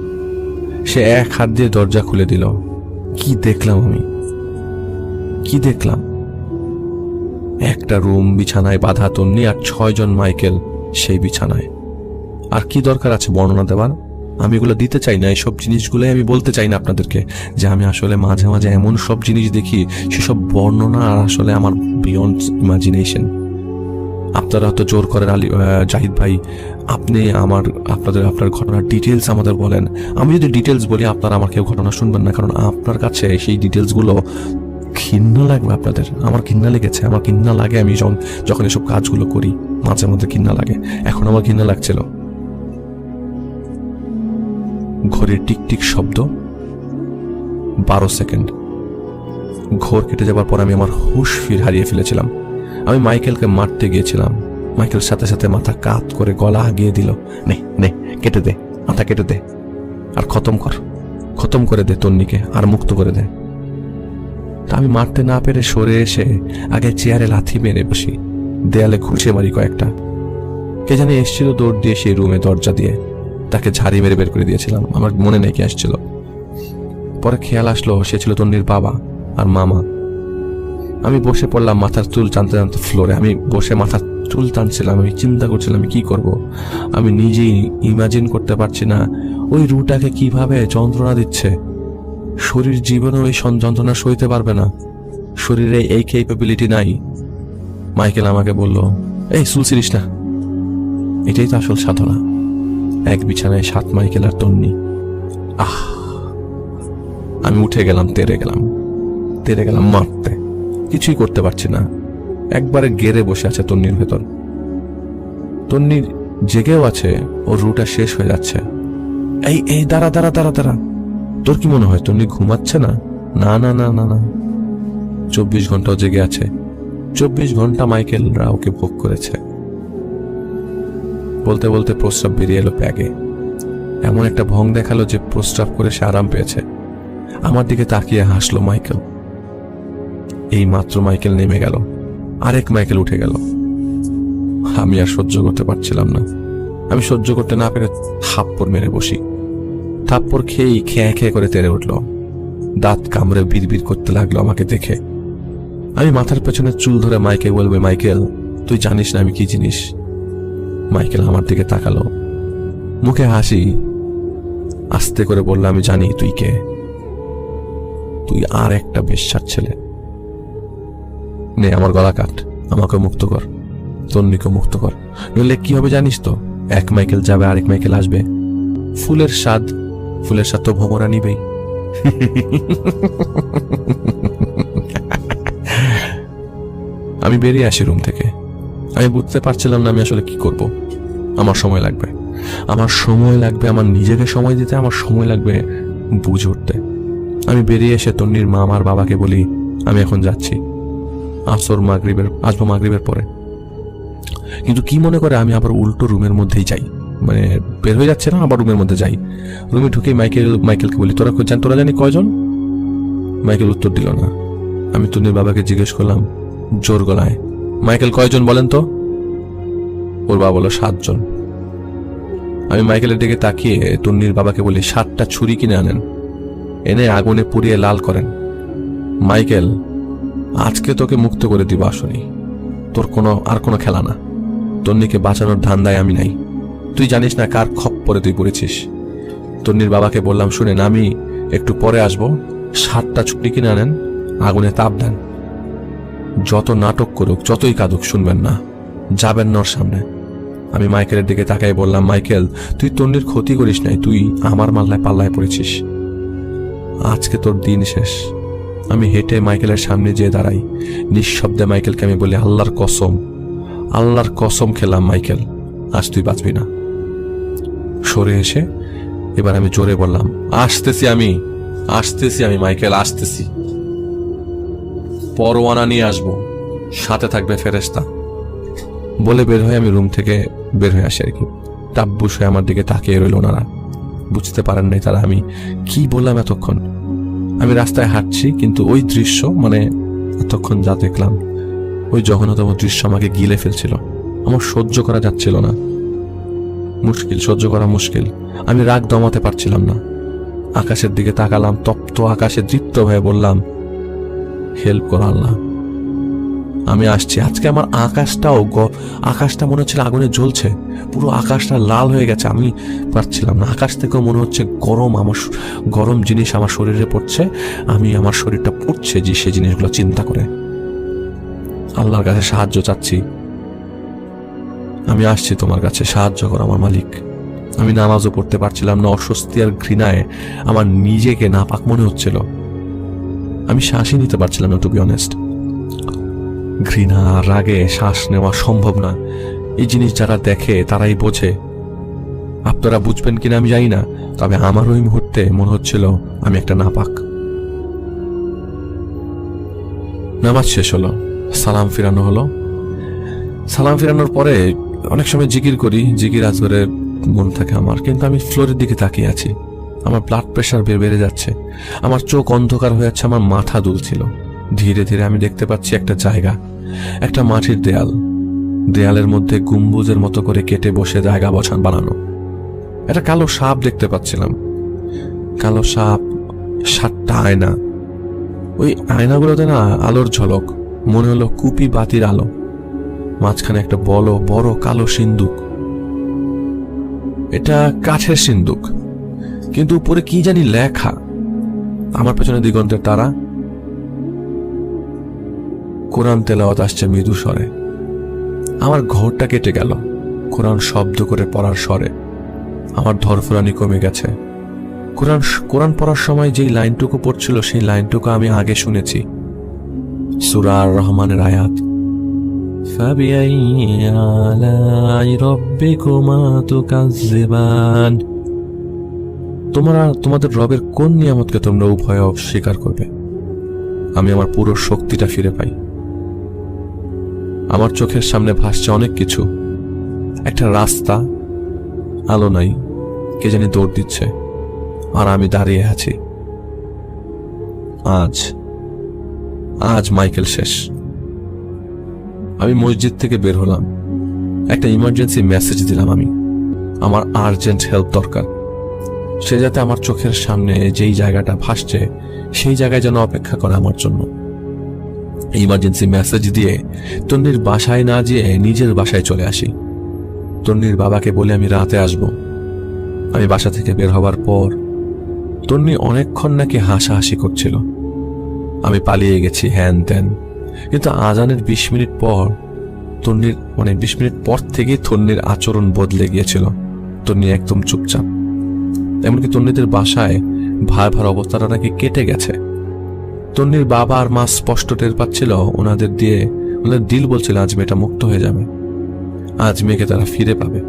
সে এক হাত দিয়ে দরজা খুলে দিল। কি দেখলাম আমি, কি দেখলাম? একটা রুম, বিছানায় বাঁধা তন্নি আর 6 জন মাইকেল সেই বিছানায়। আর কি দরকার আছে বর্ণনা দেওয়ার? আমি এগুলো দিতে চাই না, এইসব জিনিসগুলোই আমি বলতে চাই না আপনাদেরকে, যে আমি আসলে মাঝে মাঝে এমন সব জিনিস দেখি সেসব বর্ণনা আর আসলে আমার বিয়ন্ড ইমাজিনেশন। আপনারা হয়তো জোর করেন, জাহিদ ভাই আপনি আপনার ঘটনার ডিটেলস আমাদের বলেন। আমি যদি ডিটেলস বলি আপনারা আমার কেউ ঘটনা শুনবেন না, কারণ আপনার কাছে সেই ডিটেলসগুলো ঘৃণা লাগবে আপনাদের। আমার ঘৃণা লেগেছে, আমার ঘৃণা লাগে। আমি যখন এসব কাজগুলো করি মাঝে মধ্যে ঘৃণা লাগে। এখন আমার ঘৃণা লাগছিল। ঘড়ির টিকটিক শব্দ, 12 সেকেন্ড। ঘোর কেটে যাবার পর আমি আমার হুঁশ হারিয়ে ফেলেছিলাম। আমি মাইকেলকে মারতে গিয়েছিলাম। মাইকেল সাথে সাথে মাথা কাত করে গলা আগিয়ে দিল, নে নে, কেটে দে, মাথা কেটে দে, আর খতম কর। খতম করে দে তন্নিকে, আর মুক্ত করে দে। তা আমি মারতে না পেরে সরে এসে আগে চেয়ারে লাথি মেরে বসি, দেয়ালে ঘুষে মারি কয়েকটা। কে জানি এসেছিল দৌড় দিয়ে সেই রুমে দরজা দিয়ে, তাকে ঝাড়ি মেরে বের করে দিয়েছিলাম, আমার মনে নেই কে আসছিল। পরে খেয়াল আসলো সে ছিল তন্নির বাবা আর মামা। আমি বসে পড়লাম মাথার চুল টানতে টানতে ফ্লোরে। আমি বসে মাথার চুল টানছিলাম, আমি চিন্তা করছিলাম আমি কি করব। আমি নিজেই ইমাজিন করতে পারছি না ওই রুটাকে কিভাবে যন্ত্রণা দিচ্ছে। শরীর জীবনে ওই যন্ত্রণা সইতে পারবে না, শরীরে এই ক্যাপাবিলিটি নাই। মাইকেল আমাকে বলল, এই চুল ছিড়িস না। এটাই তো আসল সাধনা, এক বিছানায় 7 মাইকেল আর তন্নি। আমি উঠে গেলাম, তেরে গেলাম মারতে। কিছুই করতে পারছি না, একবারে গেড়ে বসে আছে তন্নির ভেতর। তন্নির জেগেও আছে, ওর রুটা শেষ হয়ে যাচ্ছে। এই দাঁড়া, তোর কি মনে হয় তন্নি ঘুমাচ্ছে না? না না না না না, 24 ঘন্টাও জেগে আছে। 24 ঘন্টা মাইকেলরা ওকে ভোগ করেছে। বলতে বলতে প্রস্রাব বেরিয়ে এলো ব্যাগে। এমন একটা ভং দেখালো যে প্রস্রাব করে সে আরাম পেয়েছে। আমার দিকে তাকিয়ে হাসলো মাইকেল। এই মাত্র মাইকেল নেমে গেল, আরেক মাইকেল উঠে গেল। আমি আর সহ্য করতে পারছিলাম না। আমি সহ্য করতে না পেরে থাপ্পড় মেরে বসি। থাপ্পড় খেয়েই খেয়ে করে তেড়ে উঠল, দাঁত কামড়ে বিড়বিড় করতে লাগলো আমাকে দেখে। আমি মাথার পেছনে চুল ধরে মাইকে বলবে, মাইকেল তুই জানিস না আমি কি জিনিস? মাইকেল আমার দিকে তাকালো, মুখে হাসি, আস্তে করে বলল, আমি জানি তুই কে। তুই আর একটা বেশ্যার ছেলে। নে আমার গলা কাট, আমাকে মুক্ত কর, তন্নিকে মুক্ত কর, নইলে কি হবে জানিস তো? এক মাইকেল যাবে, আরেক মাইকেল আসবে। ফুলের স্বাদ তো ভোমরা নিবেই। আমি বেরিয়ে আসি রুম থেকে। আমি বুঝতে পারছিলাম না আমি আসলে কি করব। আমার সময় লাগবে, আমার নিজেকে সময় দিতে, আমার সময় লাগবে বুঝে উঠতে। আমি বেরিয়ে এসে তন্নির মা আমার বাবাকে বলি, আমি এখন যাচ্ছি, আসবো মাগরিবের পরে। কিন্তু কি মনে করে আমি আবার উল্টো রুমের মধ্যেই যাই, মানে বের হয়ে যাচ্ছে না, আবার রুমের মধ্যে যাই। রুমে ঢুকেই মাইকেলকে বলি, তোরা জানি কয়জন? মাইকেল উত্তর দিল না। আমি তন্নির বাবাকে জিজ্ঞেস করলাম জোর গলায়, মাইকেল কয়জন বলেন তো? ওর বাবা বলল 7 জন। আমি মাইকেলের দিকে তাকিয়ে তন্নির বাবাকে বলি, 7টা ছুরি কিনে আনেন, এনে আগুনে পুড়িয়ে লাল করেন। মাইকেল আজকে তোকে মুক্ত করে দিব আসনি, তোর আর কোনো খেলা না। তন্নিকে বাঁচানোর ধান্দায় আমি নাই, তুই জানিস না কার খপ্পরে তুই পড়েছিস। তন্নির বাবাকে বললাম, শুনেন আমি একটু পরে আসবো, 7টা ছুরি কিনে আনেন, আগুনে তাপ দেন। যত নাটক করুক, যতই কাঁদুক, শুনবেন না, যাবেন না ওর সামনে। আমি মাইকেলের দিকে তাকাই বললাম, মাইকেল তুই তন্নির ক্ষতি করিস নাই, তুই আমার পাল্লায় পড়েছিস। আজকে তোর দিন শেষ। আমি হেঁটে মাইকেলের সামনে যেয়ে দাঁড়াই, নিঃশব্দে মাইকেলকে আমি বলি, আল্লাহর কসম খেলাম মাইকেল, আজ তুই বাঁচবি না। সরে এসে এবার আমি জোরে বললাম, আসতেছি আমি মাইকেল, আসতেছি, পরোয়ানা নিয়ে আসবো, সাথে থাকবে ফেরেশতা। বলে বের হয়ে আমি রুম থেকে বের হয়ে আসি আর কি। তাব্বুস হয়ে আমার দিকে তাকিয়ে রইল ওনারা, বুঝতে পারেন নাই তারা আমি কি বললাম এতক্ষণ। আমি রাস্তায় হাঁটছি, কিন্তু ওই দৃশ্য, মানে এতক্ষণ যা দেখলাম, ওই জঘন্যতম দৃশ্য আমাকে গিলে ফেলছিল। আমার সহ্য করা যাচ্ছিল না, সহ্য করা মুশকিল। আমি রাগ দমাতে পারছিলাম না। আকাশের দিকে তাকালাম, তপ্ত আকাশে দৃপ্ত হয়ে বললাম, হেল্প করো আল্লাহ, আমি আসছি। আজকে আমার আকাশটা মনে হচ্ছিল আগুনে জ্বলছে, পুরো আকাশটা লাল হয়ে গেছে। আমি পারছিলাম না, আকাশ থেকেও মনে হচ্ছে গরম জিনিস আমার শরীরে পড়ছে, আমার শরীরটা পড়ছে যে সেই জিনিসগুলো চিন্তা করে। আল্লাহর কাছে সাহায্য চাচ্ছি, আমি আসছি তোমার কাছে, সাহায্য করো আমার মালিক। আমি নামাজও পড়তে পারছিলাম না, অস্বস্তি আর ঘৃণায় আমার নিজেকে নাপাক মনে হচ্ছিল। আমি শ্বাসই নিতে পারছিলাম না, টু বি অনেস্ট। ঘৃণা রাগে শ্বাস নেওয়া সম্ভব না। এই জিনিস যারা দেখে তারাই বোঝে। আপনারা বুঝবেন কিনা আমি জানি না, তবে আমার ওই মুহূর্তে মনে হচ্ছিল আমি একটা নাপাক। নামাজ শেষ হলো, সালাম ফিরানো হলো। সালাম ফিরানোর পরে অনেক সময় জিকির করি, জিকির আজগরে মন থাকে আমার, কিন্তু আমি ফ্লোরের দিকে তাকিয়ে আছি। আমার ব্লাড প্রেশার বেড়ে যাচ্ছে, আমার চোখ অন্ধকার হয়ে যাচ্ছে, আমার মাথা দুলছিল। ধীরে ধীরে আমি দেখতে পাচ্ছি একটা জায়গা, একটা মাটির দেয়াল, দেয়ালের মধ্যে গম্বুজের মতো করে কেটে বসে জায়গা বানানো। একটা কালো সাপ দেখতে পাচ্ছিলাম, কালো সাপ, 7টা আয়না। ওই আয়নাগুলোতে না আলোর ঝলক, মনে হলো কুপি বাতির আলো। মাঝখানে একটা বড় কালো সিন্দুক, এটা কাঠের সিন্দুক, কিন্তু উপরে কি জানি লেখা। আমার পেছনে দিগন্তের তারা, কোরআন তেলাওয়াত আসছে মৃদু স্বরে। আমার ঘরটা কেটে গেল কোরআন শব্দ করে পড়ার স্বরে। আমার ধরফরানি কমে গেছে। কোরআন পড়ার সময় যেই লাইনটুকু পড়ছিল সেই লাইনটুকু আমি আগে শুনেছি, সূরা আর রহমানের আয়াত, ফাবিআইয়ি আলাই রাব্বিকুমা তুকাজ্জিবান। তোমাদের রবের কোন নিয়ামতকে তোমরা উভয়ে অস্বীকার করবে? আমি আমার পুরো শক্তিটা ফিরে পাই। আমার চোখের সামনে ভাসছে অনেক কিছু, একটা রাস্তা, আলো নাই, কে জানি দৌড় দিচ্ছে, আর আমি দাঁড়িয়ে আছি। আজ মাইকেল শেষ। আমি মসজিদ থেকে বের হলাম, একটা ইমার্জেন্সি মেসেজ দিলাম, আমার আর্জেন্ট হেল্প দরকার। সে যাতে আমার চোখের সামনে যেই জায়গাটা ভাসছে সেই জায়গায় যেন অপেক্ষা করে আমার জন্য। ইমার্জেন্সি মেসেজ দিয়ে তন্নির বাসায় না যেয়ে নিজের বাসায় চলে আসি। তন্নির বাবাকে বলে আমি রাতে আসব। আমি বাসা থেকে বের হবার পর তন্নি অনেকক্ষণ নাকি হাসাহাসি করছিল, আমি পালিয়ে গেছি হ্যান ত্যান। কিন্তু আজানের 20 মিনিট পর তন্নির 20 মিনিট পর থেকেই তন্নির আচরণ বদলে গিয়েছিল। তন্নি একদম চুপচাপ, এমনকি তন্নিদের বাসায় ভাই ভার অবস্থাটা নাকি কেটে গেছে। তন্নির বাবা আর মা স্পষ্ট টের পাচ্ছিল, ওনাদের দিল বলছিল আজ মেয়েটা মুক্ত হয়ে যাবে, আজ মেয়েকে তারা ফিরে পাবে।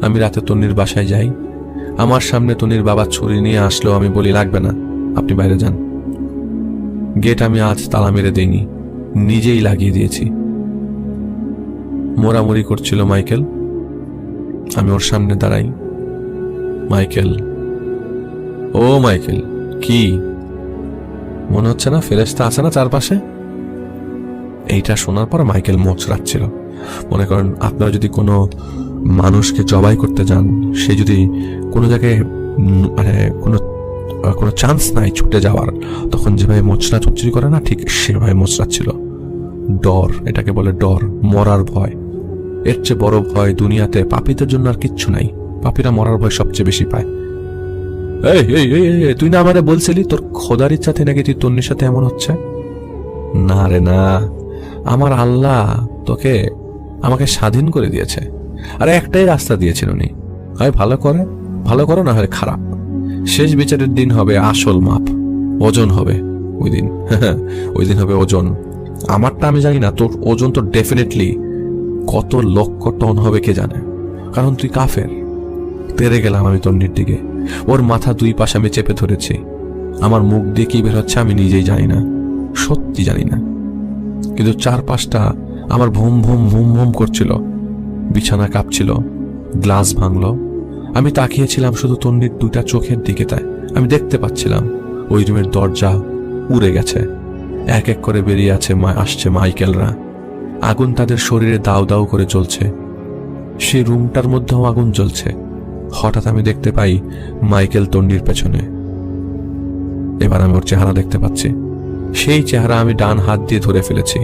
আমি রাতে তন্নির বাসায় যাই, আমার সামনে তন্নির বাবা ছুরি নিয়ে আসলো। আমি বলি লাগবে না, আপনি বাইরে যান। গেট আমি আজ তালা মেরে দেইনি, নিজেই লাগিয়ে দিয়েছি। মোড়ামুড়ি করছিল মাইকেল, আমি ওর সামনে দাঁড়াই। মাইকেল, ও মাইকেল, কি মনে হচ্ছে না ফেরেশতা আছে না চারপাশে? এইটা শোনার পর মাইকেল মোচড়াচ্ছিল। মনে করেন আপনারা যদি কোনো মানুষকে জবাই করতে যান, সে যদি কোনো জায়গায় কোনো চান্স নাই ছুটে যাওয়ার, তখন যেভাবে মোচড়া চুচড়ি করে না, ঠিক সেভাবে মোচড়াচ্ছিল। ডর, এটাকে বলে ডর, মরার ভয়। এর চেয়ে বড় ভয় দুনিয়াতে পাপীদের জন্য আর কিচ্ছু নাই। পাপীরা মরার ভয় সবচেয়ে বেশি পায়। তুই না আমারে বলছিলি তোর খোদার ইচ্ছাতে নাকি তুই তন্নির সাথে এমন হচ্ছে? না রে না, আমার আল্লাহ আমাকে স্বাধীন করে দিয়েছে, আর একটাই রাস্তা দিয়েছিল উনি, হয় ভালো করো না হয় খারাপ। শেষ বিচারের দিন হবে আসল মাপ, ওজন হবে ওই দিন হবে ওজন। আমারটা আমি জানি না, তোর ওজন তো ডেফিনেটলি কত লক্ষ টন হবে কে জানে, কারণ তুই কাফের। তেরে গেলাম আমি তন্নির দিকে, ওর মাথা 2 পাশে আমি চেপে ধরেছি। আমার মুখ দিয়ে কি বের হচ্ছে আমি নিজেই জানি না, সত্যি জানি না, কিন্তু চারপাশটা আমার ভুম ভুম ভুম ভুম করছিল। বিছানা কাঁপছিল, গ্লাস ভাঙলো। আমি তাকিয়েছিলাম শুধু তন্নির 2টা চোখের দিকে, তাই আমি দেখতে পাচ্ছিলাম ওই রুমের দরজা উড়ে গেছে, এক এক করে বেরিয়ে আসছে মাইকেলরা। আগুন তাদের শরীরে দাউ দাউ করে জ্বলছে, সেই রুমটার মধ্যেও আগুন জ্বলছে। হঠাৎ আমি দেখতে পাই মাইকেল তন্নির পেছনে। এবার আমি ওর চেহারা দেখতে পাচ্ছি, সেই চেহারা আমি ডান হাত দিয়ে ধরে ফেলেছি।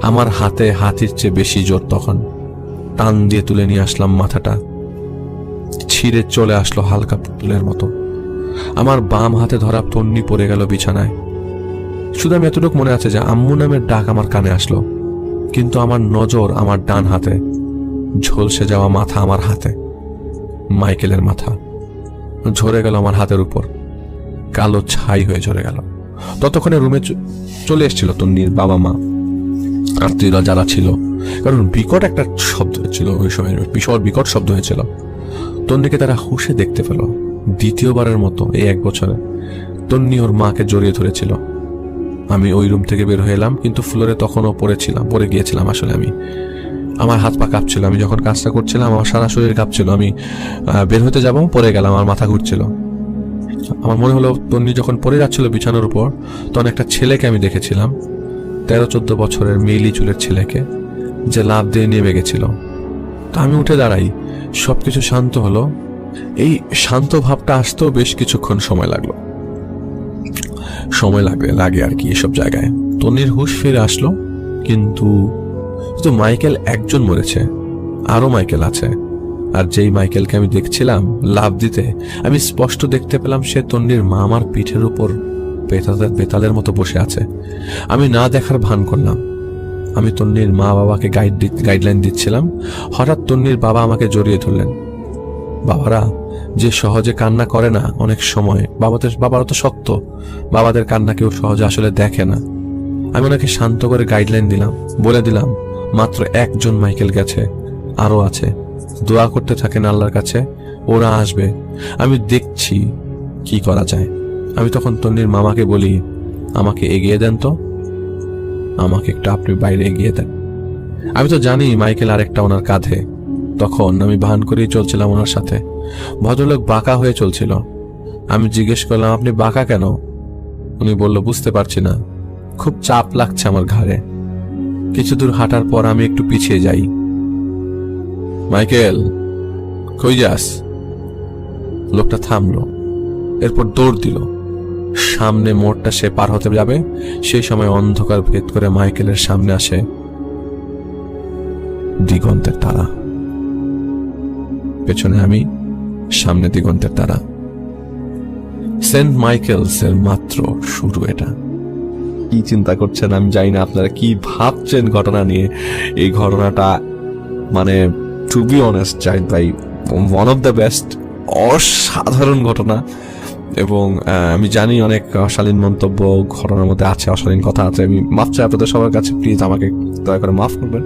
আমার হাতে হাতির চেয়ে বেশি জোর। তখন টান দিয়ে তুলে নিয়ে আসলাম মাথাটা, ছিঁড়ে চলে আসলো হালকা পুতুলের মতো। আমার বাম হাতে ধরা তন্নি পড়ে গেল বিছানায়। শুধু আমি এতটুকু মনে আছে যে আম্মু নামের ডাক আমার কানে আসলো, কিন্তু আমার নজর আমার ডান হাতে, ঝলসে যাওয়া মাথা আমার হাতে, মাইকেলের মাথা ঝরে গেল আমার হাতের উপর, কালো ছাই হয়ে ঝরে গেল। ততক্ষণে রুমে চলে এসেছিল তন্নির বাবা মা, আত্মীয়রা যারা ছিল, কারণ বিকট একটা শব্দ হয়েছিল ওই সময়, বিশাল বিকট শব্দ হয়েছিল। তন্নিকে তারা হুশে দেখতে পেল দ্বিতীয়বারের মতো এই 1 বছরে। তন্নি ওর মাকে জড়িয়ে ধরেছিল। আমি ওই রুম থেকে বের হয়ে এলাম, কিন্তু ফ্লোরে তখনও পড়ে গিয়েছিলাম। আসলে আমার হাত পা কাঁপছিল, আমি যখন কাজটা করছিলাম আমার সারা শরীর কাঁপছিল। আমি বের হতে যাবো, পড়ে গেলাম, আমার মাথা ঘুরছিল। আমার মনে হলো তন্নি যখন পড়ে যাচ্ছিল বিছানার উপর, তখন একটা ছেলেকে আমি দেখেছিলাম, 13-14 বছরের মেইলি চুলের ছেলেকে, যে লাফ দিয়ে নেমে গেছিল। তা আমি উঠে দাঁড়াই, সবকিছু শান্ত হলো। এই শান্ত ভাবটা আসতেও বেশ কিছুক্ষণ সময় লাগলো, সময় লাগে আর কি এসব জায়গায়। তন্নির হুঁশ ফিরে আসলো, কিন্তু মাইকেল একজন মরেছে, আরো মাইকেল আছে। আর যেই মাইকেলকে আমি দেখছিলাম লাফ দিতে, আমি স্পষ্ট দেখতে পেলাম সে তন্নির মা আমার পিঠের উপর বেতালের মতো বসে আছে। আমি না দেখার ভান করলাম। আমি তন্নির মা বাবাকে গাইডলাইন দিচ্ছিলাম। হঠাৎ তন্নির বাবা আমাকে জড়িয়ে ধরলেন। বাবারা যে সহজে কান্না করে না, অনেক সময় বাবারা তো শক্ত, বাবাদের কান্না কেউ সহজে আসলে দেখে না। আমি ওনাকে শান্ত করে গাইডলাইন দিলাম, বলে দিলাম মাত্র একজন মাইকেল গেছে, আরো আছে, দোয়া করতে থাকেন আল্লাহর কাছে, ওরা আসবে, আমি দেখছি কি করা যায়। আমি তখন তন্নির মামাকে বলি, আমাকে এগিয়ে দেন তো, আমাকে একটু আপনি বাইরে এগিয়ে দেন। আমি তো জানি মাইকেল আরেকটা ওনার কাঁধে। তখন আমি ভান করেই চলছিলাম ওনার সাথে। ভদ্রলোক বাঁকা হয়ে চলছিল। আমি জিজ্ঞেস করলাম, আপনি বাঁকা কেন? উনি বলল, বুঝতে পারছি না, খুব চাপ লাগছে আমার ঘাড়ে। কিছু দূর হাঁটার পর আমি একটু পিছিয়ে যাই। মাইকেল, কই যাস? লোকটা থামলো, এরপর দৌড় দিল। সামনে মোড়টা সে পার হতে যাবে, সেই সময় অন্ধকার ভেদ করে মাইকেলের সামনে আসে দিগন্তের তারা। পেছনে আমি, সামনে দিগন্তের তারা। সেন্ট মাইকেলস এর মাত্র শুরু। এটা কি চিন্তা করছেন আমি জানি না, আপনারা কি ভাবছেন ঘটনা নিয়ে। এই ঘটনাটা মানে টু বি অনেস্ট জাহিদ ভাই, ওয়ান অফ দ্য বেস্ট, অসাধারণ ঘটনা। এবং আমি জানি অনেক অশালীন মন্তব্য ঘটনার মধ্যে আছে, অশালীন কথা আছে। আমি মাফ চাই আপনাদের সবার কাছে, প্লিজ আমাকে দয়া করে মাফ করবেন।